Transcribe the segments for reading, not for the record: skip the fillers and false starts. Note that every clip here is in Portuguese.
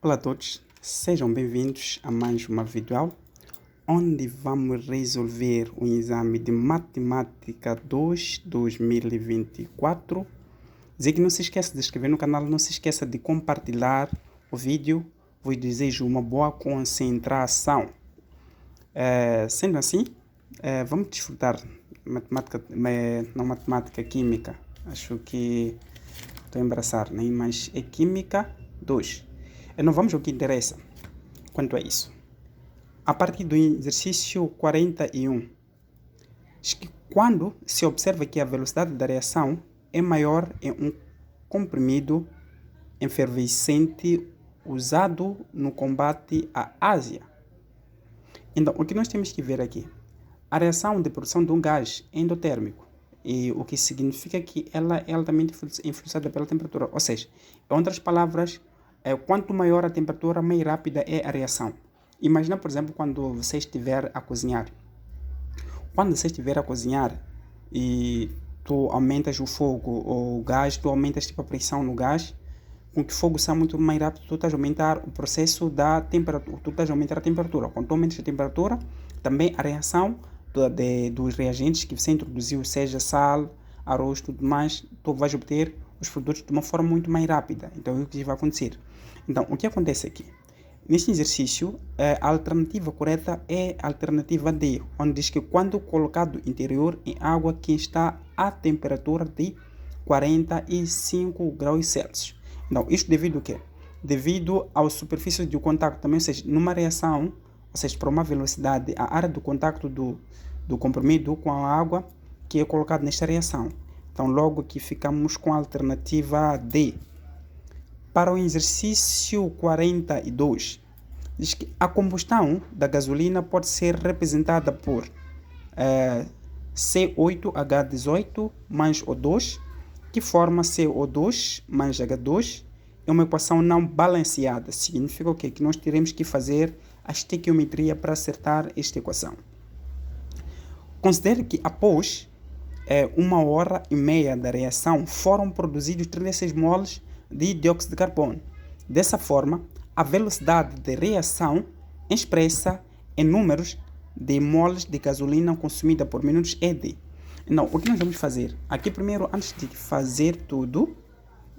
Olá a todos, sejam bem-vindos a mais uma videoaula onde vamos resolver o exame de Matemática 2 2024. Dizer que não se esqueça de inscrever no canal, não se esqueça de compartilhar o vídeo. Vos desejo uma boa concentração. Sendo assim, vamos desfrutar matemática, não matemática, química. Acho que estou a embaraçar, né? Mas é Química 2. Não vamos ao que interessa quanto a isso. A partir do exercício 41, diz que quando se observa que a velocidade da reação é maior em um comprimido efervescente usado no combate à Ásia. Então, o que nós temos que ver aqui? A reação de produção de um gás endotérmico, e o que significa que ela é altamente influenciada pela temperatura. Ou seja, em outras palavras, quanto maior a temperatura, mais rápida é a reação. Imagina, por exemplo, quando você estiver a cozinhar. Quando você estiver a cozinhar e tu aumentas o fogo ou o gás, tu aumentas tipo, a pressão no gás, com que o fogo saia muito mais rápido, tu estás a aumentar o processo da temperatura, tu estás a aumentar a temperatura. Quando tu aumentas a temperatura, também a reação dos reagentes que você introduziu, seja sal, arroz, tudo mais, tu vais obter os produtos de uma forma muito mais rápida. Então, é o que vai acontecer. Então, o que acontece aqui? Neste exercício, a alternativa correta é a alternativa D, onde diz que quando colocado interior em água que está a temperatura de 45 graus Celsius. Então, isto devido ao quê? Devido à superfície de contato também, ou seja, numa reação, ou seja, para uma velocidade, a área do contato do comprimido com a água que é colocado nesta reação. Então, logo aqui ficamos com a alternativa D. Para o exercício 42, diz que a combustão da gasolina pode ser representada por C8H18 mais O2, que forma CO2 mais H2. É uma equação não balanceada. Significa o quê? Que nós teremos que fazer a estequiometria para acertar esta equação. Considere que após 1h30 da reação foram produzidos 36 moles de dióxido de carbono. Dessa forma, a velocidade de reação expressa em números de moles de gasolina consumida por minutos é de. Então, o que nós vamos fazer? Aqui primeiro, antes de fazer tudo,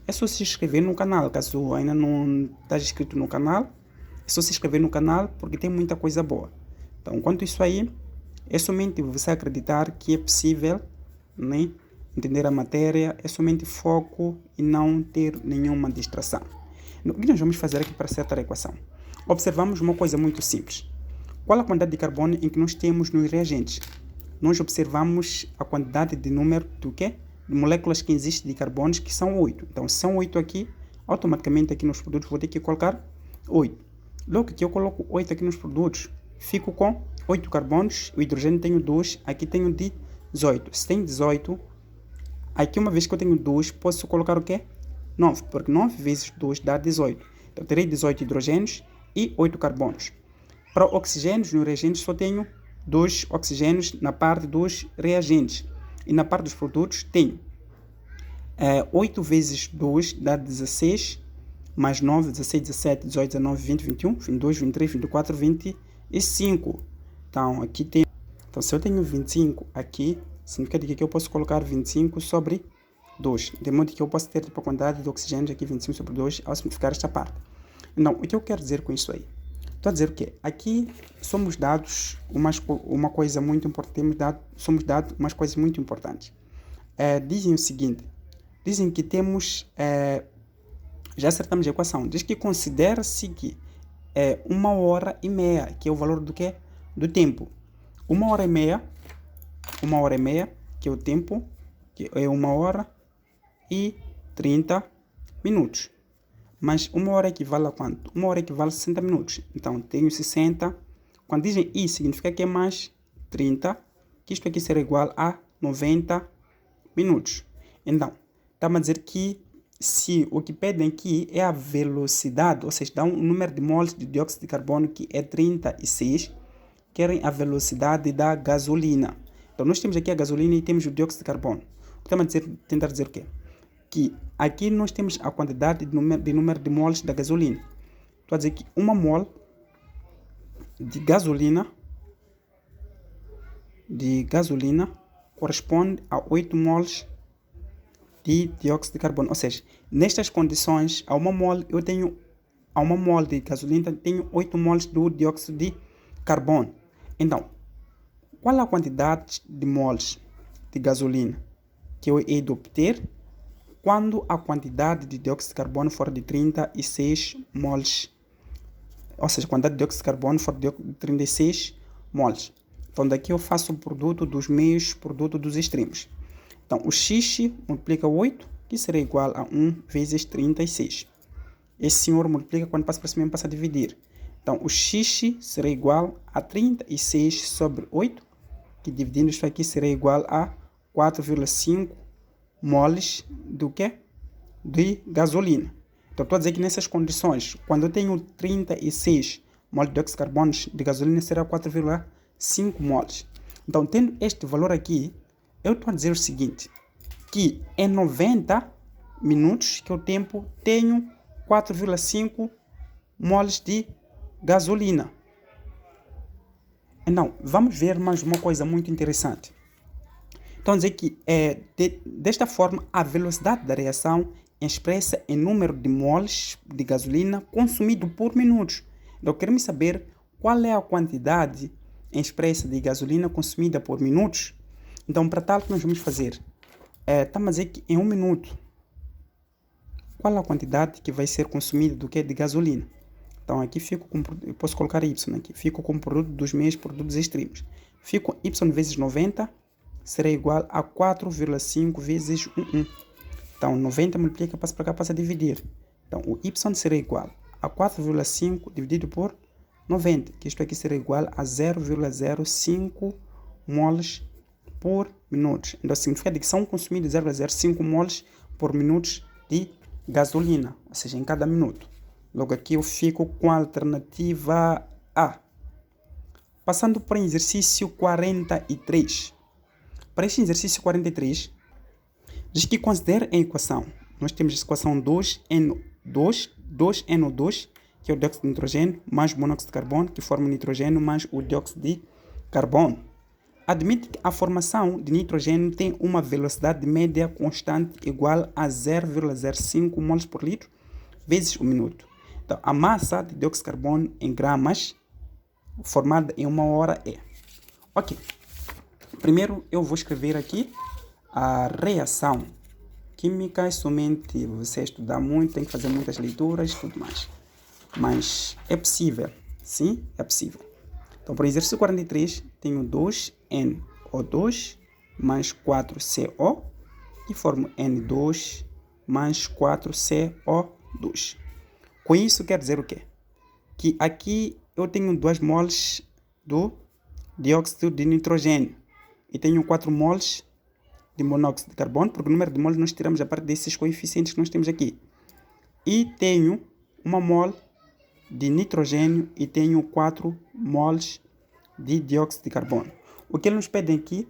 é só se inscrever no canal. Caso ainda não está inscrito no canal, é só se inscrever no canal porque tem muita coisa boa. Então, quanto isso aí, é somente você acreditar que é possível, né? Entender a matéria, é somente foco e não ter nenhuma distração. O que nós vamos fazer aqui para acertar a equação? Observamos uma coisa muito simples. Qual a quantidade de carbono em que nós temos nos reagentes? Nós observamos a quantidade de número do quê? De moléculas que existem de carbonos, que são 8. Então, se são 8 aqui, automaticamente aqui nos produtos vou ter que colocar 8. Logo que eu coloco 8 aqui nos produtos, fico com 8 carbonos, o hidrogênio tenho 2, aqui tenho 18. Se tem 18, aqui uma vez que eu tenho 2, posso colocar o quê? 9, porque 9 vezes 2 dá 18. Então, terei 18 hidrogênios e 8 carbonos. Para oxigênios, no reagente só tenho 2 oxigênios na parte dos reagentes. E na parte dos produtos tenho 8 vezes 2 dá 16, mais 9, 16, 17, 18, 19, 20, 21, 22, 23, 24, 25. Então, aqui tem. Então, se eu tenho 25 aqui, significa que eu posso colocar 25 sobre 2. De modo que eu posso ter a quantidade de oxigênio aqui 25 sobre 2 ao simplificar esta parte. Então, o que eu quero dizer com isso aí? Estou a dizer o quê? Aqui somos dados uma coisa muito importante, somos dados umas coisas muito importantes. Dizem o seguinte, dizem que temos, já acertamos a equação, diz que considera-se que 1h30, que é o valor do quê? Do tempo. 1h30, que é o tempo, que é 1h30 minutos. Mas 1 hora equivale a quanto? 1 hora equivale a 60 minutos. Então, tenho 60. Quando dizem I, significa que é mais 30, que isto aqui será igual a 90 minutos. Então, está a dizer que se o que pedem aqui é a velocidade, ou seja, dá um número de moles de dióxido de carbono que é 36, querem a velocidade da gasolina. Então, nós temos aqui a gasolina e temos o dióxido de carbono. Está a tentar dizer o quê? Que aqui nós temos a quantidade de número de moles da gasolina. estou a dizer que 1 mol de gasolina corresponde a 8 mols de dióxido de carbono. Ou seja, nestas condições, a 1 mol de gasolina tenho 8 mols do dióxido de carbono. Então, qual a quantidade de mols de gasolina que eu hei de obter quando a quantidade de dióxido de carbono for de 36 mols? Ou seja, a quantidade de dióxido de carbono for de 36 mols. Então, daqui eu faço o produto dos meios, produto dos extremos. Então, o x multiplica 8, que será igual a 1 vezes 36. Esse senhor multiplica, quando passa para cima, passa a dividir. Então, o x será igual a 36 sobre 8, que dividindo isso aqui será igual a 4,5 moles do quê? De gasolina. Então, estou a dizer que nessas condições, quando eu tenho 36 moles de dióxido de carbono de gasolina, será 4,5 moles. Então, tendo este valor aqui, eu estou a dizer o seguinte, que em 90 minutos que eu tenho 4,5 moles de gasolina. Então, vamos ver mais uma coisa muito interessante. Então, dizer que desta forma, a velocidade da reação é expressa em número de moles de gasolina consumido por minutos. Então, queremos saber qual é a quantidade expressa de gasolina consumida por minutos. Então, para tal, o que nós vamos fazer? Estamos a dizer que em 1 minuto, qual a quantidade que vai ser consumida do que de gasolina? Então, aqui fico com, eu posso colocar y aqui, fico com o produto dos meios produtos extremos. Fico y vezes 90 será igual a 4,5 vezes 1. Então, 90 multiplica, passa para cá, passa a dividir. Então, o y será igual a 4,5 dividido por 90, que isto aqui será igual a 0,05 moles por minuto. Então, significa que são consumidos 0,05 moles por minuto de gasolina, ou seja, em cada minuto. Logo aqui eu fico com a alternativa A. Passando para o exercício 43. Para este exercício 43, diz que considere a equação. Nós temos a equação 2NO2, que é o dióxido de nitrogênio, mais o monóxido de carbono, que forma o nitrogênio, mais o dióxido de carbono. Admite que a formação de nitrogênio tem uma velocidade média constante igual a 0,05 mols por litro vezes o minuto. Então, a massa de dióxido de carbono em gramas formada em 1 hora é. Ok. Primeiro eu vou escrever aqui a reação química. Somente você estudar muito, tem que fazer muitas leituras e tudo mais. Mas é possível. Sim, é possível. Então, para o exercício 43, tenho 2NO2 mais 4CO, que forma N2 mais 4CO2. Com isso, quer dizer o quê? Que aqui eu tenho 2 moles do dióxido de nitrogênio e tenho 4 moles de monóxido de carbono, porque o número de moles nós tiramos a parte desses coeficientes que nós temos aqui. E tenho 1 mol de nitrogênio e tenho 4 mols de dióxido de carbono. O que eles nos pedem aqui?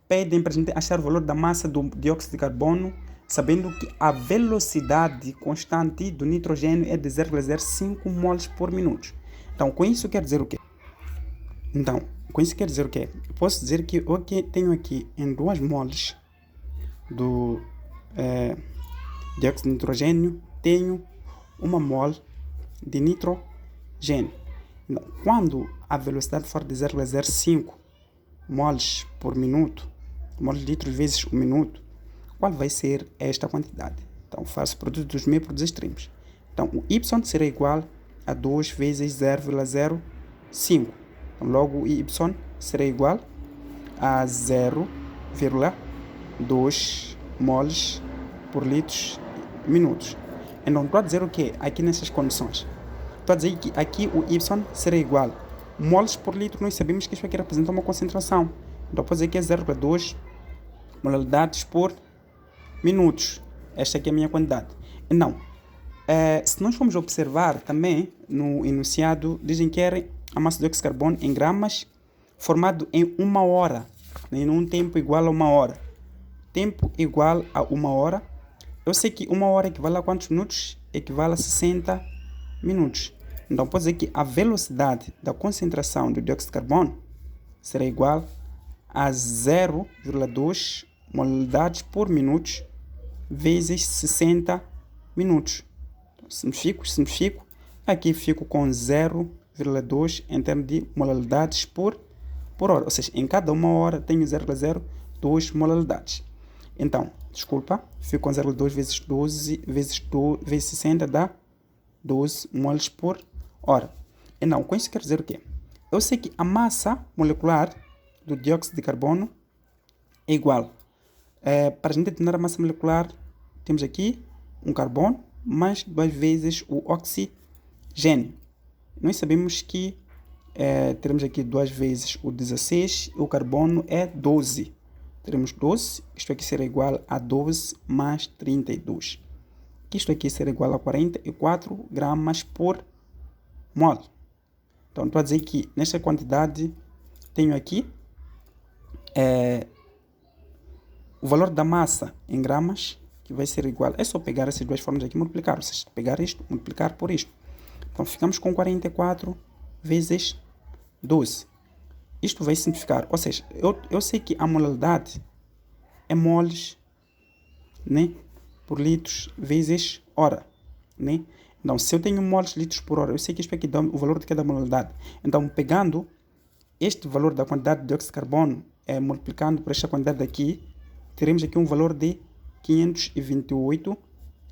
Pedem para a gente achar o valor da massa do dióxido de carbono, sabendo que a velocidade constante do nitrogênio é de 0,05 mols por minuto. Então, com isso quer dizer o quê? Eu posso dizer que o que tenho aqui em 2 mols do dióxido de nitrogênio, tenho 1 mol de nitrogênio. Então, quando a velocidade for de 0,05 mols por minuto, mols de litros vezes o minuto, qual vai ser esta quantidade? Então, faço o produto dos meios produtos extremos. Então, o y será igual a 2 vezes 0,05. Então, logo, o y será igual a 0,2 mols por litros minutos. Então, estou a dizer o quê? Aqui nessas condições. Estou a dizer que aqui o y será igual a mols por litro. Nós sabemos que isso aqui representa uma concentração. Então, posso dizer que é 0,2 molalidades por minutos. Esta aqui é a minha quantidade. Então, se nós formos observar também no enunciado, dizem que era a massa de dióxido de carbono em gramas formado em 1 hora, em um tempo igual a 1 hora. Tempo igual a 1 hora. Eu sei que 1 hora equivale a quantos minutos? Equivale a 60 minutos. Então, pode dizer que a velocidade da concentração do dióxido de carbono será igual a 0,2 molalidades por minuto vezes 60 minutos. Então, simplifico. Aqui fico com 0,2 em termos de molalidades por hora. Ou seja, em cada uma hora tenho 0,02 molalidades. Então, fico com 0,2 vezes 12 vezes 60 dá 12 moles por hora. Então, com isso quero dizer o quê? Eu sei que a massa molecular do dióxido de carbono é igual. Para a gente determinar a massa molecular, temos aqui um carbono mais 2 vezes o oxigênio. Nós sabemos que teremos aqui 2 vezes o 16 e o carbono é 12. Teremos 12, isto aqui será igual a 12 mais 32. Isto aqui será igual a 44 gramas por mol. Então, estou a dizer que nesta quantidade tenho aqui o valor da massa em gramas, que vai ser igual. É só pegar essas duas formas aqui e multiplicar. Ou seja, pegar isto, multiplicar por isto. Então, ficamos com 44 vezes 12. Isto vai simplificar. Ou seja, eu sei que a molalidade é moles, né, por litros vezes hora. Né? Então, se eu tenho moles litros por hora, eu sei que isto aqui dá o valor de cada molalidade. Então, pegando este valor da quantidade de dióxido de carbono, multiplicando por esta quantidade aqui, teremos aqui um valor de 528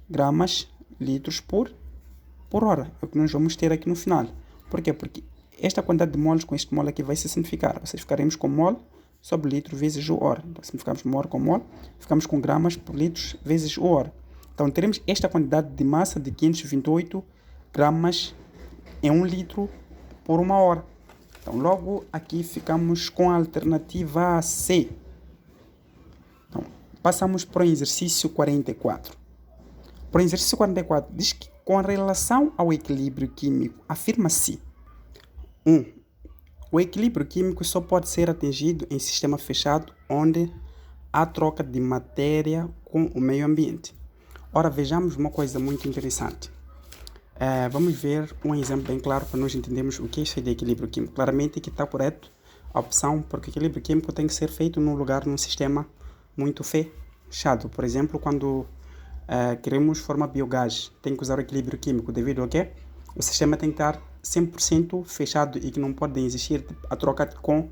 gramas litros por hora. É o que nós vamos ter aqui no final. Por quê? Porque esta quantidade de moles com este mol aqui vai se simplificar. Ou seja, ficaremos com mol sobre litro vezes o hora. Então, simplificamos mol com mol, ficamos com gramas por litros vezes o hora. Então, teremos esta quantidade de massa de 528 gramas em 1 litro por 1 hora. Então, logo aqui ficamos com a alternativa C. Então, passamos para o exercício 44. Para o exercício 44, diz que com relação ao equilíbrio químico, afirma-se: 1. O equilíbrio químico só pode ser atingido em sistema fechado, onde há troca de matéria com o meio ambiente. Ora, vejamos uma coisa muito interessante. Vamos ver um exemplo bem claro para nós entendermos o que é isso de equilíbrio químico. Claramente que está correto a opção, porque o equilíbrio químico tem que ser feito num sistema muito fechado. Por exemplo, quando queremos formar biogás, tem que usar o equilíbrio químico devido ao que o sistema tem que estar 100% fechado e que não pode existir a troca com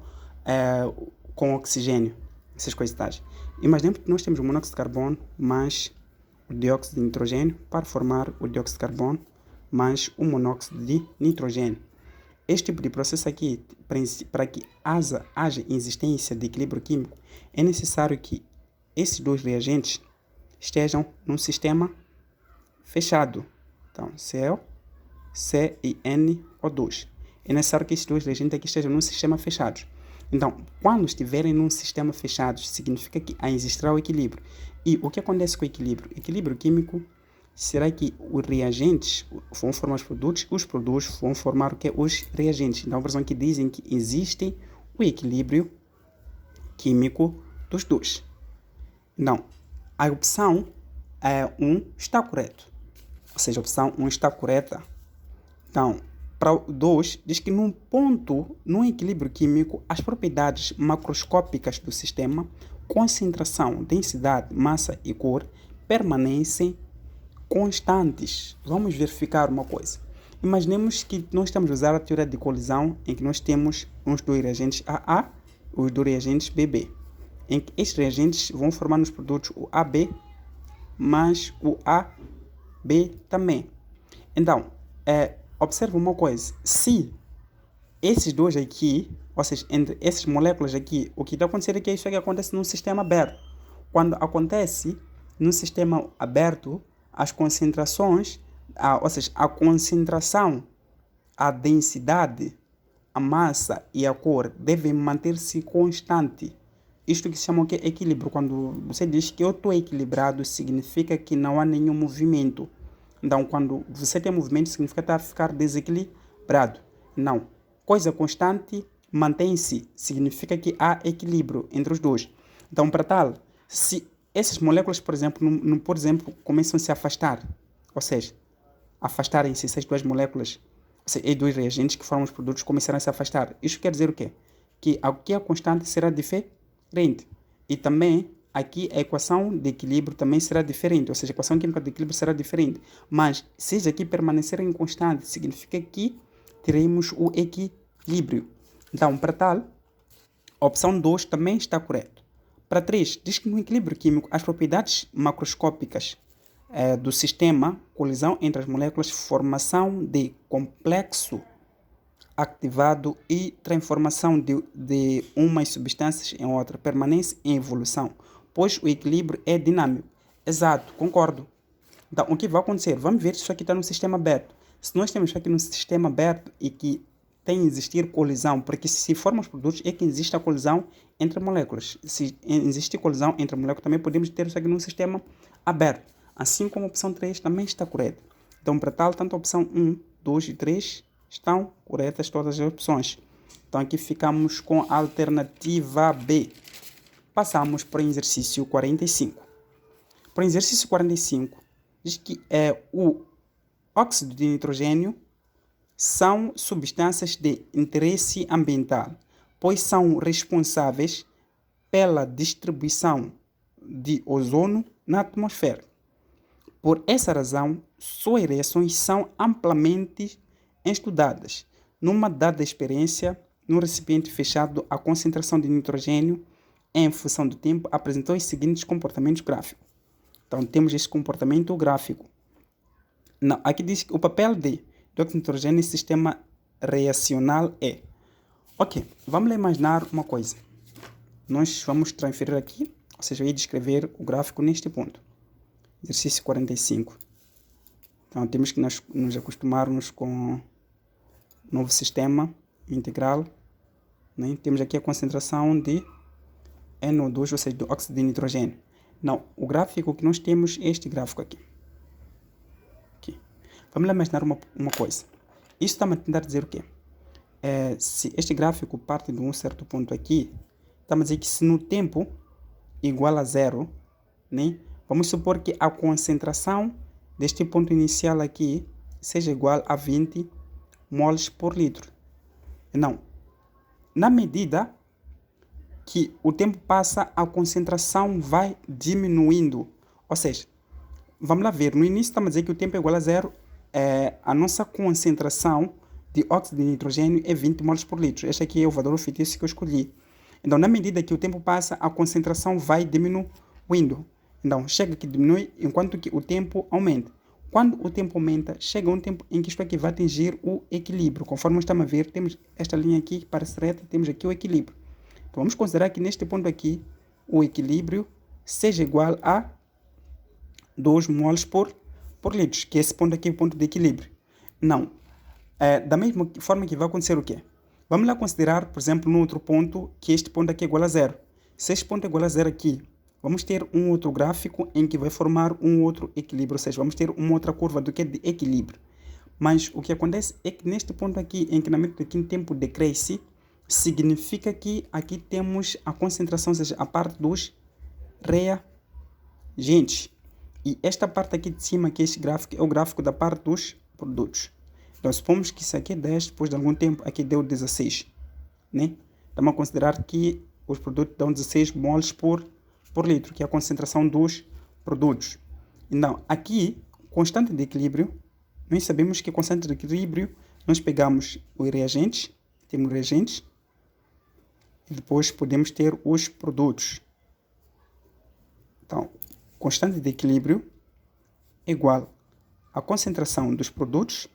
oxigênio, essas coisas tais. Imaginemos que nós temos o monóxido de carbono mais o dióxido de nitrogênio para formar o dióxido de carbono mais o monóxido de nitrogênio. Este tipo de processo aqui, para que haja existência de equilíbrio químico, é necessário que esses dois reagentes estejam num sistema fechado. Então, Cl, C e NO2. É necessário que esses dois reagentes aqui estejam num sistema fechado. Então, quando estiverem num sistema fechado, significa que existirá o equilíbrio. E o que acontece com o equilíbrio? O equilíbrio químico será que os reagentes vão formar os produtos vão formar o que? Os reagentes. Então, a versão que dizem que existe o equilíbrio químico dos dois. Então, a opção 1 está correta. Ou seja, a opção 1 está correta. Então, para o 2, diz que num equilíbrio químico, as propriedades macroscópicas do sistema, concentração, densidade, massa e cor, permanecem constantes. Vamos verificar uma coisa. Imaginemos que nós estamos a usar a teoria de colisão, em que nós temos os dois reagentes AA e os dois reagentes BB, em que estes reagentes vão formar nos produtos o AB mais o AB também. Então, observe uma coisa. Se esses dois aqui, ou seja, entre essas moléculas aqui, o que está acontecendo é que isso aqui acontece num sistema aberto. Quando acontece num sistema aberto, as concentrações, ou seja, a concentração, a densidade, a massa e a cor devem manter-se constante. Isto que se chama o que? Equilíbrio. Quando você diz que eu estou equilibrado, significa que não há nenhum movimento. Então, quando você tem movimento, significa que está a ficar desequilibrado. Não. Coisa constante mantém-se, significa que há equilíbrio entre os dois. Então, para tal, se essas moléculas, por exemplo, começam a se afastar, ou seja, afastarem-se essas duas moléculas, seja, e dos reagentes que formam os produtos começarão a se afastar. Isso quer dizer o quê? Que aqui a constante será diferente. E também aqui a equação de equilíbrio também será diferente, ou seja, a equação química de equilíbrio será diferente. Mas se isso aqui permanecer em constante, significa que teremos o equilíbrio. Então, para tal, a opção 2 também está correta. Para 3, diz que no equilíbrio químico as propriedades macroscópicas do sistema, colisão entre as moléculas, formação de complexo ativado e transformação de umas substâncias em outra, permanece em evolução, pois o equilíbrio é dinâmico. Exato, concordo. Então, o que vai acontecer? Vamos ver se isso aqui está no sistema aberto. Se nós temos isso aqui no sistema aberto e que tem existir colisão, porque se formos produtos é que existe a colisão entre moléculas. Se existe colisão entre moléculas, também podemos ter isso aqui no sistema aberto. Assim como a opção 3 também está correta. Então, para tal, tanto a opção 1, 2 e 3 estão corretas todas as opções. Então, aqui ficamos com a alternativa B. Passamos para o exercício 45. Para o exercício 45, diz que o óxido de nitrogênio são substâncias de interesse ambiental, pois são responsáveis pela distribuição de ozônio na atmosfera. Por essa razão, suas reações são amplamente estudadas. Numa dada experiência, no recipiente fechado, a concentração de nitrogênio, em função do tempo, apresentou os seguintes comportamentos gráficos. Então, temos esse comportamento gráfico. Não, aqui diz que o papel de dióxido de nitrogênio no sistema reacional é... Ok, vamos imaginar uma coisa. Nós vamos transferir aqui, ou seja, eu ia descrever o gráfico neste ponto. Exercício 45. Então, temos que nos acostumarmos com o novo sistema integral. Né? Temos aqui a concentração de NO2, ou seja, do óxido de nitrogênio. Não, o gráfico que nós temos é este gráfico aqui. Vamos imaginar uma coisa. Isso está a tentar dizer o quê? Se este gráfico parte de um certo ponto aqui, estamos a dizer que se no tempo igual a zero, né? Vamos supor que a concentração deste ponto inicial aqui seja igual a 20 moles por litro. Não. Na medida que o tempo passa, a concentração vai diminuindo. Ou seja, vamos lá ver. No início estamos a dizer que o tempo é igual a zero. A nossa concentração de óxido de nitrogênio é 20 moles por litro. Este aqui é o valor fictício que eu escolhi. Então, na medida que o tempo passa, a concentração vai diminuindo. Então, chega que diminui enquanto que o tempo aumenta. Quando o tempo aumenta, chega um tempo em que isto aqui vai atingir o equilíbrio. Conforme estamos a ver, temos esta linha aqui que parece reta, temos aqui o equilíbrio. Então, vamos considerar que neste ponto aqui, o equilíbrio seja igual a 2 moles por litro, que esse ponto aqui é o ponto de equilíbrio. Não. Da mesma forma que vai acontecer o quê? Vamos lá considerar, por exemplo, no outro ponto, que este ponto aqui é igual a zero. Se este ponto é igual a zero aqui, vamos ter um outro gráfico em que vai formar um outro equilíbrio, ou seja, vamos ter uma outra curva do que é de equilíbrio. Mas o que acontece é que neste ponto aqui, em que na medida que o tempo decresce, significa que aqui temos a concentração, ou seja, a parte dos reagentes. E esta parte aqui de cima, que é este gráfico, é o gráfico da parte dos produtos. Então, supomos que isso aqui é 10, depois de algum tempo, aqui deu 16. Né? Estamos a considerar que os produtos dão 16 moles por litro, que é a concentração dos produtos. Então, aqui, constante de equilíbrio, nós sabemos que constante de equilíbrio, nós pegamos os reagentes, temos reagentes, e depois podemos ter os produtos. Então, constante de equilíbrio é igual à concentração dos produtos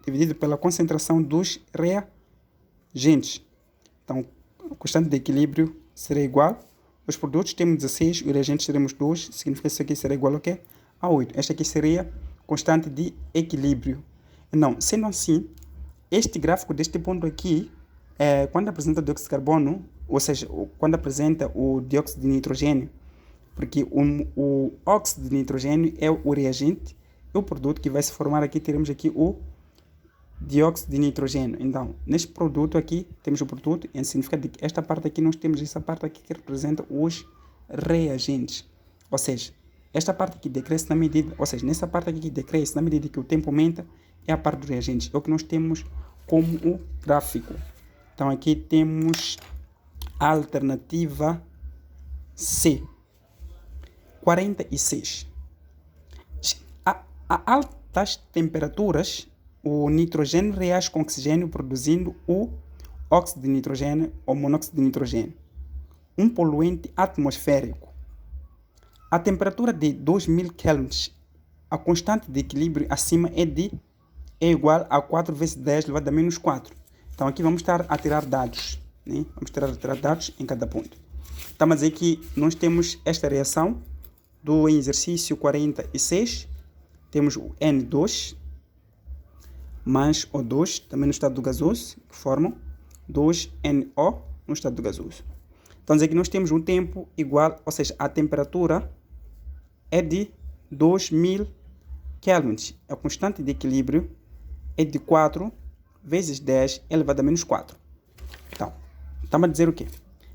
dividido pela concentração dos reagentes. Então, a constante de equilíbrio será igual. Os produtos temos 16, os reagentes teremos 2, significa que isso aqui será igual ao quê? A 8. Esta aqui seria constante de equilíbrio. Não, sendo assim, este gráfico deste ponto aqui, quando apresenta o dióxido de carbono, ou seja, quando apresenta o dióxido de nitrogênio, porque o óxido de nitrogênio é o reagente, e o produto que vai se formar aqui, teremos aqui o dióxido de nitrogênio. Então, neste produto aqui, temos o produto, e significa que esta parte aqui, nós temos essa parte aqui que representa os reagentes. Ou seja, esta parte aqui decresce na medida, ou seja, nessa parte aqui que decresce na medida que o tempo aumenta, é a parte dos reagentes. É o que nós temos como o gráfico. Então aqui temos a alternativa C, 46. A altas temperaturas, o nitrogênio reage com oxigênio produzindo o óxido de nitrogênio ou monóxido de nitrogênio, um poluente atmosférico. A temperatura de 2000 kelvins, a constante de equilíbrio acima é igual a 4 vezes 10 elevado a menos 4. Então aqui vamos estar a tirar dados, né? Vamos estar a tirar dados em cada ponto. Estamos a dizer que nós temos esta reação do exercício 46, temos o N2 mais O2, também no estado do gasoso, que formam 2NO no estado do gasoso. Então, dizer que nós temos um tempo igual, ou seja, a temperatura é de 2000 kelvins. A constante de equilíbrio é de 4 vezes 10 elevado a menos 4. Então, estamos a dizer o quê?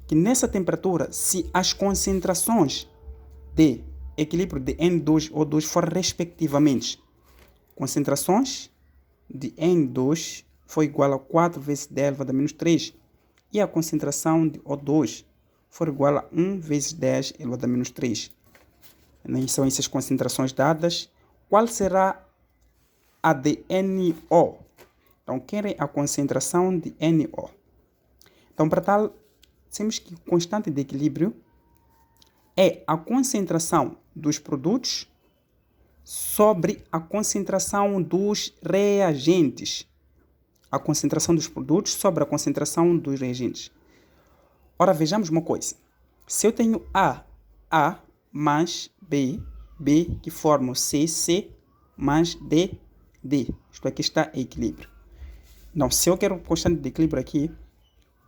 Que nessa temperatura, se as concentrações de equilíbrio de N2 e O2 forem respectivamente, concentrações de N2 foi igual a 4 vezes 10 elevado a menos 3 e a concentração de O2 for igual a 1 vezes 10 elevado a menos 3. São essas concentrações dadas. Qual será a de NO? Então, querem a concentração de NO. Então, para tal, temos que constante de equilíbrio é a concentração dos produtos sobre a concentração dos reagentes. A concentração dos produtos sobre a concentração dos reagentes. Ora, vejamos uma coisa. Se eu tenho A mais B que forma C mais D. Isto aqui está em equilíbrio. Então, se eu quero constante de equilíbrio aqui,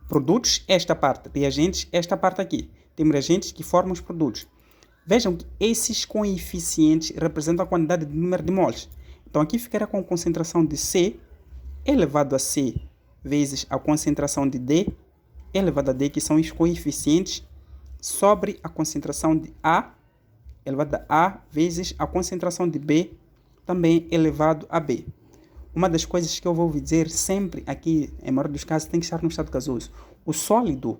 produtos, esta parte, reagentes, esta parte aqui. Temos reagentes que formam os produtos. Vejam que esses coeficientes representam a quantidade de número de moles. Então, aqui ficará com a concentração de C elevado a C vezes a concentração de D elevado a D, que são os coeficientes, sobre a concentração de A elevado a A vezes a concentração de B também elevado a B. Uma das coisas que eu vou dizer sempre aqui, em maioria dos casos, tem que estar no estado gasoso. O sólido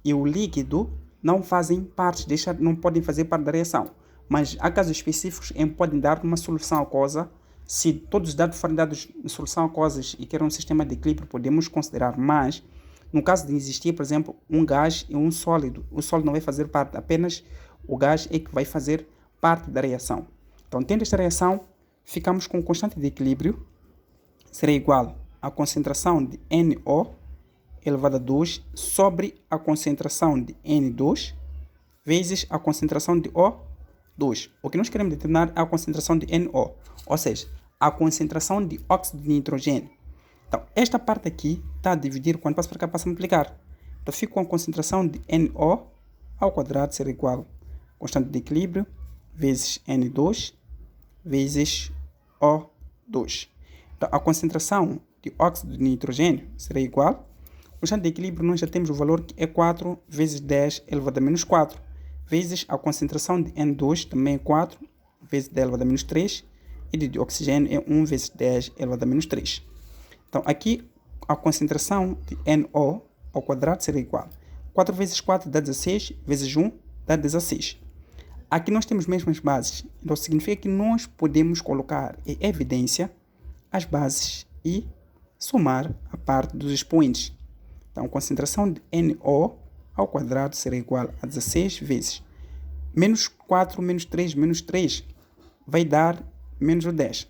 e o líquido não fazem parte, não podem fazer parte da reação. Mas há casos específicos em que podem dar uma solução aquosa. Se todos os dados forem dados em solução aquosas e querem um sistema de equilíbrio, podemos considerar. Mas, no caso de existir, por exemplo, um gás e um sólido, o sólido não vai fazer parte, apenas o gás é que vai fazer parte da reação. Então, tendo esta reação, ficamos com constante de equilíbrio, será igual à concentração de NO elevado a 2 sobre a concentração de N2 vezes a concentração de O2. O que nós queremos determinar é a concentração de NO, ou seja, a concentração de óxido de nitrogênio. Então, esta parte aqui está a dividir, quando passa para cá, passa a multiplicar. Então, fico com a concentração de NO ao quadrado será igual a constante de equilíbrio vezes N2 vezes O2. Então, a concentração de óxido de nitrogênio será igual. Constante de equilíbrio, nós já temos o valor que é 4 vezes 10 elevado a menos 4, vezes a concentração de N2, também é 4 vezes 10 elevado a menos 3, e de oxigênio é 1 vezes 10 elevado a menos 3. Então, aqui, a concentração de NO ao quadrado será igual. 4 vezes 4 dá 16, vezes 1 dá 16. Aqui nós temos mesmo as bases. Então, significa que nós podemos colocar em evidência as bases e somar a parte dos expoentes. Então, a concentração de NO ao quadrado será igual a 16 vezes menos 4 menos 3 vai dar menos 10.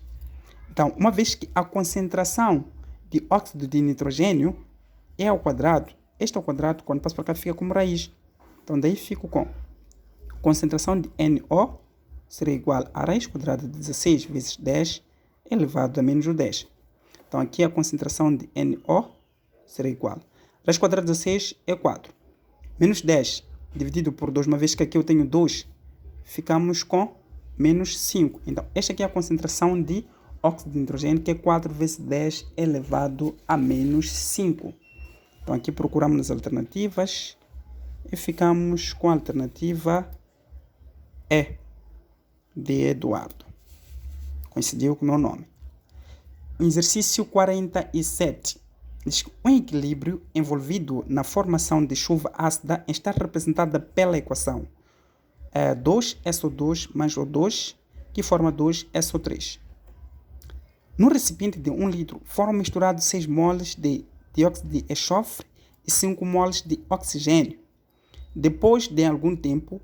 Então, uma vez que a concentração de óxido de nitrogênio é ao quadrado, este ao quadrado, quando passa para cá, fica como raiz. Então, daí fico com concentração de NO será igual a raiz quadrada de 16 vezes 10 elevado a menos 10. Então, aqui a concentração de NO será igual. Raiz quadrada de 16 é 4. Menos 10 dividido por 2, uma vez que aqui eu tenho 2, ficamos com menos 5. Então, esta aqui é a concentração de óxido de nitrogênio, que é 4 vezes 10 elevado a menos 5. Então, aqui procuramos as alternativas e ficamos com a alternativa E, de Eduardo. Coincidiu com o meu nome. O exercício 47 diz que um equilíbrio envolvido na formação de chuva ácida está representado pela equação 2SO2 mais O2, que forma 2SO3. No recipiente de 1 litro foram misturados 6 moles de dióxido de enxofre e 5 moles de oxigênio. Depois de algum tempo,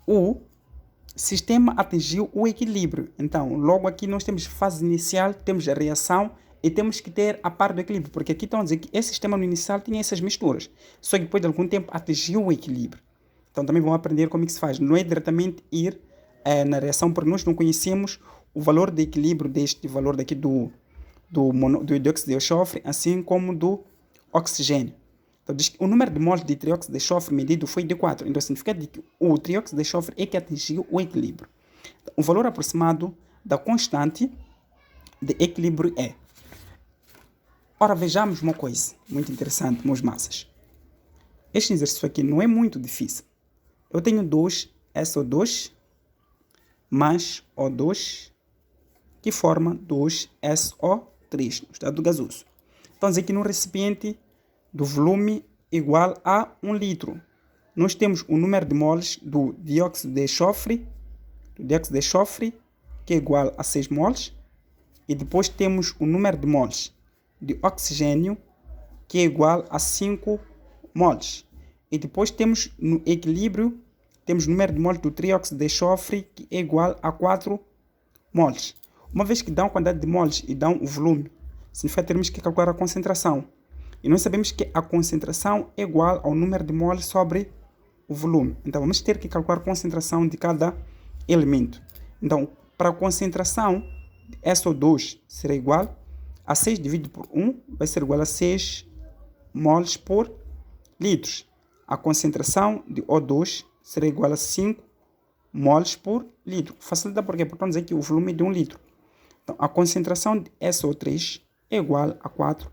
o sistema atingiu o equilíbrio. Então, logo aqui nós temos fase inicial, temos a reação e temos que ter a parte do equilíbrio, porque aqui estão a dizer que esse sistema no inicial tinha essas misturas, só que depois de algum tempo atingiu o equilíbrio. Então também vão aprender como é que se faz. Não é diretamente ir na reação, porque nós não conhecemos o valor de equilíbrio deste valor daqui do dióxido de enxofre, assim como do oxigênio. Então diz que o número de moles de trióxido de enxofre medido foi de 4. Então significa que o trióxido de enxofre é que atingiu o equilíbrio. Então, o valor aproximado da constante de equilíbrio é. Ora, vejamos uma coisa muito interessante, meus massas. Este exercício aqui não é muito difícil. Eu tenho 2SO2 mais O2, que forma 2SO3, no estado gasoso. Então, aqui no recipiente do volume igual a 1 litro, nós temos o número de moles do dióxido de enxofre, que é igual a 6 moles, e depois temos o número de moles de oxigênio, que é igual a 5 moles. E depois temos no equilíbrio, temos o número de moles do trióxido de enxofre, que é igual a 4 moles. Uma vez que dão a quantidade de moles e dão o volume, significa que temos que calcular a concentração. E nós sabemos que a concentração é igual ao número de moles sobre o volume. Então vamos ter que calcular a concentração de cada elemento. Então, para a concentração, SO2 será igual a 6 dividido por 1, vai ser igual a 6 moles por litros. A concentração de O2 será igual a 5 moles por litro. Facilita porque estamos dizer que o volume é de 1 litro. Então, a concentração de SO3 é igual a 4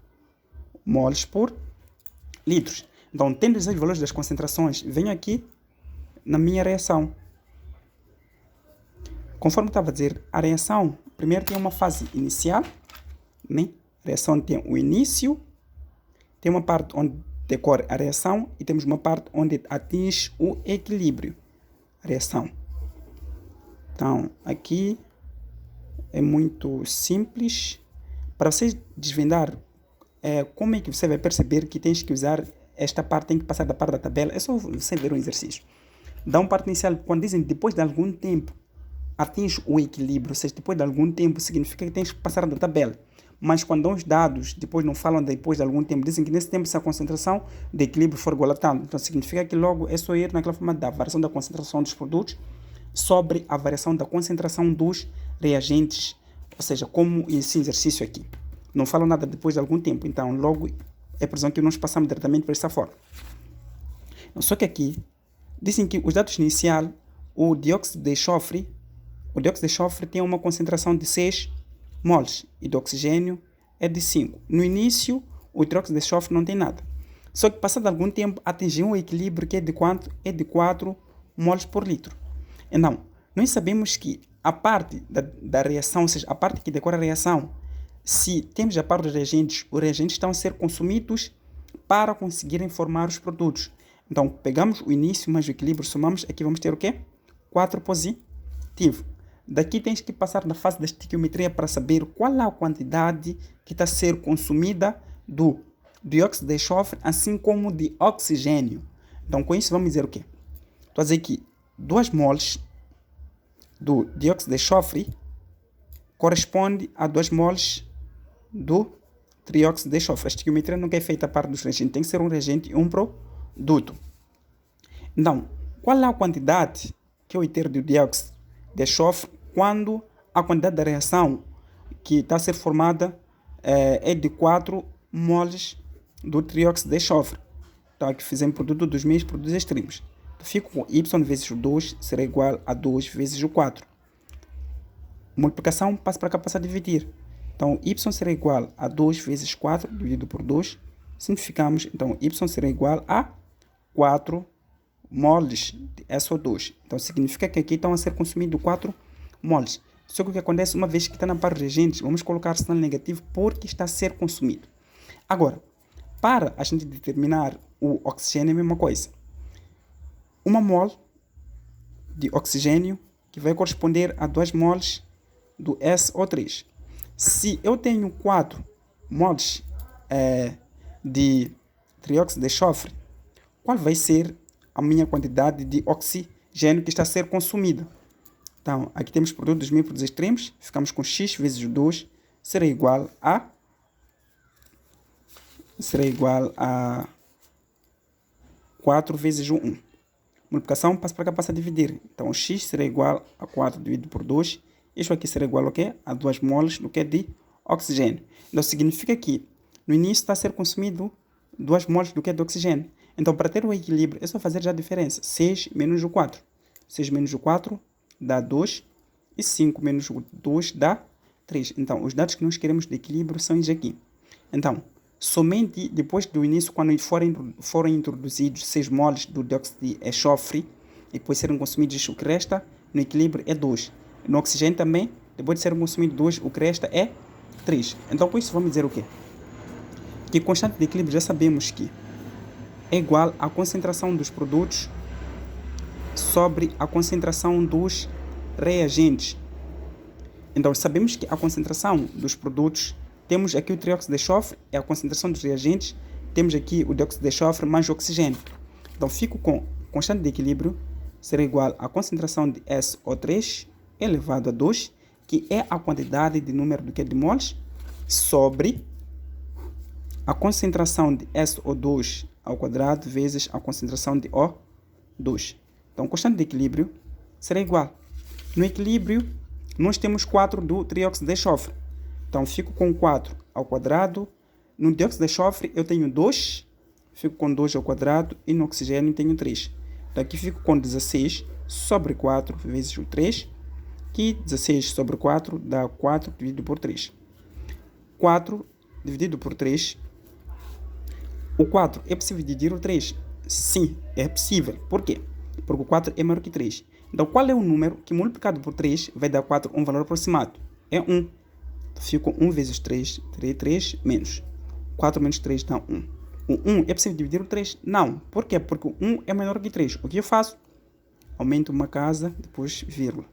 moles por litros. Então, tendo os valores das concentrações, venho aqui na minha reação. Conforme estava a dizer, a reação primeiro tem uma fase inicial, né? A reação tem o início, tem uma parte onde decorre a reação e temos uma parte onde atinge o equilíbrio, a reação. Então, aqui é muito simples. Para você desvendar como é que você vai perceber que tens que usar esta parte, tem que passar da parte da tabela, é só você ver um exercício. Dá uma parte inicial, quando dizem depois de algum tempo atinge o equilíbrio, ou seja, depois de algum tempo significa que tens que passar da tabela. Mas quando dão os dados, depois não falam depois de algum tempo, dizem que nesse tempo se a concentração de equilíbrio for igual a tal. Então significa que logo é só ir naquela forma da variação da concentração dos produtos sobre a variação da concentração dos reagentes, ou seja, como esse exercício aqui. Não falam nada depois de algum tempo, então logo é por exemplo que nós passamos diretamente para essa forma. Só que aqui dizem que os dados iniciais, o dióxido de enxofre tem uma concentração de 6 moles e do oxigênio é de 5. No início, o dióxido de enxofre não tem nada. Só que passado algum tempo atingiu um equilíbrio que é de quanto? É de 4 moles por litro. Então, nós sabemos que a parte da reação, ou seja, a parte que decorre a reação, se temos a parte dos reagentes, os reagentes estão a ser consumidos para conseguirem formar os produtos. Então, pegamos o início mais o equilíbrio, somamos, aqui vamos ter o quê? 4 positivo. Daqui tens que passar na fase da estequiometria para saber qual é a quantidade que está a ser consumida do dióxido de enxofre, assim como de oxigênio. Então, com isso, vamos dizer o quê? Estou a dizer que 2 moles do dióxido de enxofre corresponde a 2 moles do trióxido de enxofre. A estequiometria nunca é feita a parte dos reagentes, tem que ser um reagente e um produto. Então, qual é a quantidade que eu vou ter do dióxido de enxofre quando a quantidade da reação que está a ser formada é de 4 moles do trióxido de enxofre? Então, aqui fizemos produto dos meios, produtos extremos. Então, fico com y vezes o 2 será igual a 2 vezes o 4. Multiplicação, passa para cá, passa a dividir. Então, y será igual a 2 vezes 4 dividido por 2. Simplificamos, então, y será igual a 4 moles de SO2. Então, significa que aqui estão a ser consumidos 4 moles. Só que o que acontece, uma vez que está na parte reagentes, vamos colocar sinal negativo porque está a ser consumido. Agora, para a gente determinar o oxigênio é a mesma coisa. Uma mole de oxigênio que vai corresponder a 2 moles do SO3. Se eu tenho 4 moles de trióxido de enxofre, qual vai ser a minha quantidade de oxigênio que está a ser consumida? Então, aqui temos o produto dos miúdos extremos, ficamos com x vezes o 2, será igual a 4 vezes o 1. Multiplicação, passa para cá, passa a dividir. Então, x será igual a 4 dividido por 2. Isto aqui será igual ao quê? A 2 moles do que de oxigênio. Então, significa que no início está a ser consumido 2 moles do que de oxigênio. Então, para ter o equilíbrio, é só fazer já a diferença. 6 menos o 4. 6 menos o 4 dá 2. E 5 menos o 2 dá 3. Então, os dados que nós queremos de equilíbrio são estes aqui. Então, somente depois do início, quando forem introduzidos 6 moles do dióxido de enxofre e depois serem consumidos, o que resta no equilíbrio é 2. No oxigênio também, depois de serem consumidos 2, o que resta é 3. Então, com isso, vamos dizer o quê? Que constante de equilíbrio já sabemos que é igual à concentração dos produtos sobre a concentração dos reagentes. Então, sabemos que a concentração dos produtos, temos aqui o trióxido de enxofre, é a concentração dos reagentes, temos aqui o dióxido de enxofre mais o oxigênio. Então, fico com constante de equilíbrio, será igual à concentração de SO3 elevado a 2, que é a quantidade de número de moles, sobre a concentração de SO2 ao quadrado vezes a concentração de O2. Então, constante de equilíbrio será igual. No equilíbrio, nós temos 4 do trióxido de enxofre. Então, fico com 4 ao quadrado. No dióxido de enxofre, eu tenho 2. Fico com 2 ao quadrado. E no oxigênio, tenho 3. Então, aqui fico com 16 sobre 4 vezes o 3. Que 16 sobre 4 dá 4 dividido por 3. 4 dividido por 3. O 4 é possível dividir o 3? Sim, é possível. Por quê? Porque o 4 é maior que 3. Então, qual é o número que multiplicado por 3 vai dar 4 um valor aproximado? É 1. Fico 1 vezes 3, terei 3 menos. 4 menos 3 dá 1. O 1 é possível dividir o 3? Não. Por quê? Porque o 1 é menor que 3. O que eu faço? Aumento uma casa, depois vírgula.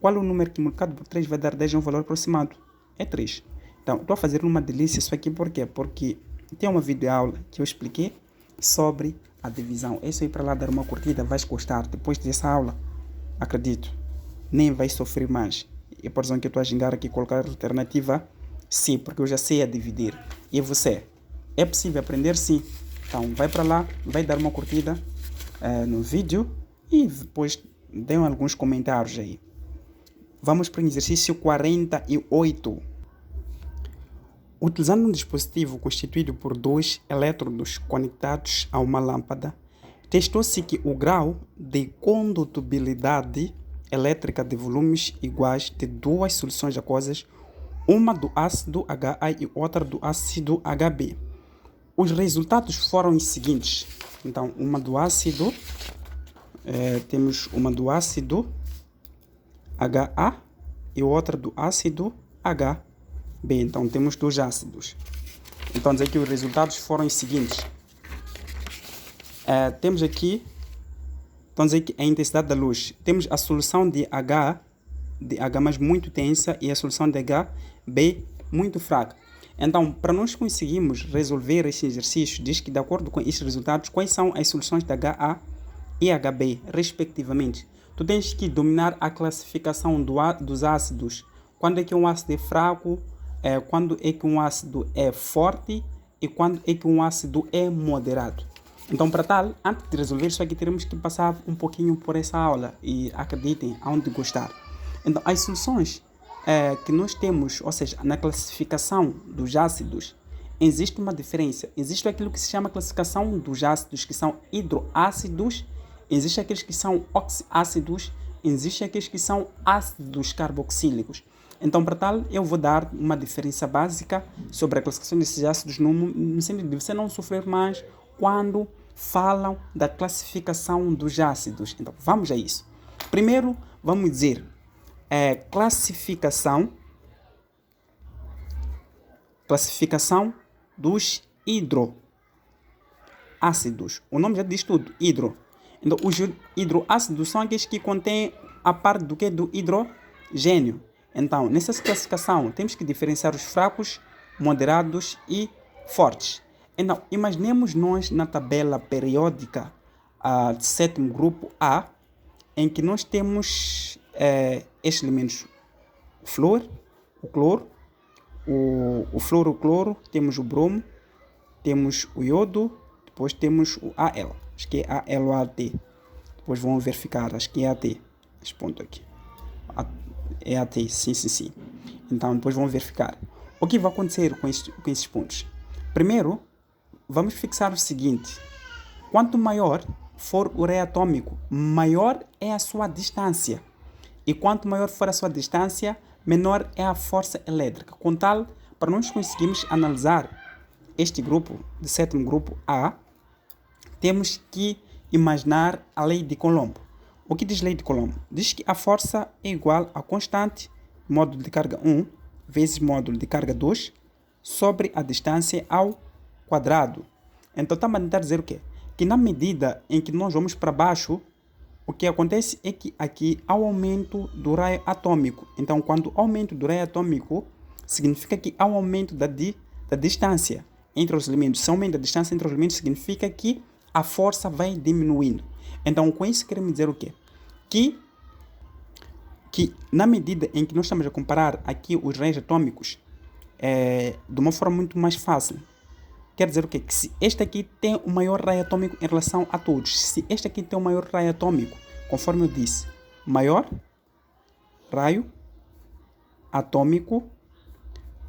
Qual é o número que multiplicado por 3 vai dar 10 um valor aproximado? É 3. Então, estou a fazer uma delícia isso aqui. Por quê? Porque tem uma videoaula que eu expliquei sobre a divisão. É isso aí, para lá dar uma curtida, vais gostar. Depois dessa aula, acredito, nem vai sofrer mais. E por exemplo que eu estou a gingar aqui, colocar a alternativa C, porque eu já sei a dividir. E você? É possível aprender? Sim. Então, vai para lá, vai dar uma curtida no vídeo e depois dê alguns comentários aí. Vamos para o exercício 48. Utilizando um dispositivo constituído por 2 elétrodos conectados a uma lâmpada, testou-se que o grau de condutibilidade elétrica de volumes iguais de 2 soluções aquosas, uma do ácido HA e outra do ácido HB. Os resultados foram os seguintes. Então, uma do ácido, temos uma do ácido HA e outra do ácido HB. Então, temos 2 ácidos. Então, dizer que os resultados foram os seguintes. Temos aqui, então dizer que a intensidade da luz. Temos a solução de H mais muito tensa e a solução de HB muito fraca. Então, para nós conseguirmos resolver esse exercício, diz que de acordo com esses resultados, quais são as soluções de HA e HB, respectivamente. Tu tens que dominar a classificação dos ácidos. Quando é que um ácido é fraco, quando é que um ácido é forte e quando é que um ácido é moderado. Então, para tal, antes de resolver isso aqui, teremos que passar um pouquinho por essa aula e acreditem, aonde gostar. Então, as soluções que nós temos, ou seja, na classificação dos ácidos, existe uma diferença. Existe aquilo que se chama classificação dos ácidos, que são hidroácidos, existe aqueles que são oxiácidos, existe aqueles que são ácidos carboxílicos. Então, para tal, eu vou dar uma diferença básica sobre a classificação desses ácidos no sentido de você não sofrer mais quando falam da classificação dos ácidos. Então, vamos a isso. Primeiro, vamos dizer classificação dos hidroácidos. O nome já diz tudo, hidro. Então, os hidroácidos são aqueles que contêm a parte do que? Do hidrogênio. Então, nessa classificação, temos que diferenciar os fracos, moderados e fortes. Então, imaginemos nós na tabela periódica de sétimo grupo A, em que nós temos estes elementos: o flúor, o cloro, o fluorocloro, temos o bromo, temos o iodo, depois temos o Al, acho que é ALAT. Depois vão verificar, acho que é AT, esse ponto aqui. É AT, sim. Então, depois vão verificar. O que vai acontecer com esses pontos? Primeiro, vamos fixar o seguinte: quanto maior for o raio atômico, maior é a sua distância. E quanto maior for a sua distância, menor é a força elétrica. Com tal, para nós conseguirmos analisar este grupo, de sétimo grupo A, temos que imaginar a lei de Coulomb. O que diz a lei de Coulomb? Diz que a força é igual a constante módulo de carga 1 vezes módulo de carga 2 sobre a distância ao quadrado. Então, está a tentar dizer o quê? Que na medida em que nós vamos para baixo, o que acontece é que aqui há o aumento do raio atômico. Então, quando aumento do raio atômico, significa que há um aumento da distância entre os elementos. Se aumenta a distância entre os elementos, significa que a força vai diminuindo. Então, com isso queremos dizer o quê? Que na medida em que nós estamos a comparar aqui os raios atômicos de uma forma muito mais fácil, quer dizer o quê? Que se este aqui tem o maior raio atômico em relação a todos, se este aqui tem o maior raio atômico, conforme eu disse, maior raio atômico,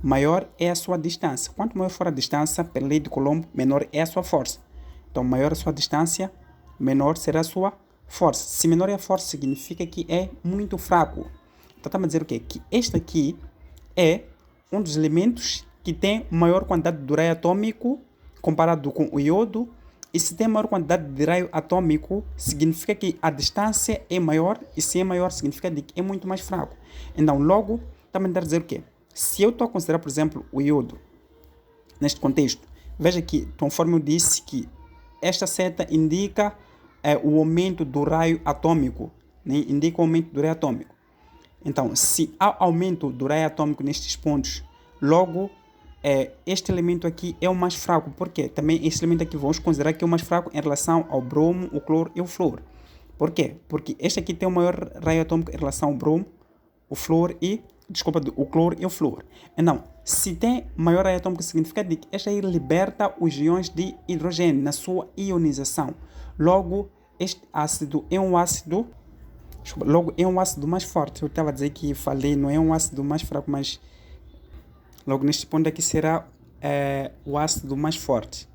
maior é a sua distância. Quanto maior for a distância, pela lei de Coulomb, menor é a sua força. Então, maior a sua distância, menor será a sua força. Se menor é a força, significa que é muito fraco. Então, estamos a dizer o quê? Que este aqui é um dos elementos que tem maior quantidade de raio atômico comparado com o iodo. E se tem maior quantidade de raio atômico, significa que a distância é maior. E se é maior, significa que é muito mais fraco. Então, logo, estamos a tentar dizer o quê? Se eu estou a considerar, por exemplo, o iodo, neste contexto, veja que, conforme eu disse, que esta seta indica o aumento do raio atômico, né? Indica o aumento do raio atômico. Então, se há aumento do raio atômico nestes pontos, logo, este elemento aqui é o mais fraco. Por quê? Também este elemento aqui vamos considerar que é o mais fraco em relação ao bromo, o cloro e o flúor. Por quê? Porque este aqui tem o maior raio atômico em relação ao bromo, o flúor e... o cloro e o flúor. Então, se tem maior raio atômico, significa que este aí liberta os íons de hidrogênio na sua ionização. Logo, este ácido é um ácido... Logo, é um ácido mais forte. Eu estava a dizer que falei, não é um ácido mais fraco, mas... Logo, neste ponto aqui será o ácido mais forte.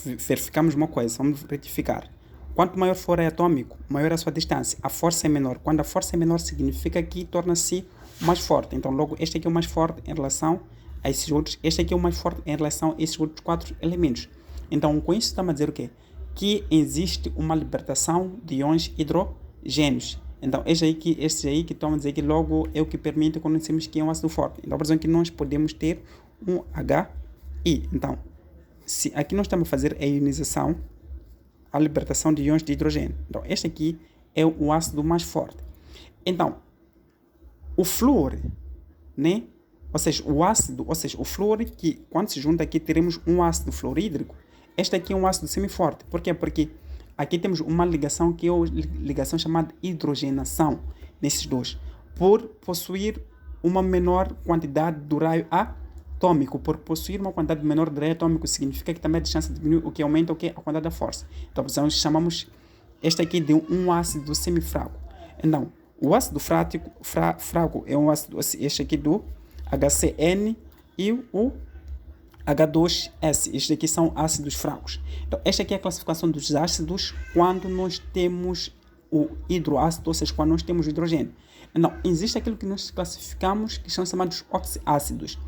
Verificamos uma coisa, vamos retificar. Quanto maior for o raio atômico, maior a sua distância. A força é menor. Quando a força é menor, significa que torna-se mais forte. Então, logo, este aqui é o mais forte em relação a esses outros. Este aqui é o mais forte em relação a esses outros 4 elementos. Então, com isso, estamos a dizer o quê? Que existe uma libertação de íons hidrogênios. Então, este aí que estamos a dizer que logo é o que permite conhecermos que é um ácido forte. Então, por exemplo, que nós podemos ter um HI. Então, se aqui nós estamos a fazer a ionização, a libertação de íons de hidrogênio. Então, este aqui é o ácido mais forte. Então, o flúor, né? O flúor que quando se junta aqui teremos um ácido fluorídrico. Este aqui é um ácido semiforte. Por quê? Porque aqui temos uma ligação que é a ligação chamada hidrogenação nesses dois. Por possuir uma menor quantidade do raio atômico. Por possuir uma quantidade menor de raio atômico significa que também a distância diminui, o que aumenta a quantidade da força. Então, chamamos este aqui de um ácido semifraco. Então, o ácido fraco é um ácido, este aqui do HCN e o H2S. Estes aqui são ácidos fracos. Então, esta aqui é a classificação dos ácidos quando nós temos o hidroácido, ou seja, quando nós temos o hidrogênio. Então, existe aquilo que nós classificamos que são chamados oxiácidos.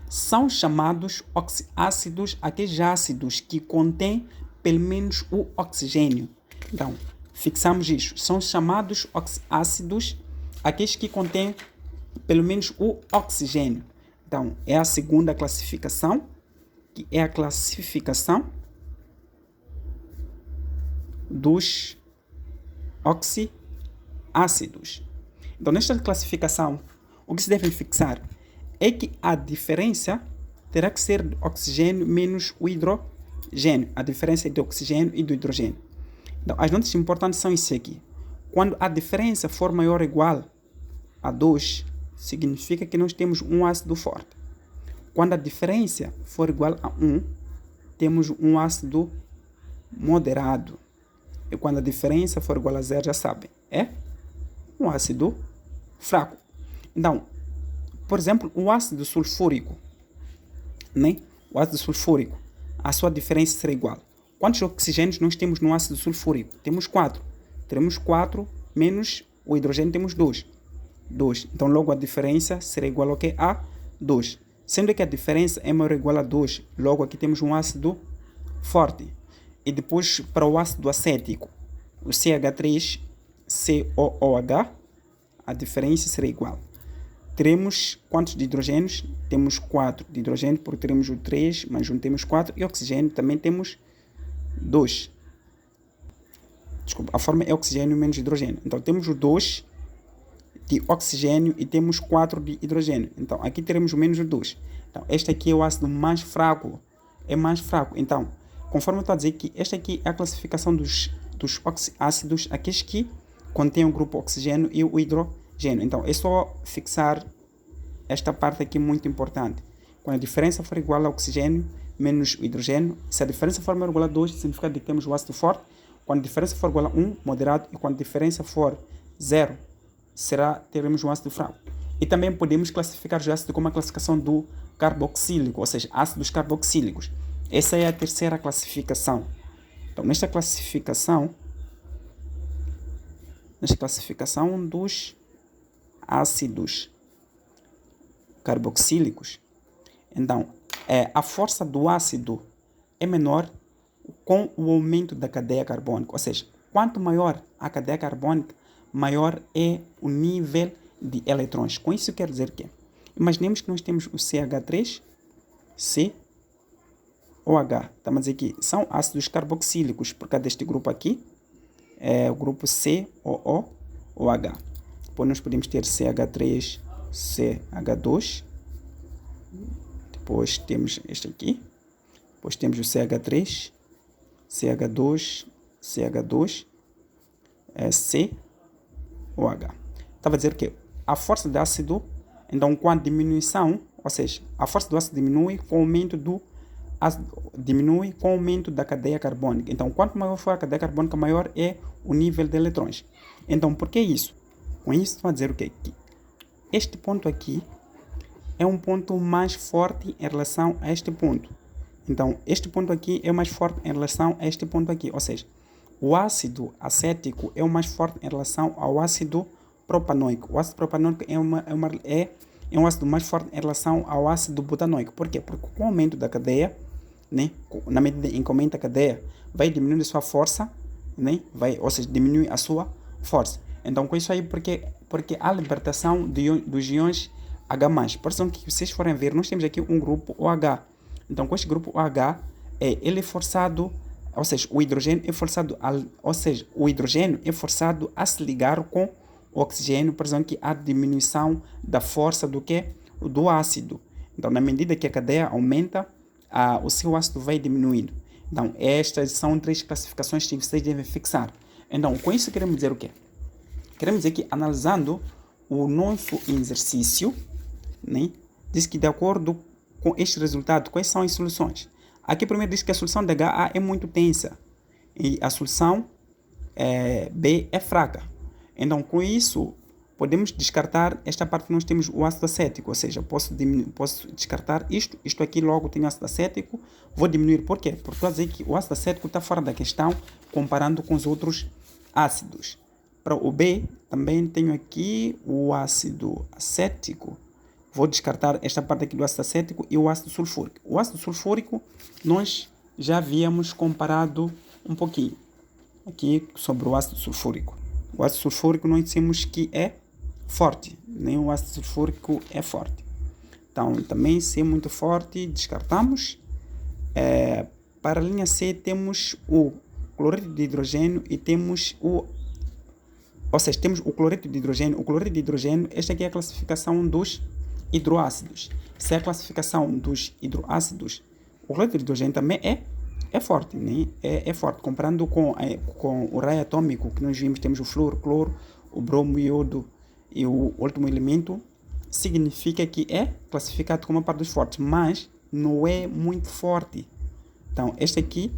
São chamados oxiácidos aqueles ácidos que contêm pelo menos o oxigênio. Então, fixamos isso. São chamados oxiácidos aqueles que contêm pelo menos o oxigênio. Então, é a segunda classificação, que é a classificação dos oxiácidos. Então, nesta classificação, o que se deve fixar é que a diferença terá que ser do oxigênio menos o hidrogênio. A diferença é do oxigênio e do hidrogênio. Então, as notas importantes são isso aqui. Quando a diferença for maior ou igual a 2, significa que nós temos um ácido forte. Quando a diferença for igual a 1, temos um ácido moderado. E quando a diferença for igual a 0, já sabem, é um ácido fraco. Então, por exemplo, o ácido sulfúrico, né? O ácido sulfúrico, a sua diferença será igual. Quantos oxigênios nós temos no ácido sulfúrico? Temos 4. Teremos 4 menos o hidrogênio, temos 2. Então, logo a diferença será igual ao que? A 2. Sendo que a diferença é maior ou igual a 2, logo aqui temos um ácido forte. E depois, para o ácido acético, o CH3COOH, a diferença será igual. Teremos quantos de hidrogênios? Temos 4 de hidrogênio, porque teremos o 3, mais 1 temos 4, e oxigênio também temos 2. Desculpa, a forma é oxigênio menos hidrogênio. Então, temos o 2 de oxigênio e temos 4 de hidrogênio. Então, aqui teremos o menos o 2. Então, este aqui é o ácido mais fraco. É mais fraco. Então, conforme eu estou a dizer que esta aqui é a classificação dos oxiácidos, aqueles que contêm o grupo oxigênio e o hidrogênio. Então, é só fixar esta parte aqui muito importante. Quando a diferença for igual ao oxigênio menos o hidrogênio, se a diferença for maior ou igual a 2, significa que temos o ácido forte. Quando a diferença for igual a 1, moderado. E quando a diferença for 0, teremos um ácido fraco. E também podemos classificar o ácido como a classificação do carboxílico, ou seja, ácidos carboxílicos. Essa é a terceira classificação. Então, nesta classificação dos ácidos carboxílicos, então, a força do ácido é menor com o aumento da cadeia carbônica. Ou seja, quanto maior a cadeia carbônica, maior é o nível de eletrões. Com isso, quer dizer que, imaginemos que nós temos o CH3COH. Estamos a dizer que são ácidos carboxílicos, por causa deste grupo aqui, é o grupo COOH. Depois nós podemos ter CH3CH2. Depois temos este aqui. Depois temos o CH3, CH2, CH2, COH. Estava a dizer que a força do ácido, então, com a diminuição, ou seja, a força do ácido diminui com o aumento da cadeia carbônica. Então, quanto maior for a cadeia carbônica, maior é o nível de eletrões. Então, por que isso? Com isso, estou a dizer o quê? Que este ponto aqui é um ponto mais forte em relação a este ponto. Então, este ponto aqui é mais forte em relação a este ponto aqui. Ou seja, o ácido acético é o mais forte em relação ao ácido propanoico. O ácido propanoico é um ácido mais forte em relação ao ácido butanoico. Por quê? Porque com o aumento da cadeia, né, na medida em que aumenta a cadeia, vai diminuindo a sua força, né, ou seja, diminui a sua força. Então, com isso aí, porque a libertação dos íons H+. Por exemplo, que vocês forem ver, nós temos aqui um grupo OH. Então, com este grupo OH, ele é forçado, ou seja, o hidrogênio é forçado a se ligar com o oxigênio, por exemplo, que há diminuição da força do ácido. Então, na medida que a cadeia aumenta, o seu ácido vai diminuindo. Então, estas são 3 classificações que vocês devem fixar. Então, com isso queremos dizer o quê? Queremos dizer que, analisando o nosso exercício, né, diz que de acordo com este resultado, quais são as soluções? Aqui primeiro diz que a solução de HA é muito densa e a solução B é fraca. Então, com isso, podemos descartar esta parte que nós temos o ácido acético, ou seja, posso descartar isto aqui, logo tenho ácido acético, vou diminuir. Por quê? Porque estou a dizer que o ácido acético está fora da questão comparando com os outros ácidos. Para o B, também tenho aqui o ácido acético. Vou descartar esta parte aqui do ácido acético e o ácido sulfúrico. O ácido sulfúrico nós já havíamos comparado um pouquinho aqui sobre o ácido sulfúrico. O ácido sulfúrico nós dissemos que é forte, nem o ácido sulfúrico é forte. Então, também se é muito forte, descartamos. Para a linha C temos o cloreto de hidrogênio e temos temos o cloreto de hidrogênio. O cloreto de hidrogênio, esta aqui é a classificação dos hidroácidos. Se é a classificação dos hidroácidos, o cloreto de hidrogênio também é forte, né? É forte. Comparando com o raio atômico que nós vimos, temos o flúor, cloro, o bromo, o iodo e o último elemento, significa que é classificado como uma parte dos fortes, mas não é muito forte. Então, este aqui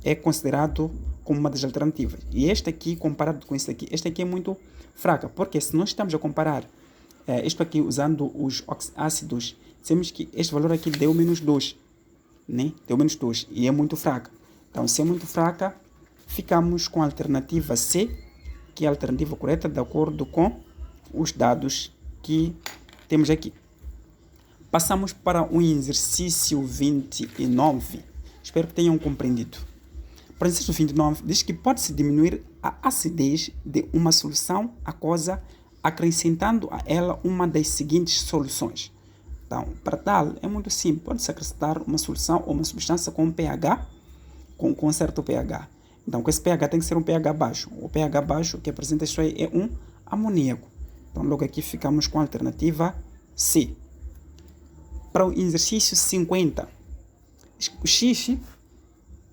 é considerado como uma das alternativas. E este aqui, comparado com este aqui é muito fraca. Porque se nós estamos a comparar isto aqui usando os ácidos, dizemos que este valor aqui deu menos 2. Né? Deu menos 2 e é muito fraca. Então, se é muito fraca, ficamos com a alternativa C, que é a alternativa correta de acordo com os dados que temos aqui. Passamos para o exercício 29. Espero que tenham compreendido. Para o exercício 29, diz que pode-se diminuir a acidez de uma solução aquosa acrescentando a ela uma das seguintes soluções. Então, para tal, é muito simples. Pode-se acrescentar uma solução ou uma substância com pH, com certo pH. Então, com esse pH tem que ser um pH baixo. O pH baixo que apresenta isso aí é um amoníaco. Então, logo aqui ficamos com a alternativa C. Para o exercício 50, o X,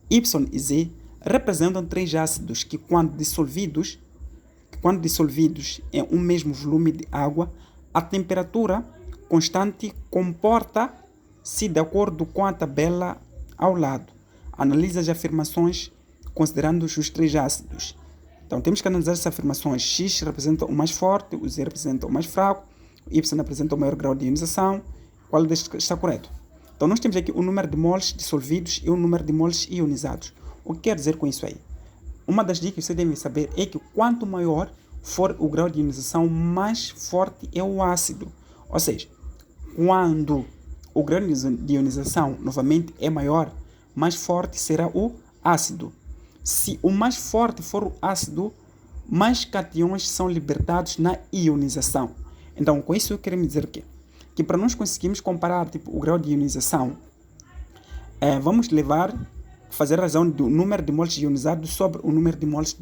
Y e Z representam três ácidos que, quando dissolvidos em um mesmo volume de água, a temperatura constante comporta-se de acordo com a tabela ao lado. Analisa as afirmações considerando os três ácidos. Então, temos que analisar as afirmações. X representa o mais forte, o Z representa o mais fraco, o Y representa o maior grau de ionização. Qual destes está correto? Então, nós temos aqui o número de moles dissolvidos e o número de moles ionizados. O que quer dizer com isso aí? Uma das dicas que você deve saber é que quanto maior for o grau de ionização, mais forte é o ácido. Ou seja, quando o grau de ionização novamente é maior, mais forte será o ácido. Se o mais forte for o ácido, mais cations são libertados na ionização. Então, com isso eu quero me dizer o quê? Que para nós conseguirmos comparar o grau de ionização, vamos fazer razão do número de moles ionizados sobre o número de moles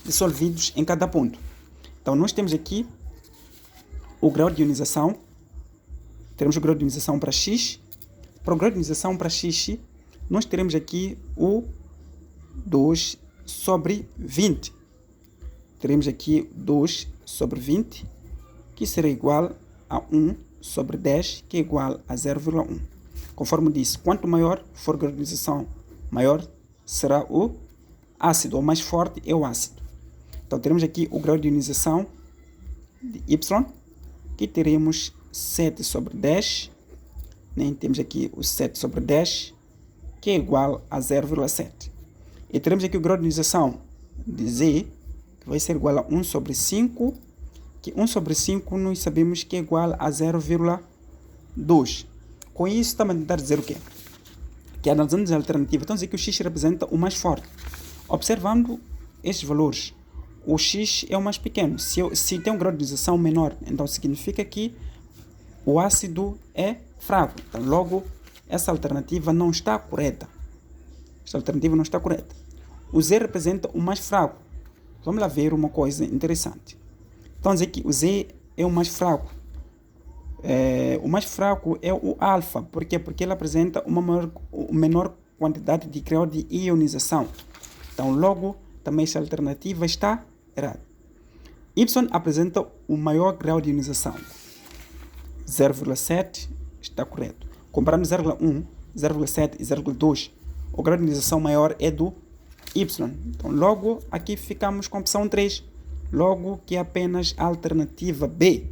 dissolvidos em cada ponto. Então, nós temos aqui o grau de ionização. Teremos o grau de ionização para X. Para o grau de ionização para X, nós teremos aqui o 2 sobre 20. Teremos aqui 2 sobre 20, que será igual a 1 sobre 10, que é igual a 0,1. Conforme disse, quanto maior for a grau de ionização, maior será o ácido, ou mais forte é o ácido. Então, teremos aqui o grau de ionização de Y, que teremos 7 sobre 10, né? Temos aqui o 7 sobre 10, que é igual a 0,7. E teremos aqui o grau de ionização de Z, que vai ser igual a 1 sobre 5, que 1 sobre 5 nós sabemos que é igual a 0,2. Com isso, estamos a tentar dizer o quê? Que analisando as alternativas, então dizer que o X representa o mais forte. Observando estes valores, o X é o mais pequeno. Se tem um grau de ionização menor, então significa que o ácido é fraco. Então, logo, essa alternativa não está correta. Esta alternativa não está correta. O Z representa o mais fraco. Vamos lá ver uma coisa interessante. Então, dizer que o Z é o mais fraco. O mais fraco é o alfa. Por quê? Porque ele apresenta uma menor quantidade de grau de ionização. Então, logo, também esta alternativa está errada. Y apresenta o maior grau de ionização. 0,7 está correto. Comparando 0,1, 0,7 e 0,2, o grau de ionização maior é do Y. Então, logo, aqui ficamos com a opção 3. Logo, que é apenas a alternativa B.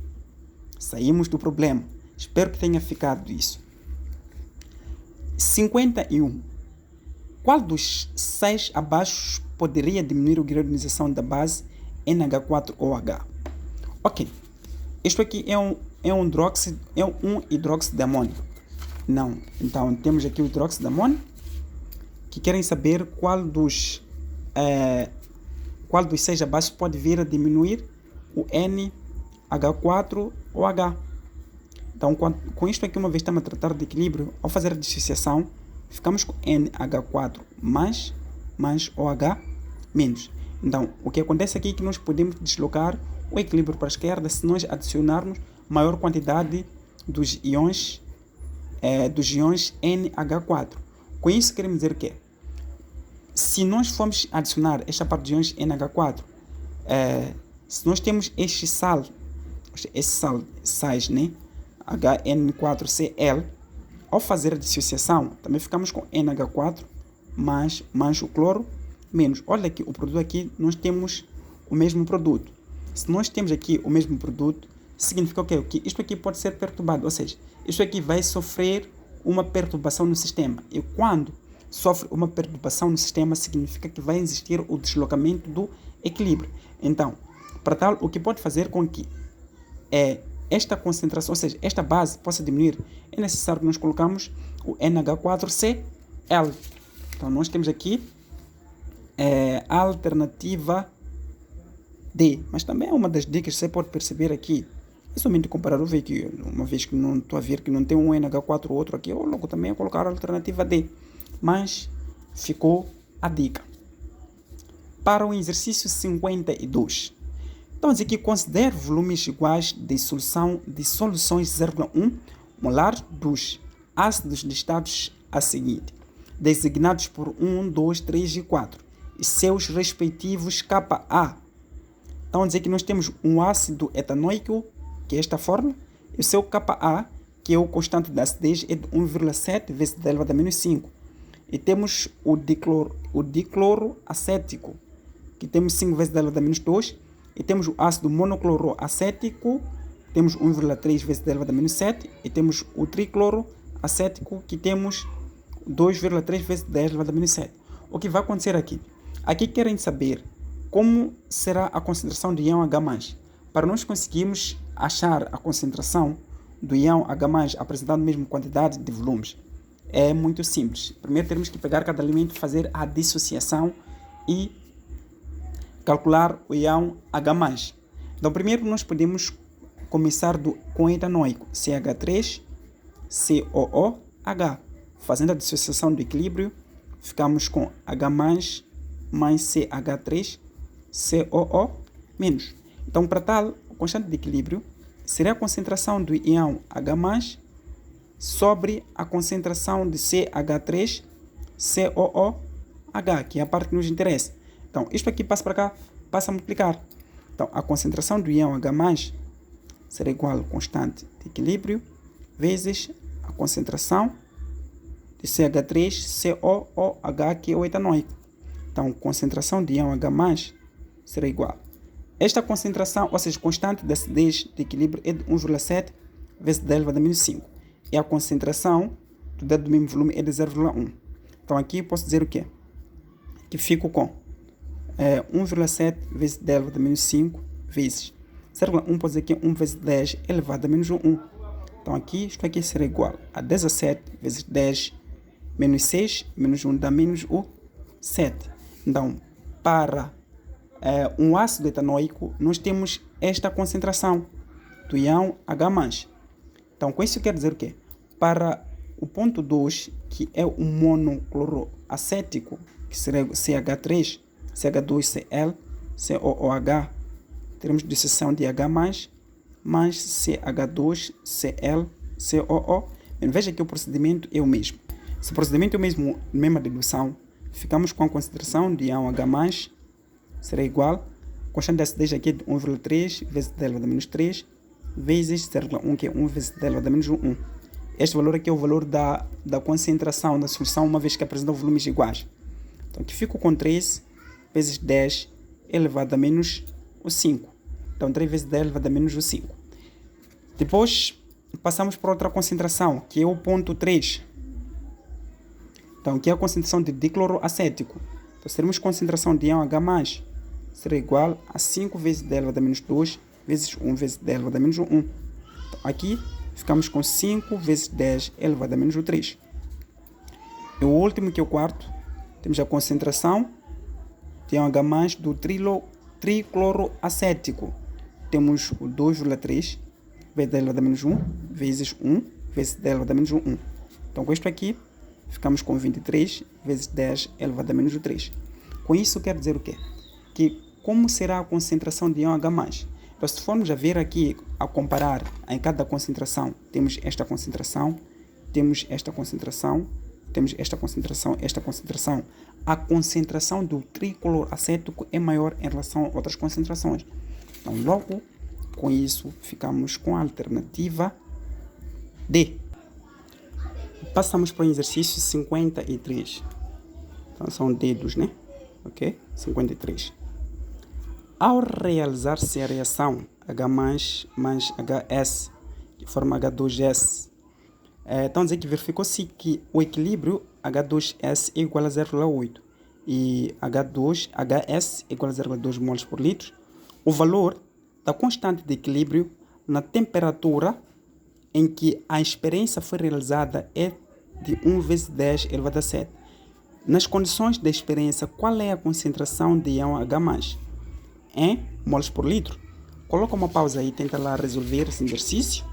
Saímos do problema. Espero que tenha ficado isso. 51. Qual dos 6 abaixo poderia diminuir o grau de ionização da base NH4OH? Ok. Isto aqui é um hidróxido de amônio. Não. Então, temos aqui o hidróxido de amônio, que querem saber qual dos 6 abaixo pode vir a diminuir o NH4OH. H4 ou H. Então, com isto aqui, uma vez estamos a tratar de equilíbrio, ao fazer a dissociação, ficamos com NH4 mais OH menos. Então, o que acontece aqui é que nós podemos deslocar o equilíbrio para a esquerda se nós adicionarmos maior quantidade dos íons NH4. Com isso, queremos dizer que se nós formos adicionar esta parte de íons NH4, se nós temos esse sais, né? HN4Cl, ao fazer a dissociação, também ficamos com NH4 mais o cloro menos. Olha aqui, o produto aqui, nós temos o mesmo produto. Se nós temos aqui o mesmo produto, significa o quê? Que isto aqui pode ser perturbado, ou seja, isto aqui vai sofrer uma perturbação no sistema. E quando sofre uma perturbação no sistema, significa que vai existir o deslocamento do equilíbrio. Então, para tal, o que pode fazer com que esta concentração, ou seja, esta base possa diminuir, é necessário que nós colocamos o NH4Cl. Então, nós temos aqui a alternativa D, mas também é uma das dicas que você pode perceber aqui. É somente comparar o veículo, uma vez que não estou a ver que não tem um NH4 ou outro aqui, eu logo também colocar a alternativa D. Mas ficou a dica. Para o exercício 52. Então, aqui considere volumes iguais de soluções 0,1 molar dos ácidos listados a seguir, designados por 1, 2, 3 e 4, e seus respectivos Ka. Então, dizer que nós temos um ácido etanoico, que é esta fórmula, e o seu Ka, que é o constante da acidez, é de 1,7 vezes 10 elevado a menos 5. E temos o dicloro acético, que temos 5 vezes 10 elevado a menos 2. E temos o ácido monocloroacético, temos 1,3 vezes 10 elevado a menos 7. E temos o tricloro acético, que temos 2,3 vezes 10 elevado a menos 7. O que vai acontecer aqui? Aqui querem saber como será a concentração do íon H+. Para nós conseguirmos achar a concentração do íon H+, apresentando a mesma quantidade de volumes, é muito simples. Primeiro temos que pegar cada elemento, fazer a dissociação e calcular o íon H+. Então, primeiro nós podemos começar com etanoico, CH3COOH. Fazendo a dissociação do equilíbrio, ficamos com H+, mais CH3COO-. Então, para tal, o constante de equilíbrio será a concentração do íon H+, sobre a concentração de CH3COOH, que é a parte que nos interessa. Então, isto aqui passa para cá, passa a multiplicar. Então, a concentração do íon H+, será igual ao constante de equilíbrio vezes a concentração de CH3COOH, que é o etanoico. Então, concentração de íon H+, será igual. Esta concentração, ou seja, constante da acidez de equilíbrio, é de 1,7 vezes 10 elevado a menos 5. E a concentração do dado do mesmo volume é de 0,1. Então, aqui eu posso dizer o quê? Que fico com 1,7 vezes 10 elevado a menos 5 vezes 0,1, pode dizer que é 1 vezes 10 elevado a menos 1. Então, aqui, isto aqui será igual a 17 vezes 10 menos 6, menos 1 dá menos o 7. Então, para um ácido etanoico, nós temos esta concentração do íon H+. Então, com isso quer dizer o quê? Para o ponto 2, que é o monocloroacético, que será CH3, CH2Cl, COOH, teremos dissociação de H+, mais CH2Cl, COO. Veja que o procedimento é o mesmo. Se o procedimento é o mesmo, mesma dedução, ficamos com a concentração de íon H+, será igual, constante de acidez aqui é de 1,3 vezes 10 elevado a menos 3, vezes 0,1, que é 1 vezes 10 elevado a menos 1. Este valor aqui é o valor da concentração da solução, uma vez que apresenta volumes iguais. Então, aqui fico com 3 vezes 10 elevado a menos o 5. Então, 3 vezes 10 elevado a menos o 5. Depois, passamos para outra concentração, que é o ponto 3. Então, aqui é a concentração de dicloroacético. Então, se termos concentração de íon H+, será igual a 5 vezes 10 elevado a menos 2, vezes 1 vezes 10 elevado a menos 1. Então, aqui, ficamos com 5 vezes 10 elevado a menos 3. E o último, que é o quarto, temos a concentração de íon H+ do tricloroacético. temos o 2,3 vezes 10 elevado a menos 1 vezes 1 vezes 10 elevado a menos 1. Então, com isto aqui, ficamos com 23 vezes 10 elevado a menos 3. Com isso, quer dizer o quê? Que como será a concentração de íon H+. Então, se formos a ver aqui, a comparar em cada concentração, temos esta concentração, temos esta concentração, temos esta concentração, esta concentração. A concentração do tricloro acético é maior em relação a outras concentrações. Então, logo, com isso, ficamos com a alternativa D. Passamos para o exercício 53. Então, são dedos, né? Ok? 53. Ao realizar-se a reação H mais HS, de forma H2S, então dizer que verificou-se que o equilíbrio H2S é igual a 0,8 e HS é igual a 0,2 mols por litro. O valor da constante de equilíbrio na temperatura em que a experiência foi realizada é de 1 vezes 10 elevado a 7. Nas condições da experiência, qual é a concentração de íon H+, em mols por litro? Coloca uma pausa aí e tenta lá resolver esse exercício.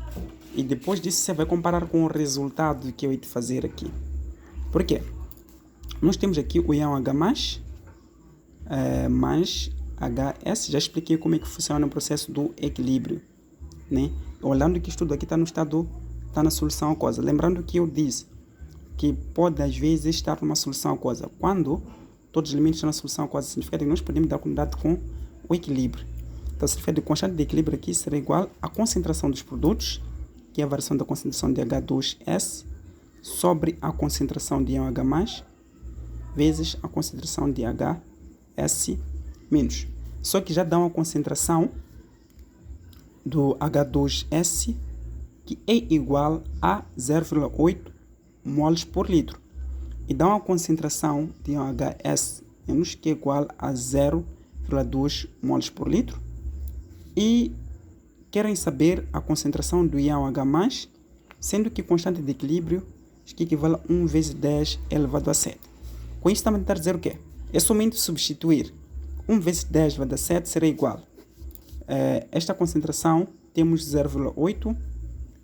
E depois disso você vai comparar com o resultado que eu ia te fazer aqui. Por quê? Nós temos aqui o íon H+, mais HS. Já expliquei como é que funciona o processo do equilíbrio, né? Olhando que isto tudo aqui está no estado, está na solução aquosa. Lembrando que eu disse que pode às vezes estar numa solução aquosa. Quando todos os elementos estão na solução aquosa, significa que nós podemos dar continuidade com o equilíbrio. Então, significa que a constante de equilíbrio aqui será igual à concentração dos produtos, que é a variação da concentração de H2S, sobre a concentração de íon H+, vezes a concentração de HS-. Só que já dá uma concentração do H2S que é igual a 0,8 mols por litro. E dá uma concentração de íon HS- que é igual a 0,2 mols por litro. E querem saber a concentração do íon H+, sendo que constante de equilíbrio que equivale a 1 vezes 10 elevado a 7. Com isso, estamos a tentar dizer o quê? É somente substituir. 1 vezes 10 elevado a 7 será igual. Esta concentração, temos 0,8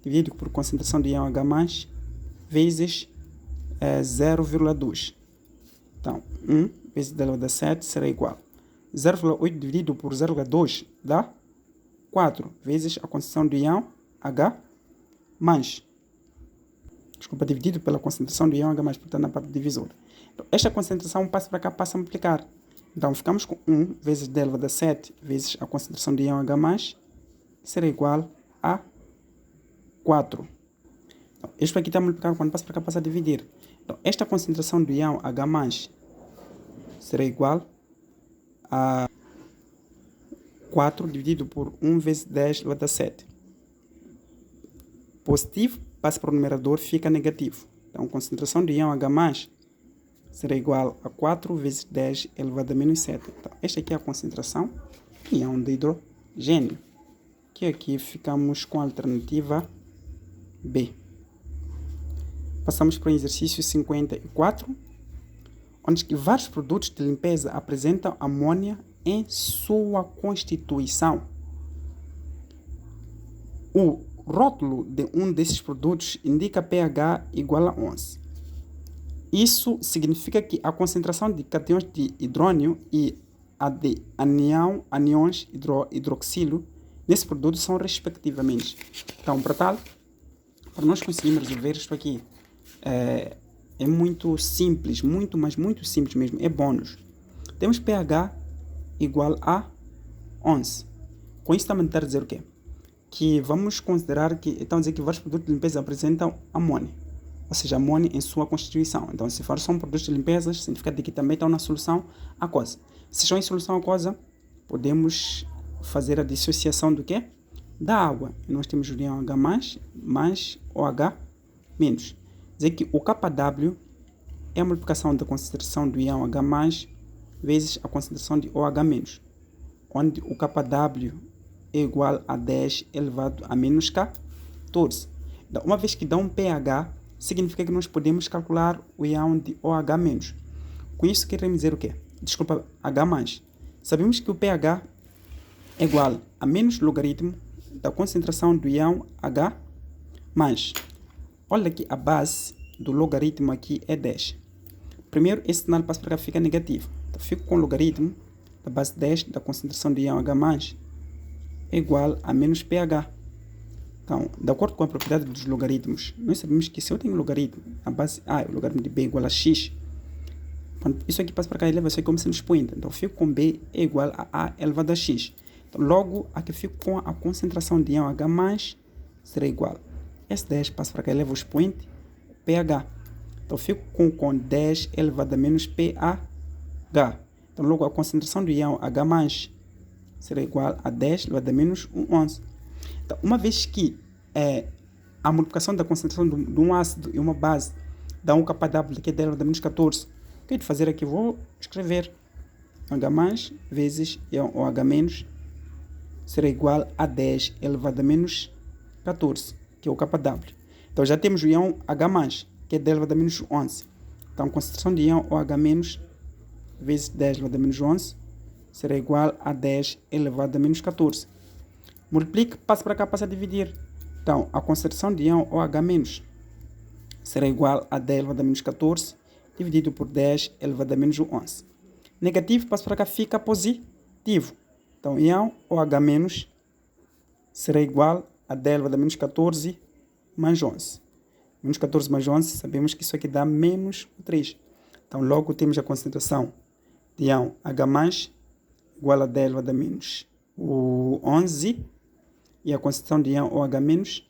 dividido por concentração de íon H+, vezes 0,2. Então, 1 vezes 10 elevado a 7 será igual. 0,8 dividido por 0,2 dá 4 vezes a concentração do íon H+. Desculpa, dividido pela concentração do íon H+, portanto, na parte divisora. Então, esta concentração passa para cá, passa a multiplicar. Então, ficamos com 1 vezes 10 elevado a 7 vezes a concentração de íon H+, que será igual a 4. Então, isto aqui está multiplicado, quando passa para cá, passa a dividir. Então, esta concentração do íon H+, será igual a 4 dividido por 1 vezes 10 elevado a 7. Positivo passa para o numerador, fica negativo. Então, a concentração de íon H+ será igual a 4 vezes 10 elevado a menos 7. Então, esta aqui é a concentração de íon de hidrogênio. Que aqui ficamos com a alternativa B. Passamos para o exercício 54, onde que vários produtos de limpeza apresentam amônia em sua constituição. O rótulo de um desses produtos indica pH igual a 11. Isso significa que a concentração de cations de hidrônio e a de aniões hidroxilo nesse produto são respectivamente. Então, para tal, para nós conseguirmos resolver isto aqui, é muito simples, mas muito simples mesmo, é bônus. Temos pH igual a 11. Com isso estamos a tentar dizer o quê? Que vamos considerar que, então dizer que vários produtos de limpeza apresentam amônia, ou seja, amônia em sua constituição. Então, se for são produtos de limpeza, significa que também estão na solução aquosa. Se estão em solução aquosa, podemos fazer a dissociação do quê? Da água. E nós temos o íon H+, mais OH-. Dizer que o KW é a multiplicação da concentração do íon H+, vezes a concentração de OH-, onde o KW é igual a 10 elevado a menos 14. Então, uma vez que dá um pH, significa que nós podemos calcular o íon de OH-. Com isso queremos dizer o quê? Desculpa, H+. Sabemos que o pH é igual a a menos logaritmo da concentração do íon H mais. Olha que a base do logaritmo aqui é 10. Primeiro, esse sinal passa para cá, fica negativo. Então, fico com o logaritmo da base 10 da concentração do íon H mais é igual a menos pH. Então, de acordo com a propriedade dos logaritmos, nós sabemos que se eu tenho logaritmo, a base A é o logaritmo de B igual a x, quando isso aqui passa para cá, eleva isso aqui como sendo expoente. Então, fico com B é igual a A elevado a x. Então, logo, aqui fico com a concentração de íon H mais será igual. Esse 10 passa para cá, eleva o expoente, pH. Então, fico com 10 elevado a menos pH. Então, logo, a concentração do íon H mais será igual a 10 elevado a menos 11. Então, uma vez que a multiplicação da concentração de um ácido e uma base dá um KW, que é 10 elevado a menos 14, o que eu vou fazer aqui? Vou escrever H mais vezes o H menos será igual a 10 elevado a menos 14, que é o KW. Então, já temos o íon H mais, que é 10 elevado a menos 11. Então, a concentração de íon OH menos vezes 10 elevado a menos 11 será igual a 10 elevado a menos 14. Multiplique, passa para cá, passa a dividir. Então, a concentração de íon OH menos será igual a 10 elevado a menos 14, dividido por 10 elevado a menos 11. Negativo, passa para cá, fica positivo. Então, íon OH menos será igual a 10 elevado a menos 14 mais 11. Menos 14 mais 11, sabemos que isso aqui dá menos 3. Então, logo temos a concentração de íon H mais igual a 10 elevado a menos 11 e a concentração de íon OH menos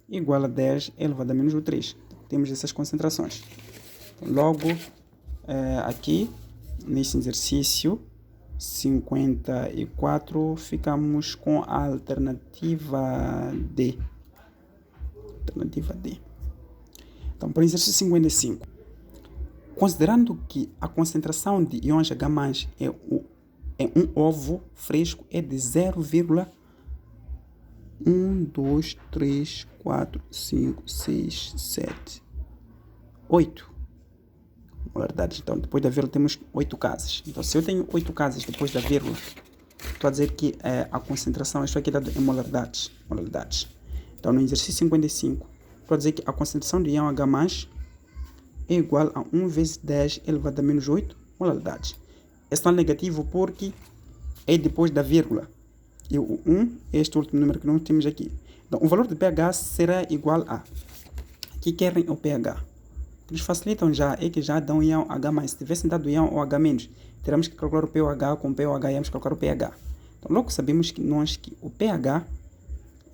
igual a 10 elevado a menos 3. Então, temos essas concentrações. Então, logo, aqui, nesse exercício 54, ficamos com a alternativa D. Então, para o exercício 55, considerando que a concentração de íons H mais é um ovo fresco é de 0,1, 2, 3, 4, 5, 6, 7, 8 molaridades. Então, depois da vírgula temos 8 casas. Então, se eu tenho 8 casas depois da vírgula, estou a dizer que a concentração, isto aqui dá em molaridades. Então, no exercício 55, estou a dizer que a concentração de íon H mais é igual a 1 vezes 10 elevado a menos 8 molaridades. É sinal negativo porque é depois da vírgula. E o 1 é este último número que nós temos aqui. Então, o valor de pH será igual a... Aqui querem o pH. O que nos facilitam já é que já dão íon H+. Se tivessem dado íon OH-, teremos que calcular o pH, com o pH íamos calcular o pH. Então, logo sabemos que o pH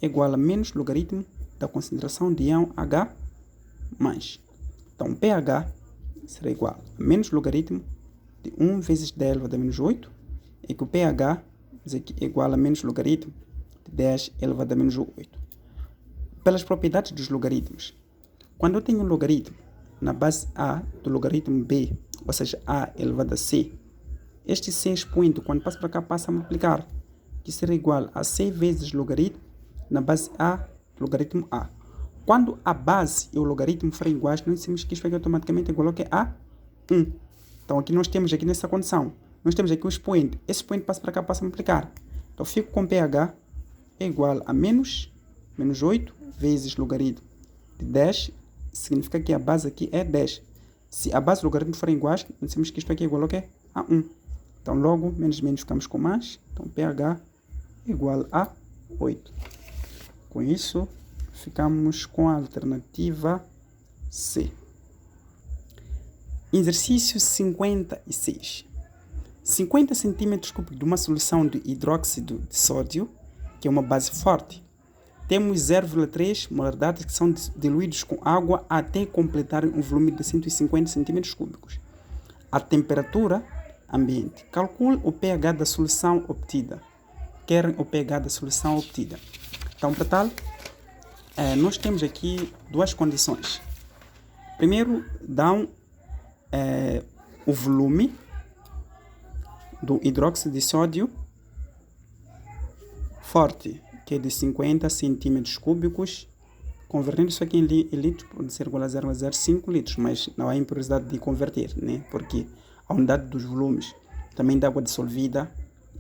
é igual a menos logaritmo da concentração de íon H+. Então, o pH será igual a menos logaritmo de 1 vezes 10 elevado a menos 8, e que o pH é igual a menos logaritmo de 10 elevado a menos 8. Pelas propriedades dos logaritmos, quando eu tenho um logaritmo na base A do logaritmo B, ou seja, A elevado a C, este C expoente, quando passa para cá, passa a multiplicar, que será igual a C vezes logaritmo na base A do logaritmo A. Quando a base e o logaritmo forem iguais, nós dizemos que isto aqui automaticamente é igual ao que? A 1. Então, aqui nós temos aqui nessa condição, nós temos aqui o expoente. Esse expoente passa para cá, passa a multiplicar. Então, fico com pH é igual a menos 8 vezes logaritmo de 10, significa que a base aqui é 10. Se a base e o logaritmo forem iguais, nós dizemos que isto aqui é igual ao que? A 1. Então, logo, menos ficamos com mais. Então, pH é igual a 8. Com isso, ficamos com a alternativa C. Exercício 56. 50 cm3 de uma solução de hidróxido de sódio, que é uma base forte. Temos 0,3 molaridades que são diluídos com água até completar um volume de 150 cm3. A temperatura ambiente. Calcule o pH da solução obtida. Querem o pH da solução obtida. Então, para tal, nós temos aqui duas condições. Primeiro, dão o volume do hidróxido de sódio forte, que é de 50 cm3, convertendo isso aqui em litros, pode ser igual a 0,05 litros, mas não há impossibilidade de converter, né? Porque a unidade dos volumes também da água dissolvida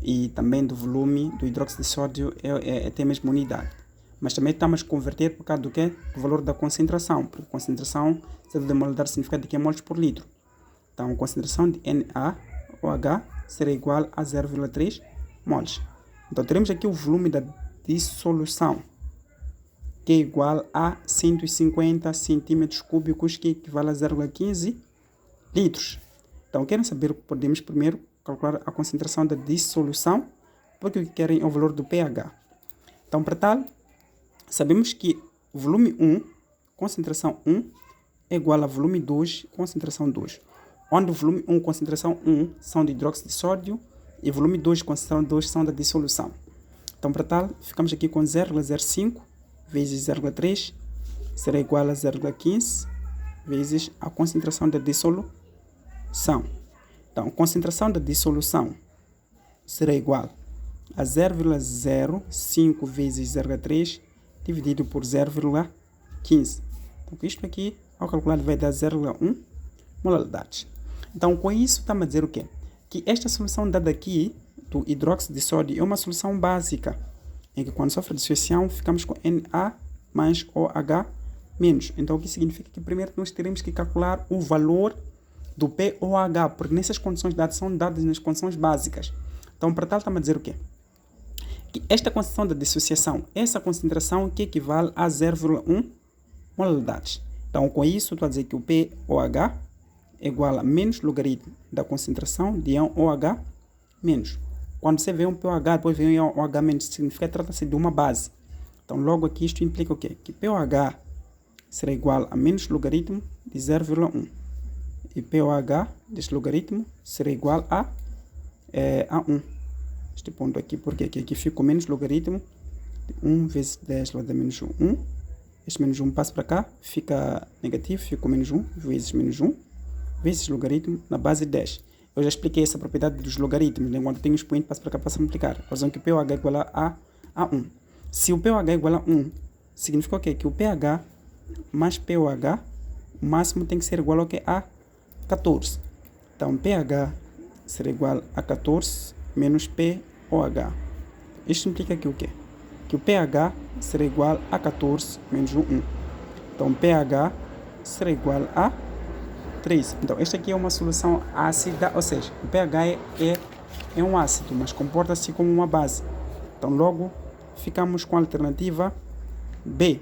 e também do volume do hidróxido de sódio tem a mesma unidade. Mas também estamos a converter por causa do quê? Do valor da concentração, porque concentração sendo de molar significa de que é moles por litro. Então a concentração de NaOH será igual a 0,3 moles. Então teremos aqui o volume da dissolução, que é igual a 150 centímetros cúbicos, que equivale a 0,15 litros. Então querem saber, podemos primeiro calcular a concentração da dissolução, porque o que querem é o valor do pH. Então para tal, sabemos que volume 1, concentração 1, é igual a volume 2, concentração 2. Onde o volume 1 e concentração 1 são de hidróxido de sódio e volume 2 e concentração 2 são da dissolução. Então, para tal, ficamos aqui com 0,05 vezes 0,3 será igual a 0,15 vezes a concentração da dissolução. Então, a concentração da dissolução será igual a 0,05 vezes 0,3 dividido por 0,15. Então, isto aqui, ao calcular, vai dar 0,1 molaridades. Então, com isso, estamos a dizer o quê? Que esta solução dada aqui, do hidróxido de sódio, é uma solução básica, em que quando sofre dissociação, ficamos com Na mais OH menos. Então, o que significa que primeiro nós teremos que calcular o valor do POH, porque nessas condições dadas são dadas nas condições básicas. Então, para tal, estamos a dizer o quê? Que esta concentração da dissociação, essa concentração que equivale a 0,1 molaridades. Então, com isso, estou a dizer que o POH é igual a menos logaritmo da concentração de íon OH menos. Quando você vê um POH, depois vê um íon OH menos, significa que trata-se de uma base. Então, logo aqui, isto implica o quê? Que POH será igual a menos logaritmo de 0,1. E POH deste logaritmo será igual a 1. Este ponto aqui, porque aqui fica o menos logaritmo de 1 vezes 10 lá da menos 1. Este menos 1 passa para cá, fica negativo, fica o menos 1 vezes menos 1 vezes logaritmo na base de 10. Eu já expliquei essa propriedade dos logaritmos, né? Quando tem um expoente, passa para cá, passa a multiplicar. A razão que o pH é igual a 1. Se o pH é igual a 1, significa o quê? Que o pH mais pOH, o máximo tem que ser igual ao que? A 14. Então, pH será igual a 14 menos pOH. Isto implica que o quê? Que o pH será igual a 14 menos 1. Então, pH será igual a 3. Então, esta aqui é uma solução ácida, ou seja, o pH é um ácido, mas comporta-se como uma base. Então, logo, ficamos com a alternativa B.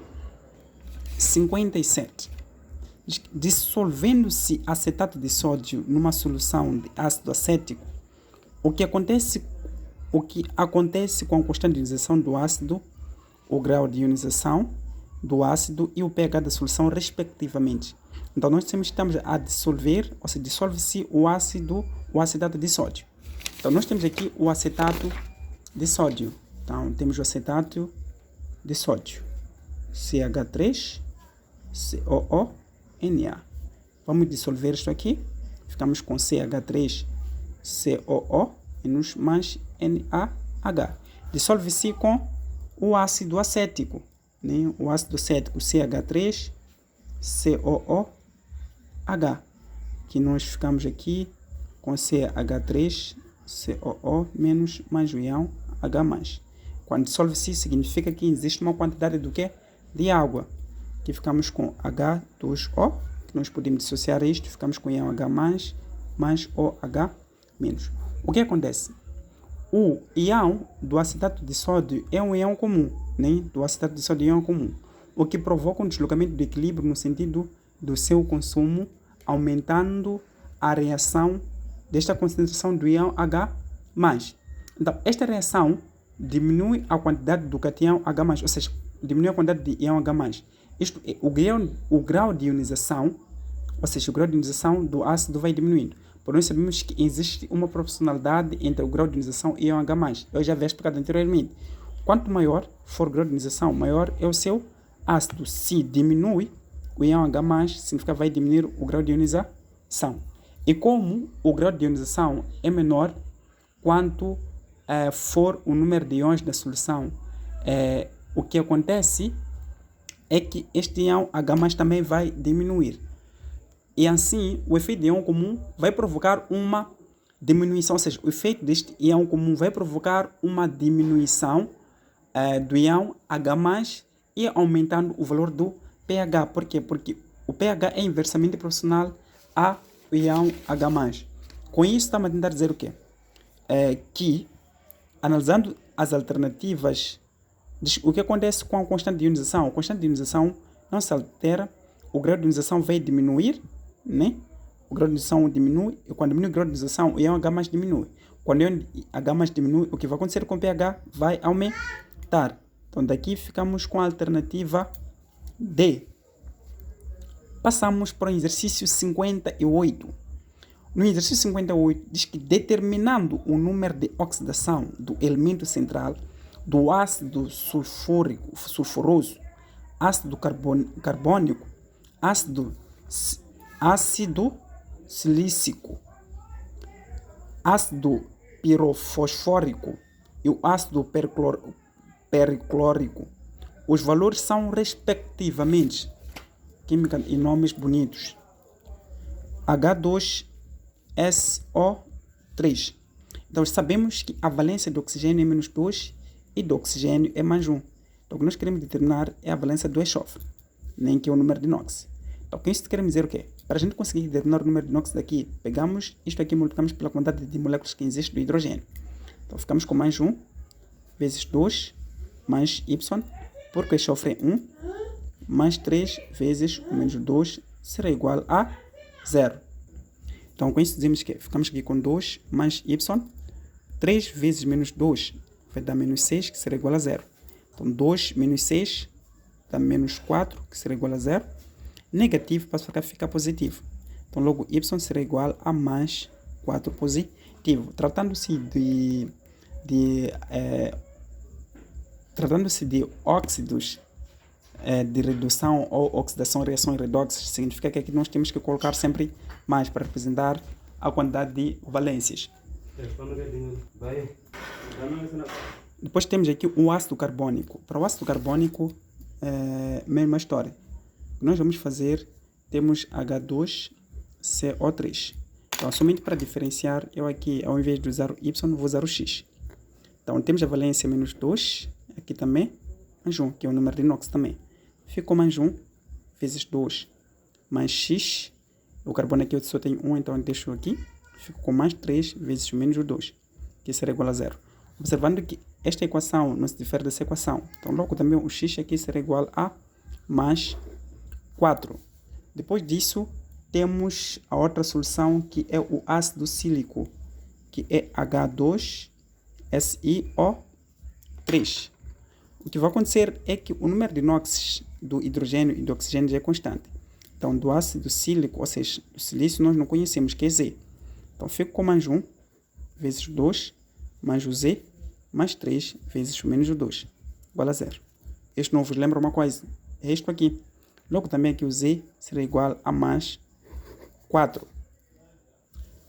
57. Dissolvendo-se acetato de sódio numa solução de ácido acético, o que acontece com a constante de ionização do ácido, o grau de ionização do ácido e o pH da solução, respectivamente. Então, nós estamos a dissolver, ou seja, dissolve-se o acetato de sódio. Então, nós temos aqui o acetato de sódio. Então, temos o acetato de sódio, CH3COO-Na. Vamos dissolver isto aqui. Ficamos com CH3COO mais NaH. Dissolve-se com o ácido acético, né? O ácido acético CH3COOH, que nós ficamos aqui com CH3COO menos mais o íon H+. Quando dissolve-se, significa que existe uma quantidade do quê? De água. Aqui ficamos com H2O, que nós podemos dissociar isto, ficamos com íon H+, mais OH-. O que acontece? O íon do acetato de sódio é um íon comum, né? Do acetato de sódio é um íon comum, o que provoca um deslocamento do equilíbrio no sentido do seu consumo, aumentando a reação desta concentração do íon H+. Então, esta reação diminui a quantidade do cátion H+, ou seja, diminui a quantidade de íon H+. Isto é, o grau de ionização, ou seja, o grau de ionização do ácido vai diminuindo. Por nós sabemos que existe uma proporcionalidade entre o grau de ionização e o íon H+. Eu já havia explicado anteriormente. Quanto maior for o grau de ionização, maior é o seu ácido. Se diminui o íon H+, significa que vai diminuir o grau de ionização. E como o grau de ionização é menor, quanto for o número de íons da solução, o que acontece é que este íon H+ também vai diminuir. E assim, o efeito de íon comum vai provocar uma diminuição, ou seja, o efeito deste íon comum vai provocar uma diminuição do íon H+, e aumentando o valor do pH. Por quê? Porque o pH é inversamente proporcional ao íon H+. Com isso, estamos a tentar dizer o quê? Que, analisando as alternativas, o que acontece com a constante de ionização? A constante de ionização não se altera, o grau de ionização vai diminuir, né? O grau de ionização diminui, e quando diminui o grau de ionização, o íon H+ diminui. Quando o íon H+ diminui, o que vai acontecer com o pH vai aumentar. Então, daqui ficamos com a alternativa D. Passamos para o exercício 58. No exercício 58, diz que determinando o número de oxidação do elemento central do ácido sulfuroso, ácido carbônico, ácido silícico, ácido pirofosfórico e o ácido perclórico. Os valores são, respectivamente, química e nomes bonitos: H2SO3. Então, sabemos que a valência do oxigênio é -2 e do oxigênio é +1. Então, o que nós queremos determinar é a valência do enxofre, nem que é o número de inox. Então, com isso queremos dizer o quê? Para a gente conseguir determinar o número de inox daqui, pegamos isto aqui e multiplicamos pela quantidade de moléculas que existe do hidrogênio. Então, ficamos com +1 vezes 2 mais Y, porque o enxofre é 1, mais 3 vezes o -2 será igual a 0. Então, com isso dizemos que ficamos aqui com 2 mais Y, 3 vezes -2 vai dar -6, que será igual a 0. Então, 2 menos 6 dá -4, que será igual a 0. Negativo passa para cá, fica positivo. Então, logo, Y será igual a +4 positivo. Tratando-se de óxidos de redução ou oxidação, reação redox, significa que aqui nós temos que colocar sempre mais para representar a quantidade de valências. Depois temos aqui o ácido carbônico. Para o ácido carbônico, mesma história. O que nós vamos fazer, temos H2CO3. Então, somente para diferenciar, eu aqui, ao invés de usar o Y, vou usar o X. Então, temos a valência -2, aqui também, +1, que é o número de inox também. Ficou +1 vezes 2 mais X. O carbono aqui só tem 1, então eu deixo aqui. Fico com +3 vezes o -2, que será igual a 0. Observando que esta equação não se difere dessa equação. Então, logo também o X aqui será igual a +4. Depois disso, temos a outra solução, que é o ácido sílico, que é H2SiO3. O que vai acontecer é que o número de inox do hidrogênio e do oxigênio já é constante. Então, do ácido sílico, ou seja, do silício, nós não conhecemos, que é Z. Então, fico com +1 vezes 2 mais o Z mais 3 vezes o -2, igual a 0. Este não vos lembra uma coisa? É isto aqui. Logo também aqui o Z será igual a +4.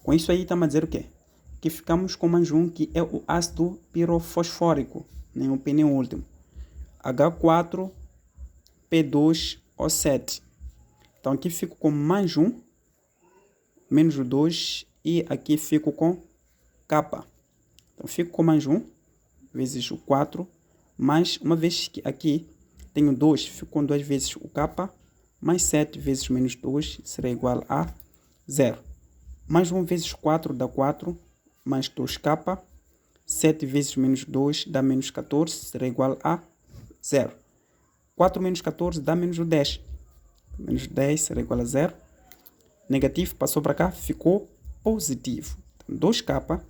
Com isso aí estamos a dizer o quê? Que ficamos com +1, que é o ácido pirofosfórico, nem o penúltimo. H4P2O7. Então aqui fico com +1, -2 e aqui fico com K. Então fico com +1 vezes o 4, mais uma vez que aqui tenho 2, fico com 2 vezes o K, mais 7 vezes o -2 será igual a 0. Mais 1 vezes 4 dá 4, mais 2K, 7 vezes -2 dá -14, será igual a 0. 4 menos 14 dá -10. -10 será igual a 0. Negativo passou para cá, ficou positivo. Então, 2K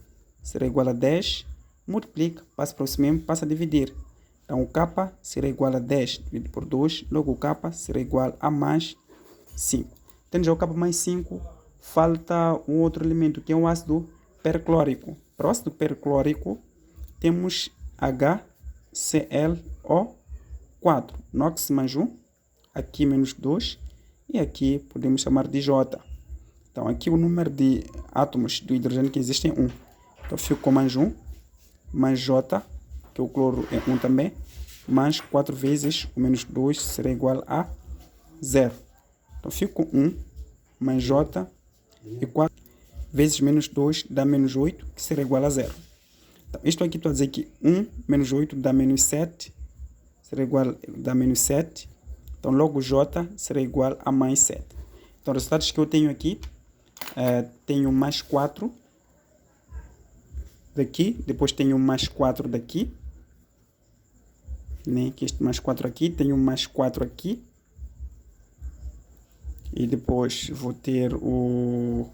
será igual a 10, multiplica, passa para o mesmo, passa a dividir. Então, o K será igual a 10 dividido por 2, logo o K será igual a +5. Tendo já o K mais 5, falta um outro elemento, que é o ácido perclórico. Para o ácido perclórico, temos HClO4, NOx mais 1, aqui -2, e aqui podemos chamar de J. Então, aqui o número de átomos do hidrogênio que existem é 1. Então, fico com +1, mais J, que o cloro é 1 também, mais 4 vezes o -2 será igual a 0. Então, fico com 1, mais J, e 4. vezes menos 2 dá menos 8, que será igual a 0. Então, isto aqui estou a dizer que 1 menos 8 dá menos 7, será igual a menos 7. Então, logo J será igual a mais 7. Então, os resultados que eu tenho aqui, tenho mais 4 daqui, depois tenho mais 4 daqui, né? Que este mais 4 aqui, tenho mais 4 aqui, e depois vou ter o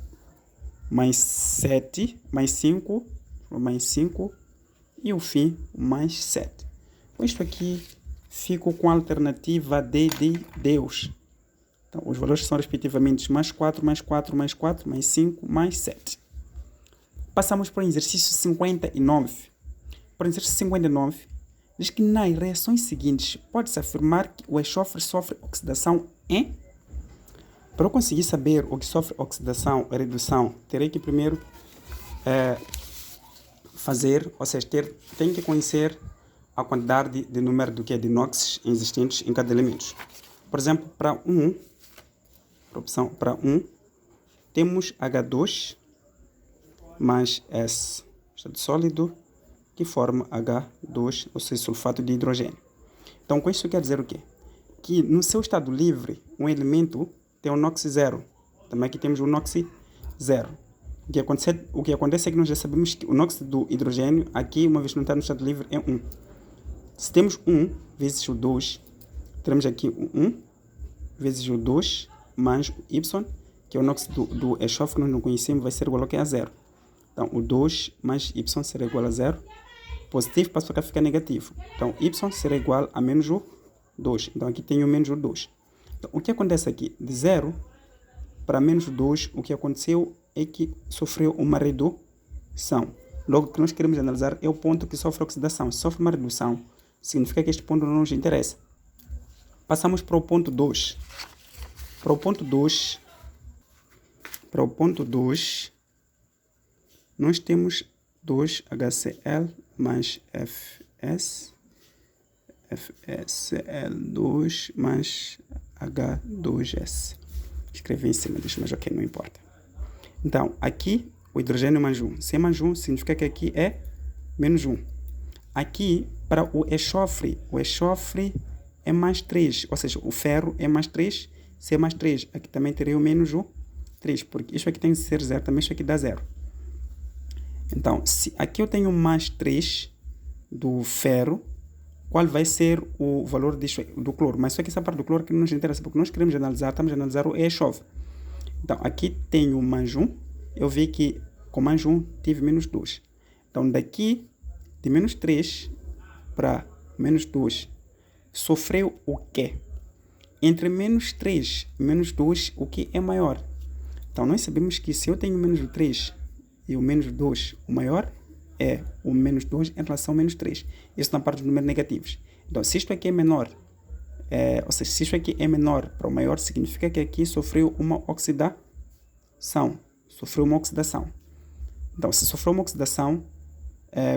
mais 7, mais 5, mais 5, e o fim, mais 7. Com isto aqui, fico com a alternativa D de Deus. Então, os valores são respectivamente mais 4, mais 4, mais 4, mais 5, mais 7. Passamos para o exercício 59. Para o exercício 59, diz que nas reações seguintes pode-se afirmar que o enxofre sofre oxidação em... Para eu conseguir saber o que sofre oxidação ou redução, terei que primeiro fazer, ou seja, tenho que conhecer a quantidade de número de NOx existentes em cada elemento. Por exemplo, para opção 1, temos H2 mais S, estado sólido, que forma H2, ou seja, sulfato de hidrogênio. Então, com isso quer dizer o quê? Que no seu estado livre, um elemento tem o NOx 0. Também aqui temos o NOx 0. O que acontece é que nós já sabemos que o NOx do hidrogênio, aqui, uma vez que não está no estado livre, é 1. Se temos 1 vezes o 2, teremos aqui o 1 vezes o 2 mais o Y, que é o NOx do enxofre que nós não conhecemos, vai ser igual ao que é a 0. Então, o 2 mais Y será igual a 0. Positivo passa para cá ficar negativo. Então, Y será igual a menos o 2. Então, aqui tenho menos o 2. Então, o que acontece aqui? De 0 para menos o 2, o que aconteceu é que sofreu uma redução. Logo, o que nós queremos analisar é o ponto que sofre oxidação. Se sofre uma redução, significa que este ponto não nos interessa. Passamos para o ponto 2. Para o ponto 2, nós temos 2HCl mais FeCl2 mais H2S. Escrevi em cima disso, mas ok, não importa. Então, aqui o hidrogênio mais 1. Se é mais 1, significa que aqui é menos 1. Aqui, para o enxofre é mais 3, ou seja, o ferro é mais 3. Se é mais 3, aqui também terei o menos o 3, porque isso aqui tem que ser 0, também isso aqui dá 0. Então, se aqui eu tenho mais 3 do ferro, qual vai ser o valor disso, do cloro? Mas só que essa parte do cloro que não nos interessa, porque nós queremos analisar, estamos a analisar o enxofre. Então, aqui tenho mais 1, eu vi que com mais 1 tive menos 2. Então, daqui de menos 3 para menos 2, sofreu o quê? Entre menos 3 e menos 2, o que é maior? Então, nós sabemos que se eu tenho menos 3 e o menos 2, o maior é o menos 2 em relação ao menos 3. Isso na parte dos números negativos. Então, se isto aqui é menor, ou seja, se isto aqui é menor para o maior, significa que aqui sofreu uma oxidação. Então, se sofreu uma oxidação,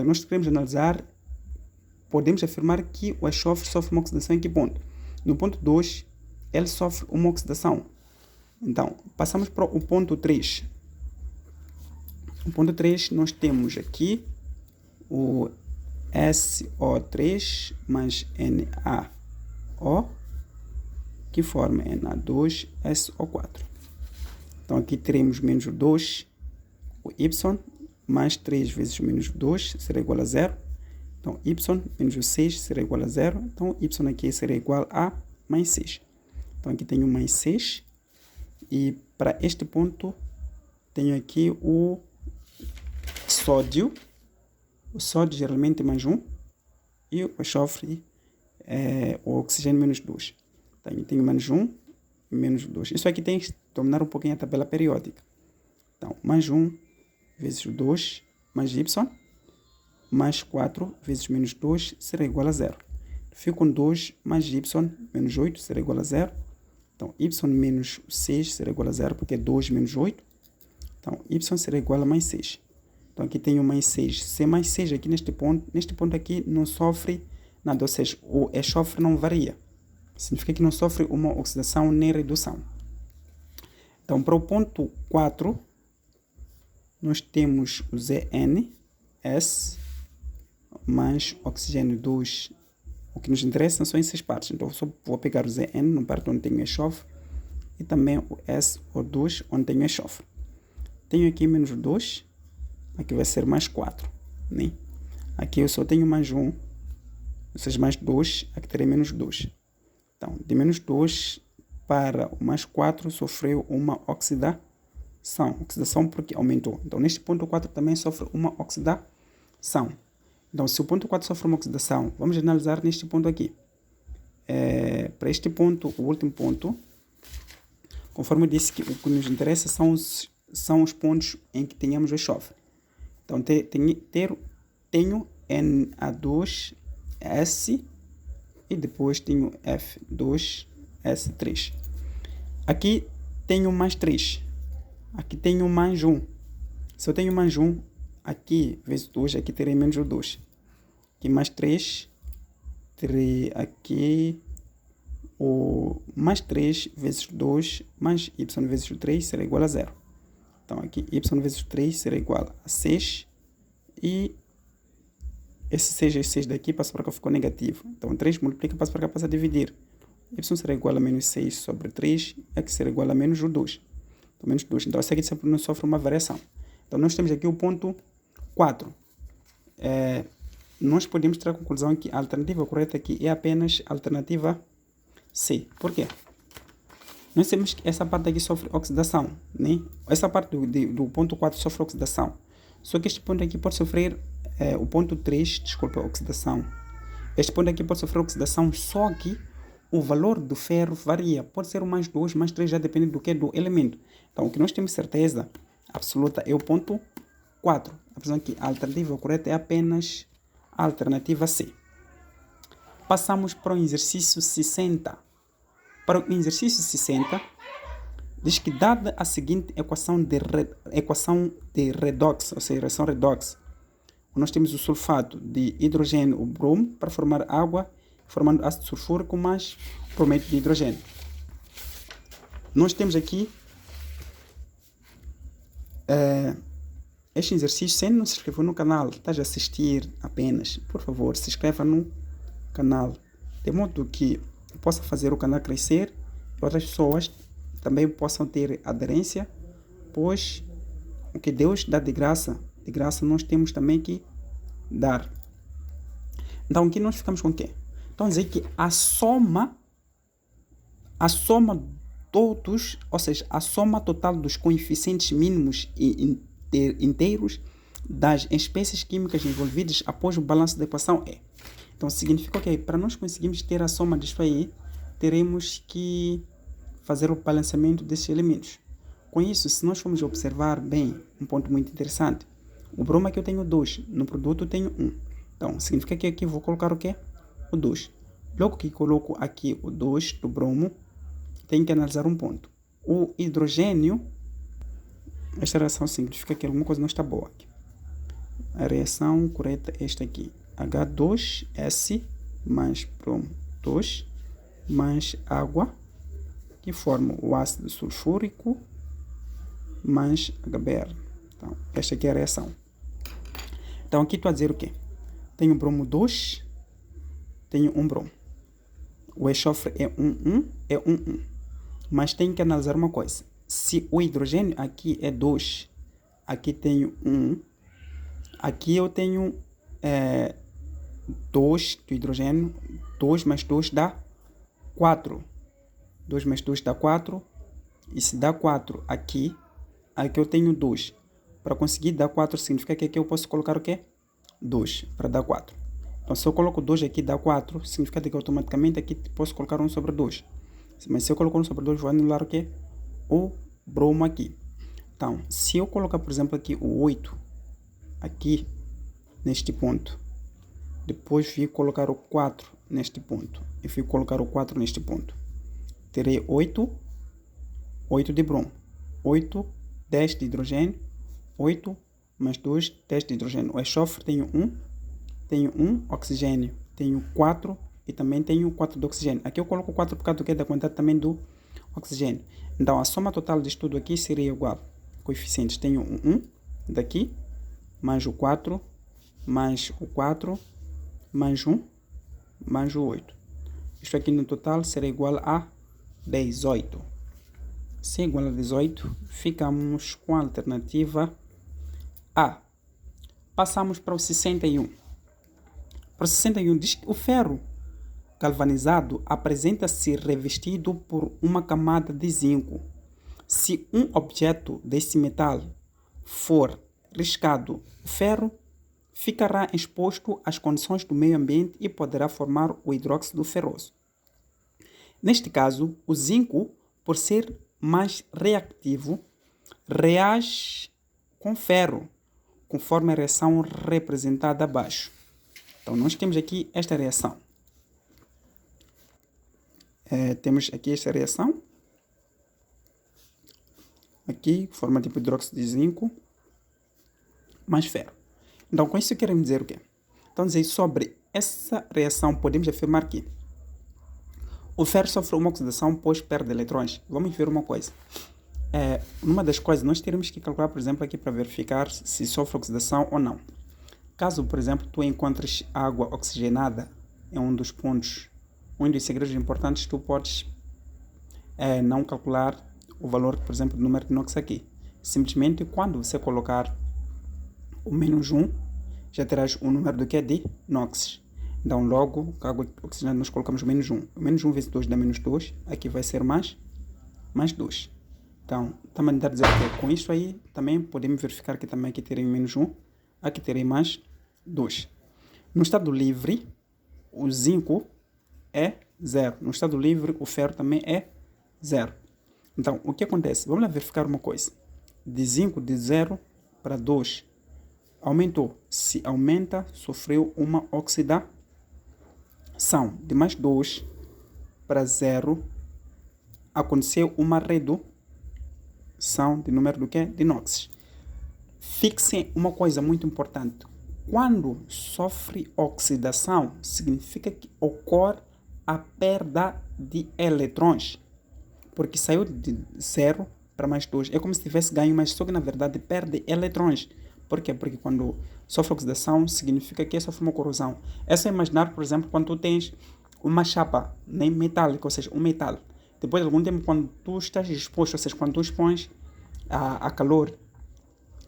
nós queremos analisar, podemos afirmar que o enxofre sofre uma oxidação em que ponto? No ponto 2, ele sofre uma oxidação. Então, passamos para o ponto 3. No ponto 3, nós temos aqui o SO3 mais NaO, que forma Na2SO4. Então, aqui teremos menos o 2, o Y, mais 3 vezes o menos 2 será igual a 0. Então, Y menos o 6 será igual a 0. Então, Y aqui será igual a mais 6. Então, aqui tenho mais 6. E para este ponto, tenho aqui o sódio. O sódio geralmente é mais 1. E o enxofre o oxigênio menos 2. Então, tenho menos 1 e menos 2. Isso aqui tem que dominar um pouquinho a tabela periódica. Então, mais 1 vezes o 2 mais Y, mais 4 vezes menos 2 será igual a 0. Fico com 2 mais Y menos 8 será igual a 0. Então, Y menos 6 será igual a 0, porque é 2 menos 8. Então, Y será igual a mais 6. Então, aqui tenho mais 6. Se é mais 6 aqui neste ponto aqui não sofre nada, ou seja, o enxofre não varia. Significa que não sofre uma oxidação nem redução. Então, para o ponto 4, nós temos o ZnS mais oxigênio 2. O que nos interessa são essas partes. Então, eu só vou pegar o Zn no parte onde tenho enxofre e também o SO2 onde tenho enxofre. Tenho aqui menos 2, aqui vai ser mais 4. Né? Aqui eu só tenho mais 1, ou seja, mais 2, aqui terei menos 2. Então, de menos 2 para o mais 4 sofreu uma oxidação. Oxidação porque aumentou. Então, neste ponto 4 também sofre uma oxidação. Então, se o ponto 4 sofre uma oxidação, vamos analisar neste ponto aqui. Para este ponto, o último ponto, conforme eu disse, que o que nos interessa são os pontos em que tenhamos o enxofre. Então, tenho Na2S e depois tenho F2S3. Aqui tenho mais 3. Aqui tenho mais 1. Se eu tenho mais 1, aqui vezes 2, aqui terei menos 2. Aqui mais 3, terei aqui o mais 3 vezes 2 mais y vezes 3 será igual a 0. Então aqui y vezes 3 será igual a 6 e esse 6 e 6 daqui passa para cá, ficou negativo. Então 3 multiplica, passa para cá, passa a dividir. Y será igual a menos 6 sobre 3, aqui será igual a menos 2. Então menos 2. Então essa aqui sempre não sofre uma variação. Então nós temos aqui o ponto 4. Nós podemos tirar a conclusão que a alternativa correta aqui é apenas a alternativa C. Por quê? Nós temos que essa parte aqui sofre oxidação, né? Essa parte do ponto 4 sofre oxidação. Só que este ponto aqui pode sofrer, o ponto 3, desculpa, oxidação. Este ponto aqui pode sofrer oxidação, só que o valor do ferro varia. Pode ser o mais 2, mais 3, já depende do que? Do elemento. Então, o que nós temos certeza absoluta é o ponto 4. A que a alternativa correta é apenas a alternativa C. Passamos para o exercício 60. Para o exercício 60, diz que dada a seguinte equação de redox, ou seja, reação redox, nós temos o sulfato de hidrogênio, o bromo, para formar água, formando ácido sulfúrico mais brometo de hidrogênio. Nós temos aqui este exercício. Se não se inscreveu no canal, estás a assistir apenas, por favor, se inscreva no canal, de modo que possa fazer o canal crescer e outras pessoas também possam ter aderência, pois o que Deus dá de graça nós temos também que dar. Então aqui nós ficamos com o quê? Então dizer que a soma todos, ou seja, a soma total dos coeficientes mínimos e inteiros das espécies químicas envolvidas após o balanço da equação é. Então significa que para nós conseguirmos ter a soma disso aí, teremos que fazer o balanceamento desses elementos. Com isso, se nós formos observar bem, um ponto muito interessante, o bromo aqui eu tenho 2, no produto eu tenho 1. Então, significa que aqui eu vou colocar o quê? O 2. Logo que coloco aqui o 2 do bromo, tenho que analisar um ponto. O hidrogênio, esta reação significa que alguma coisa não está boa aqui. A reação correta é esta aqui. H2S mais bromo 2 mais água, que forma o ácido sulfúrico mais HBr. Então, esta aqui é a reação. Então, aqui estou a dizer o quê? Tenho bromo 2, tenho um bromo. O enxofre é 1. Mas tenho que analisar uma coisa. Se o hidrogênio aqui é 2, aqui tenho 1, aqui eu tenho 2 do hidrogênio, 2 mais 2 dá 4. 2 mais 2 dá 4. E se dá 4 aqui eu tenho 2. Para conseguir dar 4 significa que aqui eu posso colocar o quê? 2 para dar 4. Então se eu coloco 2 aqui dá 4, significa que automaticamente aqui posso colocar 1 sobre 2. Mas se eu colocar 1 sobre 2, vou anular o quê? O bromo aqui. Então, se eu colocar, por exemplo, aqui o 8, aqui, neste ponto, depois fico colocar o 4 neste ponto, e fico colocar o 4 neste ponto, terei 8 de bromo, 8, 10 de hidrogênio, 8 mais 2, 10 de hidrogênio. O enxofre tenho 1, oxigênio, tenho 4, e também tenho 4 de oxigênio. Aqui eu coloco 4 por causa do que? Da quantidade também do oxigênio. Então, a soma total disto tudo aqui seria igual. Coeficientes, tenho 1, daqui, mais o 4, mais o 4, mais 1, mais o 8. Isto aqui no total será igual a 18. Se é igual a 18, ficamos com a alternativa A. Passamos para o 61. Para o 61 diz que o ferro galvanizado apresenta-se revestido por uma camada de zinco. Se um objeto desse metal for riscado, o ferro ficará exposto às condições do meio ambiente e poderá formar o hidróxido ferroso. Neste caso, o zinco, por ser mais reativo, reage com ferro, conforme a reação representada abaixo. Então, nós temos aqui esta reação. Temos aqui esta reação. Aqui, forma tipo hidróxido de zinco mais ferro. Então, com isso queremos dizer o quê? Então, dizer sobre essa reação, podemos afirmar que o ferro sofre uma oxidação, pois perde eletrões. Vamos ver uma coisa. Uma das coisas, nós teremos que calcular, por exemplo, aqui para verificar se sofre oxidação ou não. Caso, por exemplo, tu encontres água oxigenada em um dos pontos, um dos segredos importantes, tu podes não calcular o valor, por exemplo, do número de NOx aqui. Simplesmente, quando você colocar o menos 1, já terás o número do que de NOx. Então, logo, com a água oxigenada, nós colocamos menos 1. O menos 1 vezes 2 dá menos 2. Aqui vai ser mais 2. Então, também dá a dizer que com isso aí, também podemos verificar que também aqui terei menos 1. Aqui terei mais 2. No estado livre, o zinco é 0. No estado livre, o ferro também é 0. Então, o que acontece? Vamos lá verificar uma coisa. De zinco de 0 para 2. Aumentou. Se aumenta, sofreu uma oxidação. De mais 2 para 0, aconteceu uma redução de número do que? De NOx. Fixem uma coisa muito importante. Quando sofre oxidação, significa que ocorre a perda de eletrões. Porque saiu de 0 para mais 2. É como se tivesse ganho, mas só que na verdade perde eletrões. Por quê? Porque quando sofre oxidação, significa que sofre uma corrosão. É só imaginar, por exemplo, quando tu tens uma chapa metálica, ou seja, um metal. Depois de algum tempo, quando tu estás exposto, ou seja, quando tu expões a calor,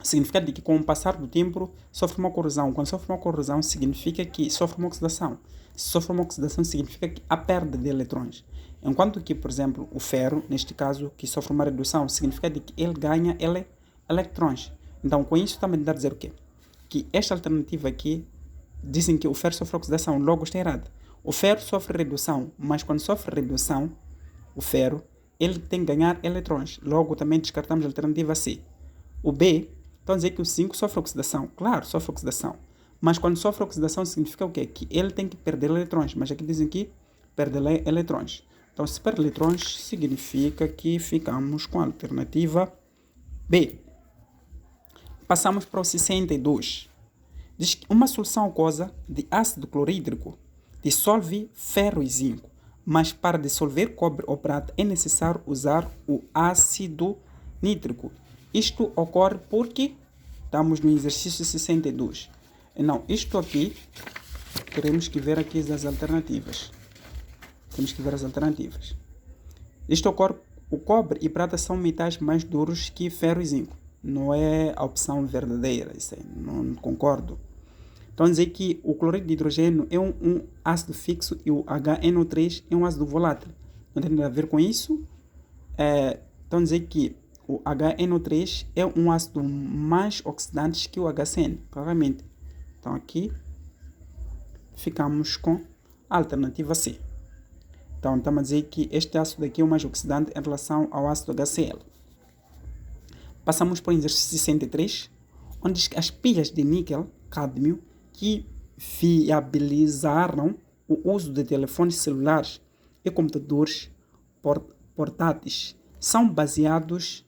significa que com o passar do tempo sofre uma corrosão. Quando sofre uma corrosão, significa que sofre uma oxidação. Se sofre uma oxidação, significa que há perda de eletrões. Enquanto que, por exemplo, o ferro, neste caso, que sofre uma redução, significa que ele ganha eletrões. Então, com isso, também dá a dizer o quê? Que esta alternativa aqui, dizem que o ferro sofre oxidação, logo está errado. O ferro sofre redução, mas quando sofre redução, o ferro, ele tem que ganhar eletrões. Logo, também descartamos a alternativa C. O B, então dizer que o zinco sofre oxidação. Claro, sofre oxidação. Mas quando sofre oxidação, significa o quê? Que ele tem que perder eletrões. Mas aqui dizem que perde eletrões. Então, se perde eletrões, significa que ficamos com a alternativa B. Passamos para o 62. Diz que uma solução aquosa de ácido clorídrico dissolve ferro e zinco, mas para dissolver cobre ou prata é necessário usar o ácido nítrico. Isto ocorre porque estamos no exercício 62. Não, isto aqui, teremos que ver aqui as alternativas. Temos que ver as alternativas. Isto ocorre, o cobre e prata são metais mais duros que ferro e zinco. Não é a opção verdadeira, isso aí, não concordo. Então, dizer que o cloreto de hidrogênio é um ácido fixo e o HNO3 é um ácido volátil. Não tem nada a ver com isso. Então, dizer que o HNO3 é um ácido mais oxidante que o HCN, claramente. Então, aqui ficamos com a alternativa C. Então, estamos a dizer que este ácido aqui é o mais oxidante em relação ao ácido HCl. Passamos para o exercício 63, onde diz que as pilhas de níquel, cádmio, que viabilizaram o uso de telefones celulares e computadores portáteis são baseados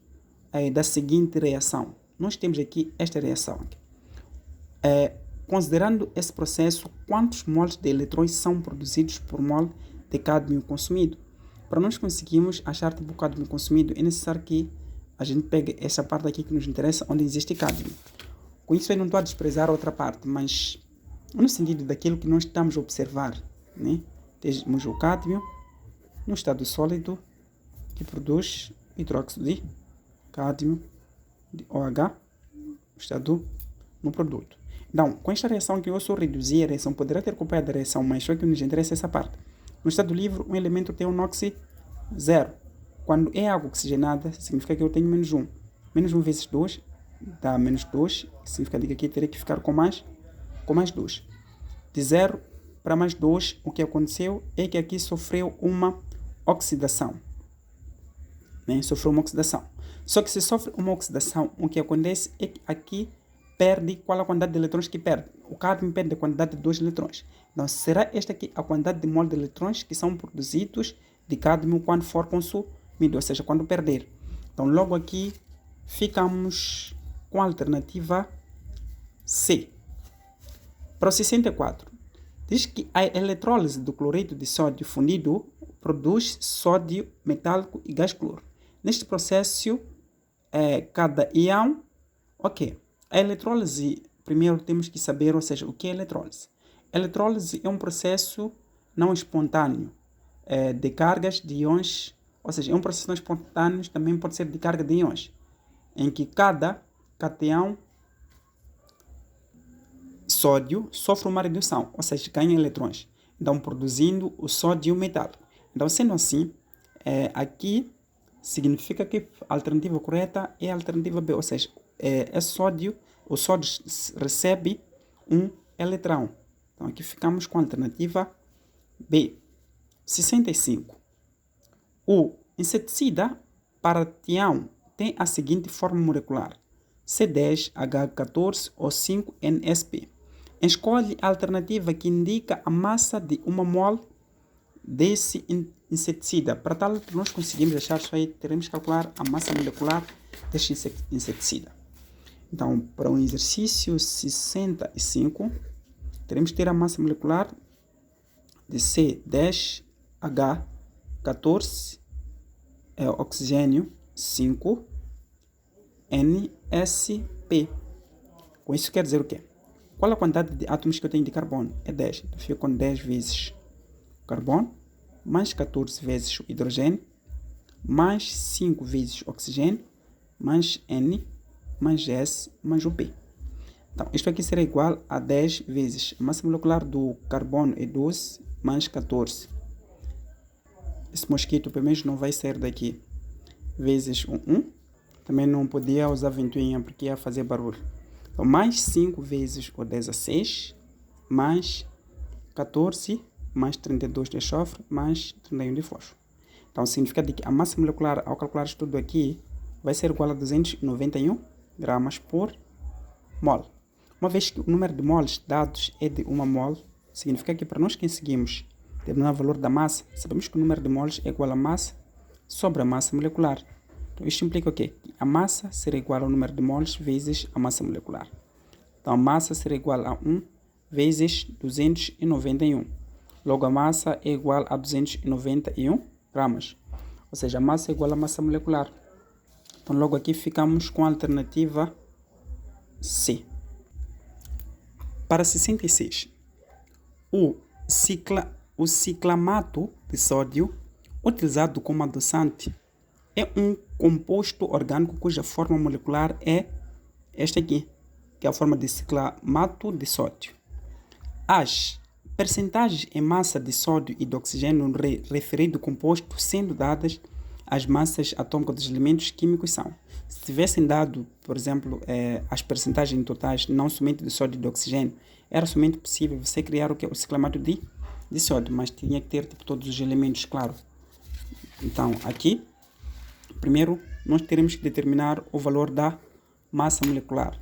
da seguinte reação. Nós temos aqui esta reação. Considerando esse processo, quantos mols de eletrões são produzidos por mol de cádmio consumido? Para nós conseguirmos achar tipo cádmio consumido, é necessário que a gente pega essa parte aqui que nos interessa, onde existe cádmio. Com isso eu não estou a desprezar a outra parte, mas no sentido daquilo que nós estamos a observar, né? Temos o cádmio no estado sólido, que produz hidróxido de cádmio, de OH, estado no produto. Então, com esta reação que eu só reduzi a reação, poderá ter copiado a reação, mas só que nos interessa essa parte. No estado livre, um elemento tem um NOx 0. Quando é água oxigenada, significa que eu tenho menos 1. Menos 1 vezes 2 dá menos 2, que significa que aqui teria que ficar com mais 2. De 0 para mais 2, o que aconteceu é que aqui sofreu uma oxidação. Né? Sofreu uma oxidação. Só que se sofre uma oxidação, o que acontece é que aqui perde, qual a quantidade de eletrões que perde? O cádmio perde a quantidade de 2 eletrões. Então, será esta aqui a quantidade de mol de eletrões que são produzidos de cádmio quando for consumido, ou seja, quando perder. Então, logo aqui, ficamos com a alternativa C. Para o 64, diz que a eletrólise do cloreto de sódio fundido produz sódio metálico e gás cloro. Neste processo, cada íon, ok. A eletrólise, primeiro temos que saber, ou seja, o que é eletrólise. Eletrólise é um processo não espontâneo de cargas de íons, ou seja, é um processo não espontâneo, também pode ser de carga de íons, em que cada cátion sódio sofre uma redução, ou seja, ganha eletrões, então produzindo o sódio metálico. Então, sendo assim, aqui significa que a alternativa correta é a alternativa B, ou seja, o sódio recebe um eletrão. Então, aqui ficamos com a alternativa B. 65. O inseticida paratião tem a seguinte forma molecular: C10H14 ou 5NSP. Escolhe a alternativa que indica a massa de uma mol desse inseticida. Para tal, nós conseguimos achar isso aí, teremos que calcular a massa molecular deste inseticida. Então, para o exercício 65, teremos que ter a massa molecular de C10H14, oxigênio 5, NSP. Com isso quer dizer o quê? Qual a quantidade de átomos que eu tenho de carbono? É 10. Então, fico com 10 vezes o carbono, mais 14 vezes o hidrogênio, mais 5 vezes o oxigênio, mais N, mais S, mais o P. Então, isto aqui será igual a 10 vezes. A massa molecular do carbono é 12, mais 14. Esse mosquito, pelo menos, não vai sair daqui. Vezes 1. Também não podia usar ventoinha porque ia fazer barulho. Então, mais 5 vezes o 16, mais 14, mais 32 de enxofre, mais 31 de fósforo. Então, significa que a massa molecular, ao calcular isto tudo aqui, vai ser igual a 291 gramas por mol. Uma vez que o número de mols dados é de 1 mol, significa que para nós conseguimos determinar o valor da massa, sabemos que o número de mols é igual a massa sobre a massa molecular. Então, isto implica o quê? Que a massa será igual ao número de mols vezes a massa molecular. Então, a massa será igual a 1 vezes 291. Logo, a massa é igual a 291 gramas. Ou seja, a massa é igual à massa molecular. Então, logo aqui ficamos com a alternativa C. Para 66. O ciclamato de sódio, utilizado como adoçante, é um composto orgânico cuja forma molecular é esta aqui, que é a forma de ciclamato de sódio. As percentagens em massa de sódio e de oxigênio no referido composto sendo dadas as massas atômicas dos elementos químicos são. Se tivessem dado, por exemplo, as percentagens totais, não somente de sódio e de oxigênio, era somente possível você criar o ciclamato de sódio, mas tinha que ter todos os elementos, claro. Então, aqui, primeiro, nós teremos que determinar o valor da massa molecular.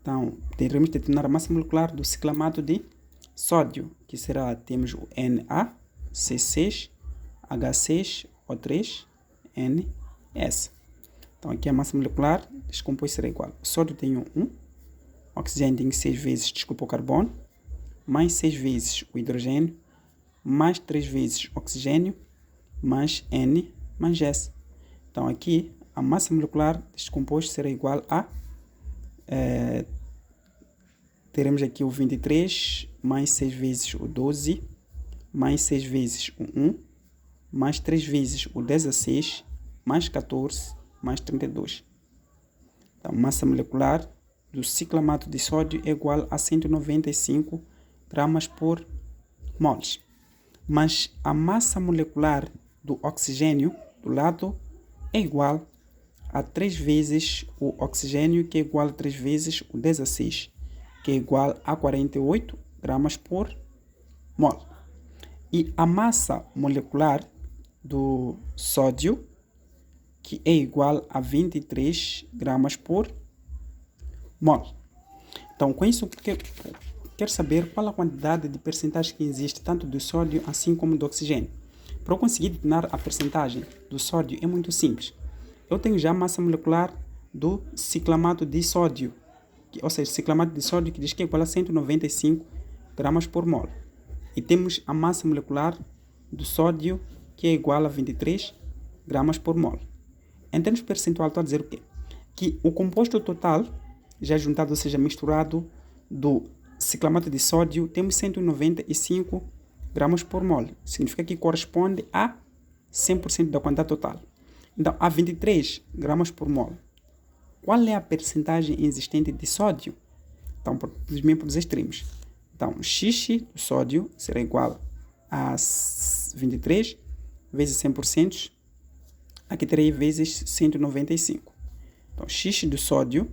Então, teremos que determinar a massa molecular do ciclamato de sódio, que será, temos o NaC6H6O3, NS. Então, aqui a massa molecular descompôs será igual. O sódio tem 1, o oxigênio tem 6 vezes, o carbono, mais 6 vezes o hidrogênio, mais 3 vezes o oxigênio, mais N, mais S. Então, aqui a massa molecular deste composto será igual a... teremos aqui o 23 mais 6 vezes o 12, mais 6 vezes o 1, mais 3 vezes o 16, mais 14, mais 32. Então, massa molecular do ciclamato de sódio é igual a 195 gramas por moles. Mas a massa molecular do oxigênio do lado é igual a 3 vezes o oxigênio, que é igual a 3 vezes o 16, que é igual a 48 gramas por mol. E a massa molecular do sódio, que é igual a 23 gramas por mol. Então, com isso, quero saber qual a quantidade de percentagem que existe tanto do sódio assim como do oxigênio. Para eu conseguir determinar a percentagem do sódio é muito simples. Eu tenho já a massa molecular do ciclamato de sódio, ou seja, ciclamato de sódio que diz que é igual a 195 gramas por mol. E temos a massa molecular do sódio que é igual a 23 gramas por mol. Em termos percentual, estou a dizer o quê? Que o composto total, já juntado, ou seja, misturado do ciclamato de sódio, temos 195 gramas por mol. Significa que corresponde a 100% da quantidade total. Então, a 23 gramas por mol. Qual é a percentagem existente de sódio? Então, simplesmente por os extremos. Então, X do sódio será igual a 23 vezes 100%. Aqui terei vezes 195. Então, X do sódio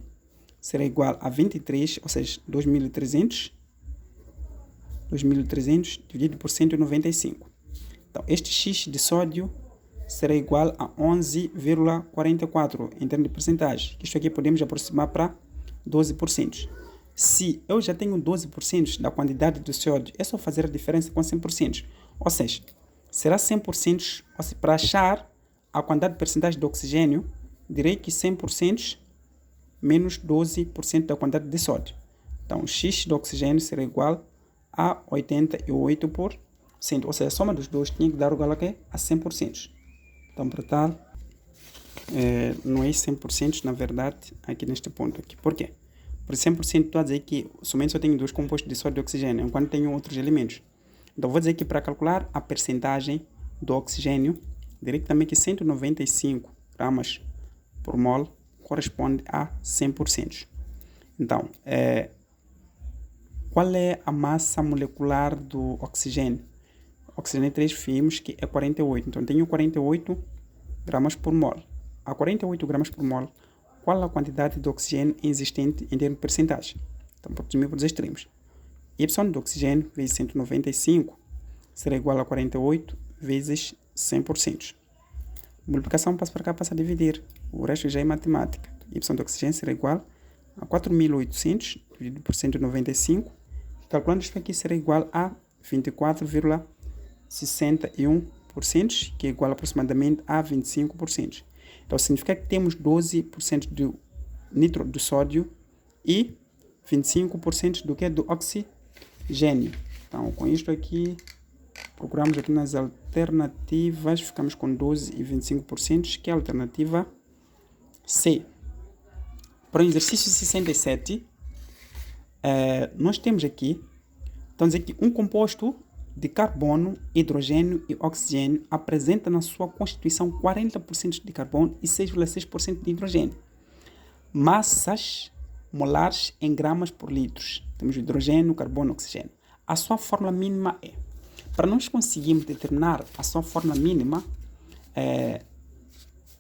será igual a 23, ou seja, 2.300 dividido por 195. Então, este X de sódio será igual a 11,44 em termos de porcentagem. Isto aqui podemos aproximar para 12%. Se eu já tenho 12% da quantidade do sódio, é só fazer a diferença com 100%. Ou seja, será 100%, ou seja, para achar a quantidade de percentagem do oxigênio, direi que 100% menos 12% da quantidade de sódio. Então, X do oxigênio será igual a 88%. Ou seja, a soma dos dois tinha que dar igual a quê? A 100%. Então, por tal, não é 100% na verdade aqui neste ponto aqui. Por quê? Por 100% estou a dizer que somente só tenho dois compostos de sódio e oxigênio, enquanto tenho outros elementos. Então, vou dizer que para calcular a percentagem do oxigênio, direi também que 195 gramas por mol corresponde a 100%. Então, qual é a massa molecular do oxigênio? O oxigênio 3 vimos que é 48. Então, tenho 48 gramas por mol. A 48 gramas por mol, qual a quantidade de oxigênio existente em termos de percentagem? Então, por os extremos. Y do oxigênio vezes 195 será igual a 48 vezes 100%. Multiplicação passa para cá, passa a dividir. O resto já é matemática. Y do oxigênio será igual a 4.800 dividido por 195. Calculando isto aqui será igual a 24,61%, que é igual aproximadamente a 25%. Então, significa que temos 12% do nitro do sódio e 25% do que? Do oxigênio. Então, com isto aqui, procuramos aqui nas alternativas, ficamos com 12% e 25%, que é a alternativa C. Para o exercício 67, nós temos aqui, estamos aqui um composto de carbono, hidrogênio e oxigênio apresenta na sua constituição 40% de carbono e 6,6% de hidrogênio. Massas molares em gramas por litros. Temos hidrogênio, carbono e oxigênio. A sua fórmula mínima é... Para nós conseguirmos determinar a sua fórmula mínima,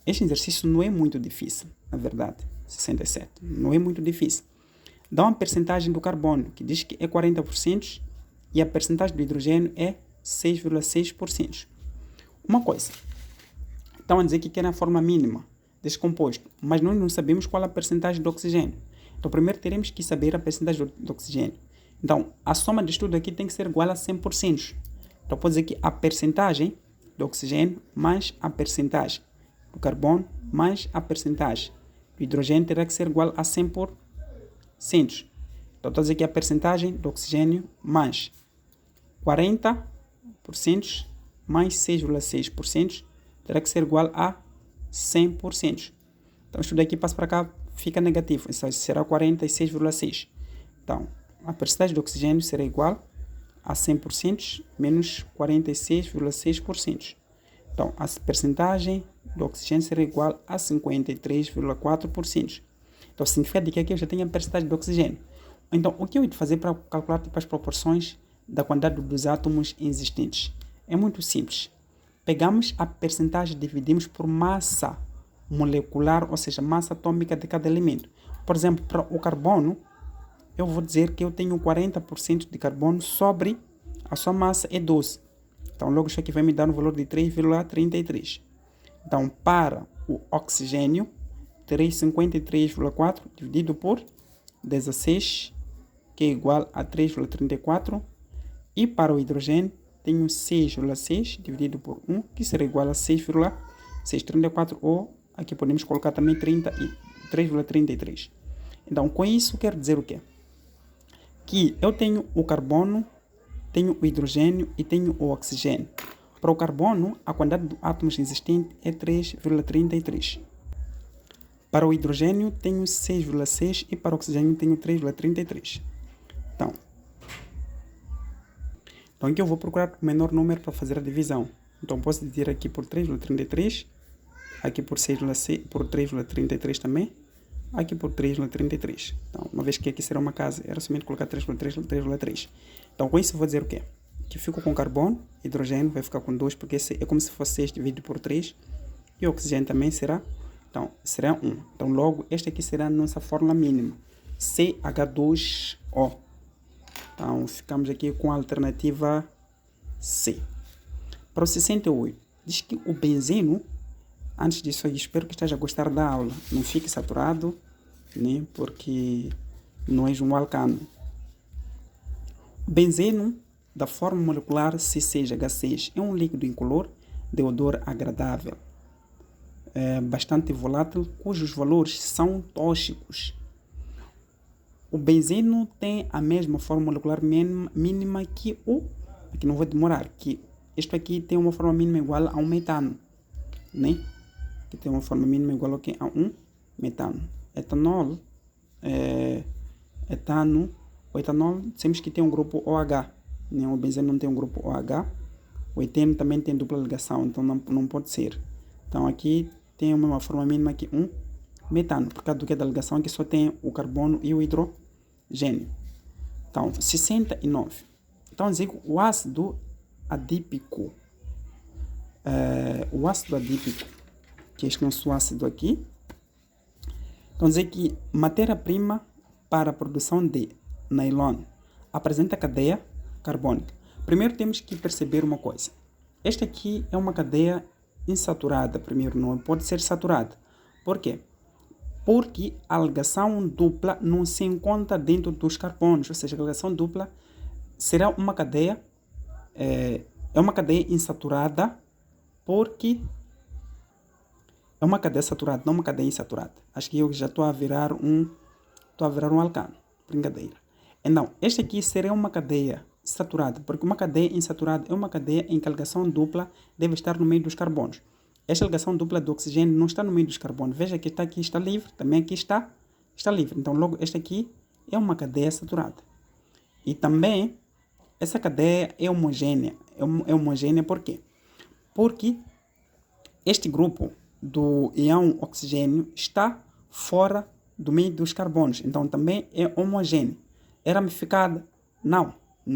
este exercício não é muito difícil, na verdade. 67. Não é muito difícil. Dá uma percentagem do carbono, que diz que é 40%, e a percentagem do hidrogênio é 6,6%. Uma coisa, estão a dizer que querem a forma mínima desse composto, mas nós não sabemos qual é a percentagem do oxigênio. Então, primeiro teremos que saber a percentagem do oxigênio. Então, a soma de tudo aqui tem que ser igual a 100%. Então, pode dizer que a percentagem do oxigênio mais a percentagem do carbono mais a percentagem do hidrogênio terá que ser igual a 100%. Então, estou a dizer que a percentagem do oxigênio mais 40% mais 6,6% terá que ser igual a 100%. Então, isto daqui passa para cá, fica negativo. Isso será 46,6. Então, a percentagem de oxigênio será igual a 100% menos 46,6%. Então, a percentagem do oxigênio será igual a 53,4%. Então, significa que aqui eu já tenho a percentagem de oxigênio. Então, o que eu vou fazer para calcular tipo, as proporções da quantidade dos átomos existentes? É muito simples. Pegamos a percentagem e dividimos por massa molecular, ou seja, massa atômica de cada elemento. Por exemplo, para o carbono, eu vou dizer que eu tenho 40% de carbono sobre a sua massa é 12. Então, logo isso aqui vai me dar um valor de 3,33. Então, para o oxigênio, terei 53,4 dividido por 16, que é igual a 3,34. E para o hidrogênio, tenho 6,6 dividido por 1, que será igual a 6,634, ou aqui podemos colocar também 3,33. Então, com isso, quero dizer o quê? Que eu tenho o carbono, tenho o hidrogênio e tenho o oxigênio. Para o carbono, a quantidade de átomos existente é 3,33. Para o hidrogênio, tenho 6,6 e para o oxigênio, tenho 3,33. Então, aqui eu vou procurar o menor número para fazer a divisão. Então, posso dividir aqui por 3,33, aqui por 6,6, por 3,33 também, aqui por 3,33. Então, uma vez que aqui será uma casa, era somente colocar 3,3. Então, com isso eu vou dizer o quê? Que fico com carbono, hidrogênio vai ficar com 2, porque é como se fosse 6 dividido por 3. E o oxigênio também será, então, será 1. Então, logo, esta aqui será a nossa fórmula mínima, CH2O. Então, ficamos aqui com a alternativa C. Para o 68, diz que o benzeno, antes disso, eu espero que esteja a gostar da aula. Não fique saturado, né? Porque não é um alcano. O benzeno, da forma molecular C6H6, é um líquido incolor de odor agradável, bastante volátil, cujos valores são tóxicos. O benzeno tem a mesma forma molecular mínima que o... Aqui não vou demorar, que isto aqui tem uma forma mínima igual a um metano, né? Que tem uma forma mínima igual a um metano. Etanol, o etanol, dizemos que tem um grupo OH, né? O benzeno não tem um grupo OH. O eteno também tem dupla ligação, então não pode ser. Então aqui tem uma forma mínima que um metano, por causa do que da ligação aqui só tem o carbono e o hidrogênio. Então, 69. Então, digo, o ácido adípico, que é este nosso ácido aqui, então dizer que matéria-prima para a produção de nylon apresenta cadeia carbônica. Primeiro temos que perceber uma coisa. Esta aqui é uma cadeia insaturada, primeiro não pode ser saturada. Por quê? Porque a ligação dupla não se encontra dentro dos carbonos, ou seja, a ligação dupla será uma cadeia, é uma cadeia insaturada, porque é uma cadeia saturada, não uma cadeia insaturada. Acho que eu já estou a virar um alcano, brincadeira. Então, este aqui será uma cadeia saturada, porque uma cadeia insaturada é uma cadeia em que a ligação dupla deve estar no meio dos carbonos. Esta ligação dupla do oxigênio não está no meio dos carbonos. Veja que está aqui, está livre, também aqui está livre. Então, logo, esta aqui é uma cadeia saturada. E também, essa cadeia é homogênea. É homogênea por quê? Porque este grupo do íon oxigênio está fora do meio dos carbonos. Então, também é homogênea. É ramificada? Não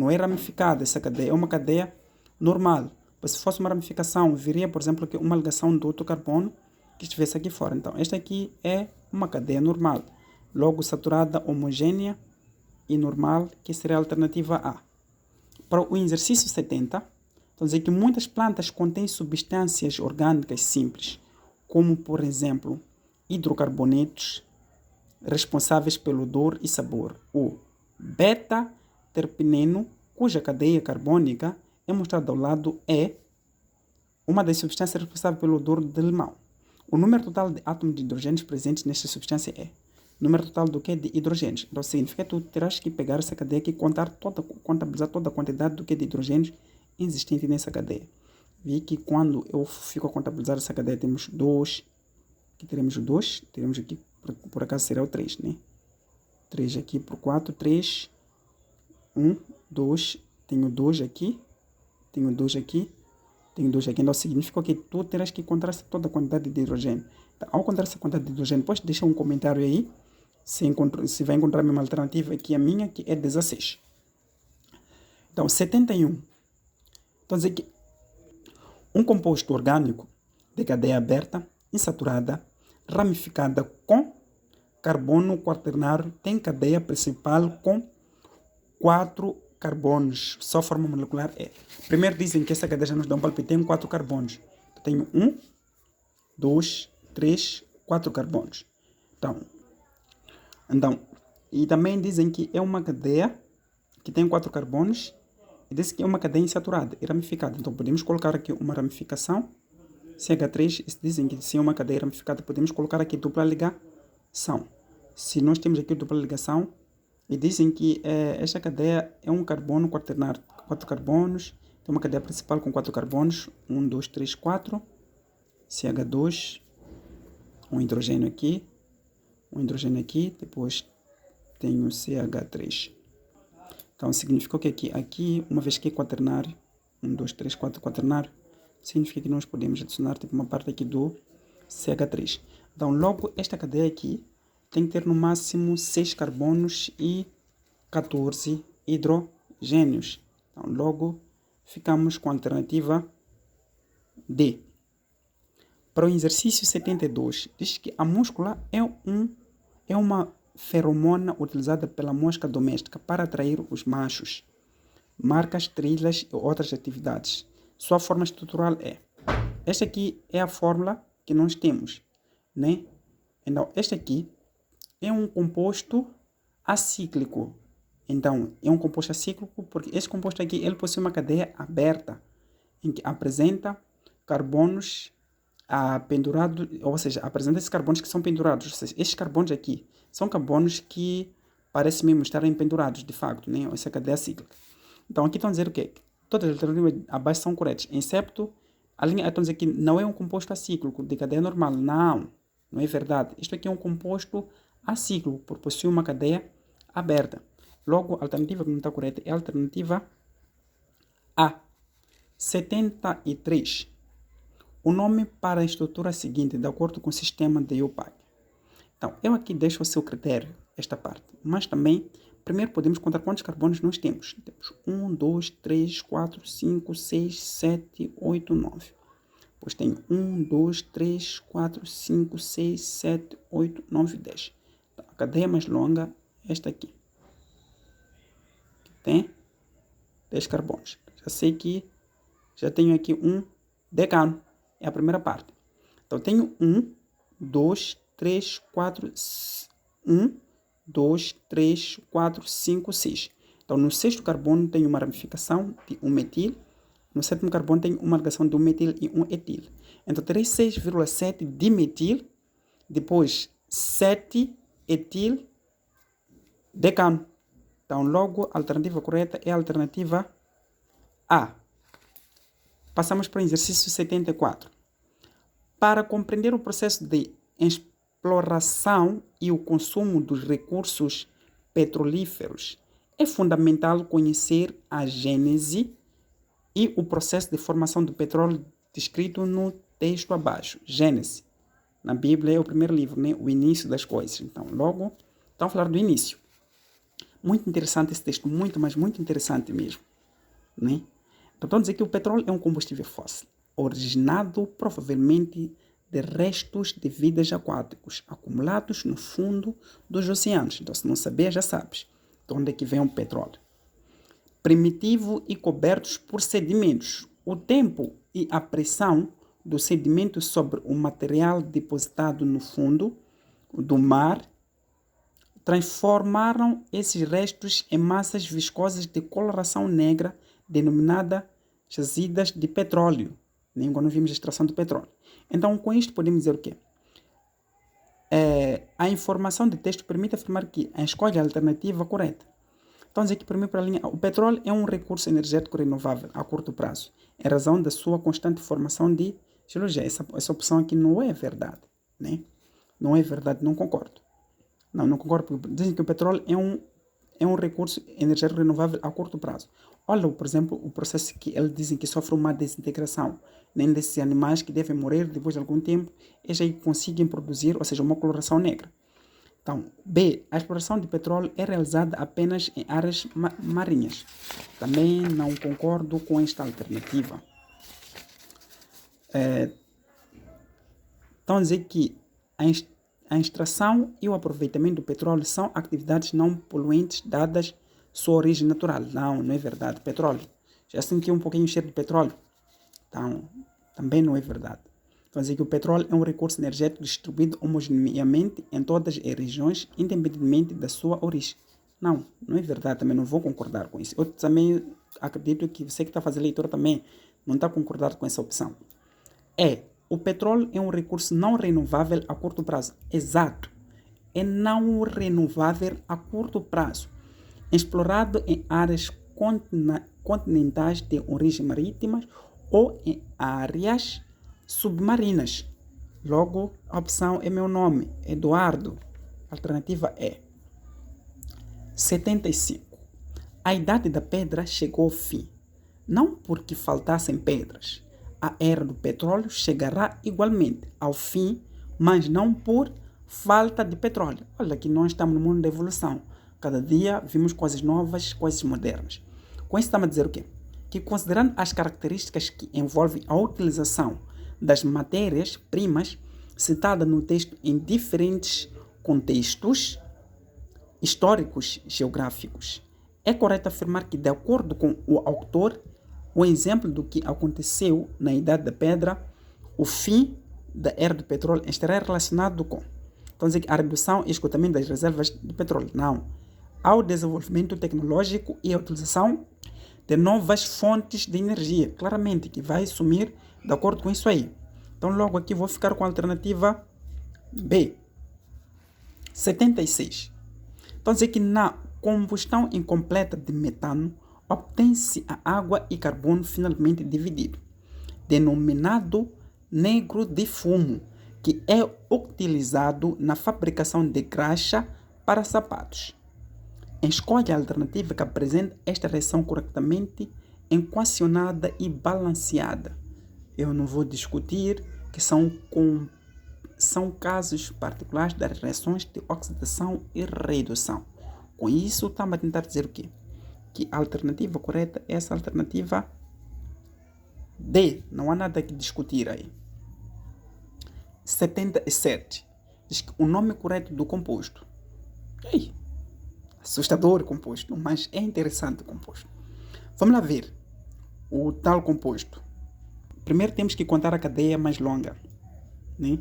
é ramificada essa cadeia. É uma cadeia normal. Se fosse uma ramificação, viria, por exemplo, que uma ligação do outro carbono que estivesse aqui fora. Então, esta aqui é uma cadeia normal. Logo, saturada, homogênea e normal, que seria a alternativa A. Para o exercício 70, então dizer que muitas plantas contêm substâncias orgânicas simples, como, por exemplo, hidrocarbonetos responsáveis pelo odor e sabor. O beta-terpeneno, cuja cadeia carbônica é mostrado ao lado, é uma das substâncias responsáveis pelo odor de limão. O número total de átomos de hidrogênio presentes nesta substância é número total do que? De hidrogênios. Então, significa que tu terás que pegar essa cadeia aqui e contabilizar toda a quantidade do que de hidrogênios existente nessa cadeia. Vi que quando eu fico a contabilizar essa cadeia, temos 2, Aqui teremos o 2, teremos aqui, por acaso será o 3, né? 3 aqui por 4, 3, 1, 2, tenho 2 aqui, tenho 2 aqui, tenho 2 aqui. Então significa que tu terás que encontrar toda a quantidade de hidrogênio. Então, ao encontrar essa quantidade de hidrogênio, depois deixa um comentário aí, se vai encontrar a mesma alternativa que a minha, que é 16. Então, 71. Então, dizer que um composto orgânico de cadeia aberta, insaturada, ramificada com carbono quaternário tem cadeia principal com 4 carbonos. Sua forma molecular é. Primeiro dizem que essa cadeia já nos dá um palpite, tem 4 carbonos. Então, tenho 1, 2, 3, 4 carbonos. Então, e também dizem que é uma cadeia que tem 4 carbonos e diz que é uma cadeia insaturada e ramificada. Então, podemos colocar aqui uma ramificação. CH3, dizem que se é uma cadeia ramificada, podemos colocar aqui dupla ligação. Se nós temos aqui dupla ligação, e dizem que esta cadeia é um carbono quaternário, 4 carbonos, tem uma cadeia principal com 4 carbonos, 1, 2, 3, 4, CH2, um hidrogênio aqui, depois tenho CH3. Então, significa que aqui, uma vez que é quaternário, 1, 2, 3, 4 quaternário, significa que nós podemos adicionar tipo, uma parte aqui do CH3. Então, logo, esta cadeia aqui tem que ter no máximo 6 carbonos e 14 hidrogênios. Então, logo, ficamos com a alternativa D. Para o exercício 72, diz que a múscula é uma feromona utilizada pela mosca doméstica para atrair os machos, marcas, trilhas e outras atividades. Sua forma estrutural é. Esta aqui é a fórmula que nós temos, né? Então, este aqui é um composto acíclico. Então, é um composto acíclico porque esse composto aqui ele possui uma cadeia aberta, em que apresenta carbonos pendurados, ou seja, apresenta esses carbonos que são pendurados. Ou seja, esses carbonos aqui são carbonos que parecem mesmo estarem pendurados, de facto, né? Essa cadeia cíclica. Então, aqui estão a dizer o quê? Todas as alternativas abaixo são corretas, excepto a linha estão a dizer que não é um composto acíclico de cadeia normal. Não é verdade. Isto aqui é um composto acíclico, porque possui uma cadeia aberta. Logo, a alternativa que não está correta é a alternativa A. 73. O nome para a estrutura seguinte, de acordo com o sistema de UPAC. Então, eu aqui deixo ao seu critério esta parte, mas também, primeiro podemos contar quantos carbonos nós temos. Temos 1, 2, 3, 4, 5, 6, 7, 8, 9. Depois tenho 1, 2, 3, 4, 5, 6, 7, 8, 9, 10. Então, a cadeia mais longa é esta aqui. Tem 10 carbonos. Já sei que já tenho aqui um decano. É a primeira parte. Então, tenho 1, 2, 3, 4, 1, 2, 3, 4, 5, 6. Então, no sexto carbono tenho uma ramificação de um metil. No sétimo carbono tenho uma ligação de um metil e um etil. Então, terei 6,7 dimetil, depois 7 etil decano. Então, logo, a alternativa correta é a alternativa A. Passamos para o exercício 74. Para compreender o processo de exploração e o consumo dos recursos petrolíferos, é fundamental conhecer a gênese e o processo de formação do petróleo descrito no texto abaixo. Gênese. Na Bíblia é o primeiro livro, né? O início das coisas. Então, logo, estão a falar do início. Muito interessante esse texto, muito, mas muito interessante mesmo, né? Então, dizer que o petróleo é um combustível fóssil, originado provavelmente de restos de vidas aquáticos acumulados no fundo dos oceanos. Então, se não saber, já sabes de onde é que vem o petróleo. Primitivo e cobertos por sedimentos. O tempo e a pressão do sedimento sobre o material depositado no fundo do mar transformaram esses restos em massas viscosas de coloração negra, denominadas jazidas de petróleo, nem quando vimos a extração do petróleo. Então, com isto podemos dizer o quê? A informação de texto permite afirmar que a escolha alternativa correta. Então, dizer que primeiro para a linha, o petróleo é um recurso energético renovável a curto prazo, em razão da sua constante formação de geologia. Essa opção aqui não é verdade, né? Não é verdade, não concordo. Não concordo, porque dizem que o petróleo é um recurso energético renovável a curto prazo. Olha, por exemplo, o processo que eles dizem que sofre uma desintegração, nem desses animais que devem morrer depois de algum tempo, eles aí conseguem produzir, ou seja, uma coloração negra. Então, B. A exploração de petróleo é realizada apenas em áreas marinhas. Também não concordo com esta alternativa. Então, dizer que a extração e o aproveitamento do petróleo são atividades não poluentes dadas sua origem natural. Não é verdade. Petróleo. Já senti um pouquinho o cheiro de petróleo? Então, também não é verdade. Então, dizer que o petróleo é um recurso energético distribuído homogeneamente em todas as regiões, independentemente da sua origem. Não é verdade. Também não vou concordar com isso. Eu também acredito que você que está fazendo leitura também não está concordando com essa opção. O petróleo é um recurso não renovável a curto prazo. Exato. É não renovável a curto prazo. Explorado em áreas continentais de origem marítima ou em áreas submarinas. Logo, a opção é meu nome, Eduardo. Alternativa é 75. A idade da pedra chegou ao fim. Não porque faltassem pedras. A era do petróleo chegará igualmente ao fim, mas não por falta de petróleo. Olha que nós estamos no mundo da evolução. Cada dia vimos coisas novas, coisas modernas. Com isso estamos a dizer o quê? Que considerando as características que envolvem a utilização das matérias-primas citadas no texto em diferentes contextos históricos geográficos, é correto afirmar que, de acordo com o autor, o exemplo do que aconteceu na Idade da Pedra, o fim da era do petróleo estará relacionado com, então, dizer que a redução e esgotamento das reservas de petróleo. Não. Ao desenvolvimento tecnológico e a utilização de novas fontes de energia. Claramente que vai sumir de acordo com isso aí. Então, logo aqui vou ficar com a alternativa B. 76. Então, dizer que na combustão incompleta de metano, obtém-se a água e carbono finalmente dividido, denominado negro de fumo, que é utilizado na fabricação de graxa para sapatos. Escolha a alternativa que apresenta esta reação corretamente equacionada e balanceada. Eu não vou discutir que são casos particulares das reações de oxidação e redução. Com isso, estamos a tentar dizer o quê? Que a alternativa correta é essa alternativa D. Não há nada que discutir aí. 77. Diz que o nome correto do composto. Assustador o composto, mas é interessante o composto. Vamos lá ver o tal composto. Primeiro temos que contar a cadeia mais longa, né?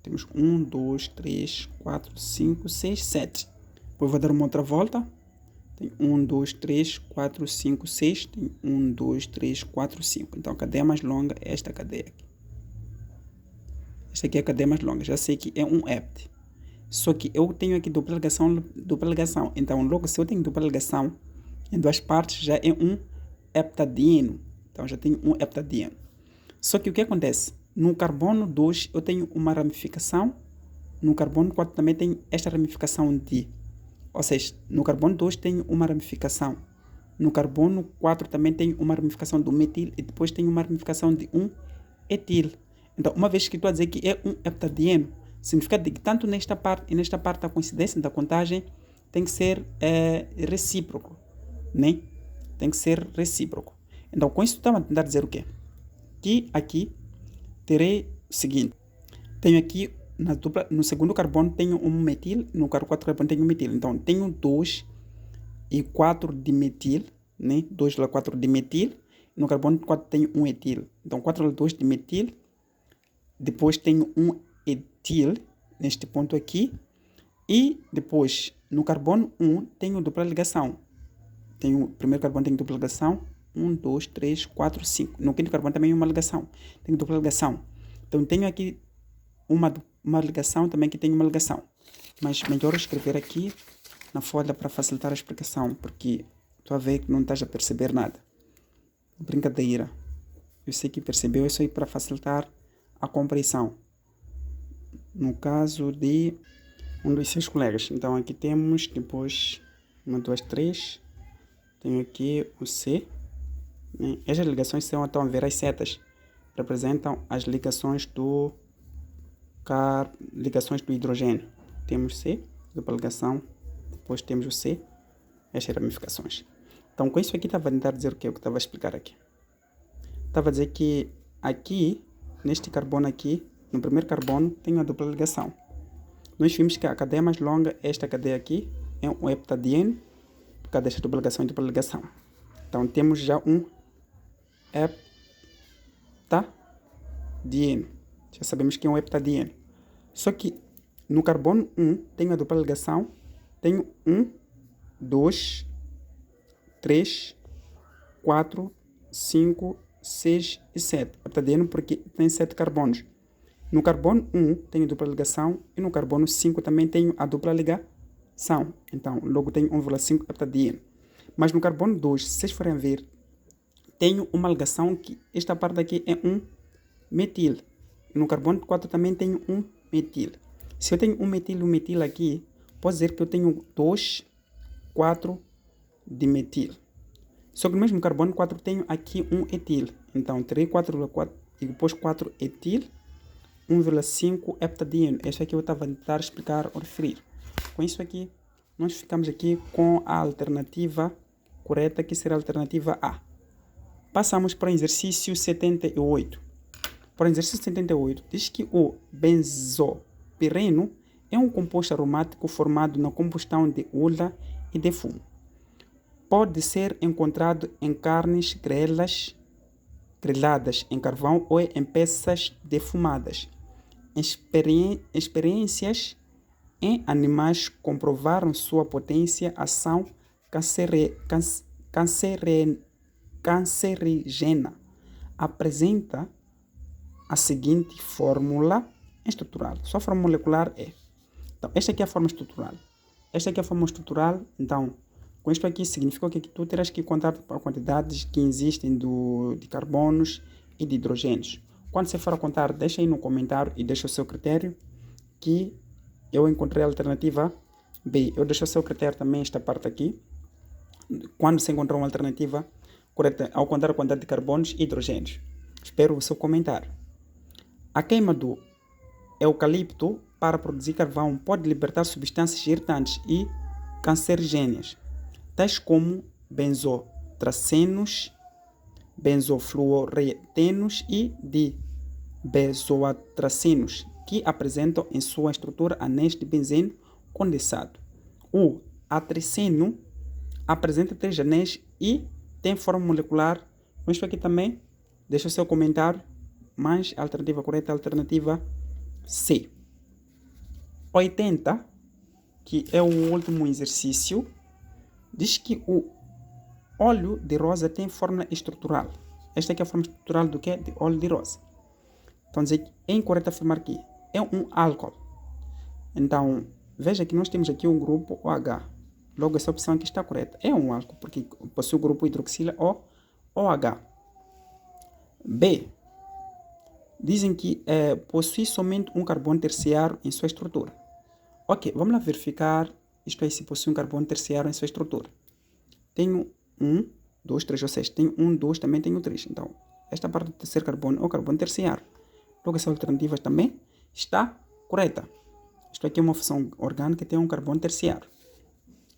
Temos 1, 2, 3, 4, 5, 6, 7. Depois vou dar uma outra volta. Tem 1, 2, 3, 4, 5, 6. Tem 1, 2, 3, 4, 5. Então a cadeia mais longa é esta cadeia aqui. Esta aqui é a cadeia mais longa. Já sei que é um hept. Só que eu tenho aqui dupla ligação. Então, logo, se eu tenho dupla ligação em duas partes, já é um heptadieno. Então, já tenho um heptadieno. Só que o que acontece? No carbono 2, eu tenho uma ramificação. No carbono 4 também tem esta ramificação de. Ou seja, no carbono 2 tem uma ramificação. No carbono 4 também tem uma ramificação do metil e depois tem uma ramificação de um etil. Então, uma vez que estou a dizer que é um heptadieno, significa que tanto nesta parte e nesta parte a coincidência da contagem tem que ser recíproco, né? Tem que ser recíproco. Então, com isso, estamos a tentar dizer o quê? Que aqui terei o seguinte. Tenho aqui, no segundo carbono, tenho um metil, no quarto carbono tenho um metil. Então, tenho 2 e 4 de metil, né? 2 a 4 de metil. No carbono 4 tenho um etil. Então, 4 a 2 de metil. Depois tenho um etil, neste ponto aqui. E depois, no carbono 1, tenho dupla ligação. O primeiro carbono tem dupla ligação. 1, 2, 3, 4, 5. No quinto carbono também uma ligação. Tenho dupla ligação. Então, tenho aqui uma ligação também que tem uma ligação. Mas melhor escrever aqui na folha para facilitar a explicação, porque estou a ver que não estás a perceber nada. Brincadeira. Eu sei que percebeu isso aí para facilitar a compreensão. no caso de um dos seus colegas. Então aqui temos depois 1, 2, 3. Tenho aqui o C. Né? Estas ligações são, então, a ver as setas. Representam as ligações do hidrogênio. Temos C, dupla ligação. Depois temos o C. Estas ramificações. Então com isso aqui estava a tentar dizer o que eu estava a explicar aqui. Estava a dizer que aqui, neste carbono aqui, no primeiro carbono, tem uma dupla ligação. Nós vimos que a cadeia mais longa, esta cadeia aqui, é um heptadieno, por causa desta dupla ligação e dupla ligação. Então temos já um heptadieno. Já sabemos que é um heptadieno. Só que no carbono 1 tem uma dupla ligação, tenho 1, 2, 3, 4, 5, 6 e 7. Heptadieno porque tem 7 carbonos. No carbono 1 tenho dupla ligação e no carbono 5 também tenho a dupla ligação. Então, logo tenho 1,5 heptadieno. Mas no carbono 2, se vocês forem ver, tenho uma ligação que esta parte aqui é um metil. No carbono 4 também tenho um metil. Se eu tenho um metil aqui, posso dizer que eu tenho 2, 4 de metil. Só que no mesmo carbono 4 tenho aqui um etil. Então, terei 4,4 e depois 4 etil, 1,5 heptadieno. Este aqui eu estava a tentar explicar ou referir. Com isso aqui, nós ficamos aqui com a alternativa correta, que será a alternativa A. Passamos para o exercício 78. Para o exercício 78, diz que o benzopireno é um composto aromático formado na combustão de ula e de fumo. Pode ser encontrado em carnes grelhadas em carvão ou em peças defumadas. Experiências em animais comprovaram sua potência ação cancerígena. Apresenta a seguinte fórmula estrutural. Sua fórmula molecular é... Então, esta aqui é a forma estrutural. Esta aqui é a forma estrutural. Então, com isto aqui significa que tu terás que contar as quantidades que existem de carbonos e de hidrogênios. Quando você for a contar, deixa aí no comentário e deixa o seu critério, que eu encontrei a alternativa B. Eu deixo o seu critério também esta parte aqui. Quando você encontrar uma alternativa correta ao contar a quantidade de carbonos e hidrogênios. Espero o seu comentário. A queima do eucalipto para produzir carvão pode libertar substâncias irritantes e cancerígenas, tais como benzotracenos, benzofluoretenos e dibenzoatracenos, que apresentam em sua estrutura anéis de benzeno condensado. O atraceno apresenta 3 anéis e tem forma molecular. Com isso aqui também, deixa o seu comentário, mas a alternativa correta é a alternativa C. 80, que é o último exercício, diz que o óleo de rosa tem forma estrutural. Esta aqui é a forma estrutural do que? De óleo de rosa. Então, dizer, é incorreto afirmar que é um álcool. Então, veja que nós temos aqui um grupo OH. Logo, essa opção aqui está correta. É um álcool, porque possui o grupo hidroxila OH. B. Dizem que possui somente um carbono terciário em sua estrutura. Ok, vamos lá verificar isto aí, se possui um carbono terciário em sua estrutura. Tenho 1, 2, 3, ou seja, tenho 1, 2, também tenho 3. Então, esta parte do terceiro carbono é o carbono terciário. Logo, essa alternativa também está correta. Isto aqui é uma função orgânica que tem um carbono terciário.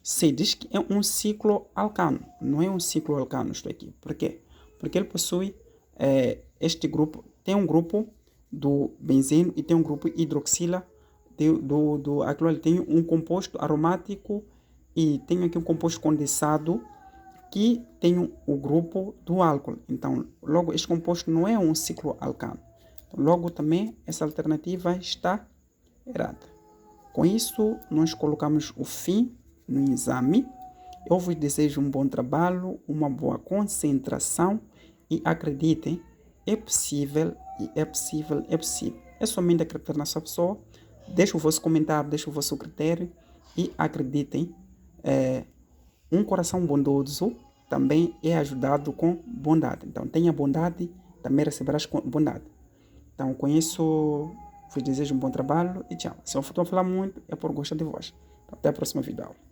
C diz que é um cicloalcano. Não é um cicloalcano isto aqui. Por quê? Porque ele possui este grupo. Tem um grupo do benzeno e tem um grupo hidroxila. Aquilo ali tem um composto aromático e tem aqui um composto condensado que tem o grupo do álcool. Então, logo, este composto não é um cicloalcano. Então, logo, também, essa alternativa está errada. Com isso, nós colocamos o fim no exame. Eu vos desejo um bom trabalho, uma boa concentração e acreditem, é possível e é possível, é possível. É somente acreditar na sua pessoa. Deixe o vosso comentário, deixe o vosso critério e acreditem. Um coração bondoso também é ajudado com bondade. Então, tenha bondade, também receberás com bondade. Então, com isso, Vos desejo um bom trabalho e tchau. Se eu for falar muito, é por gostar de vós. Até a próxima vídeo.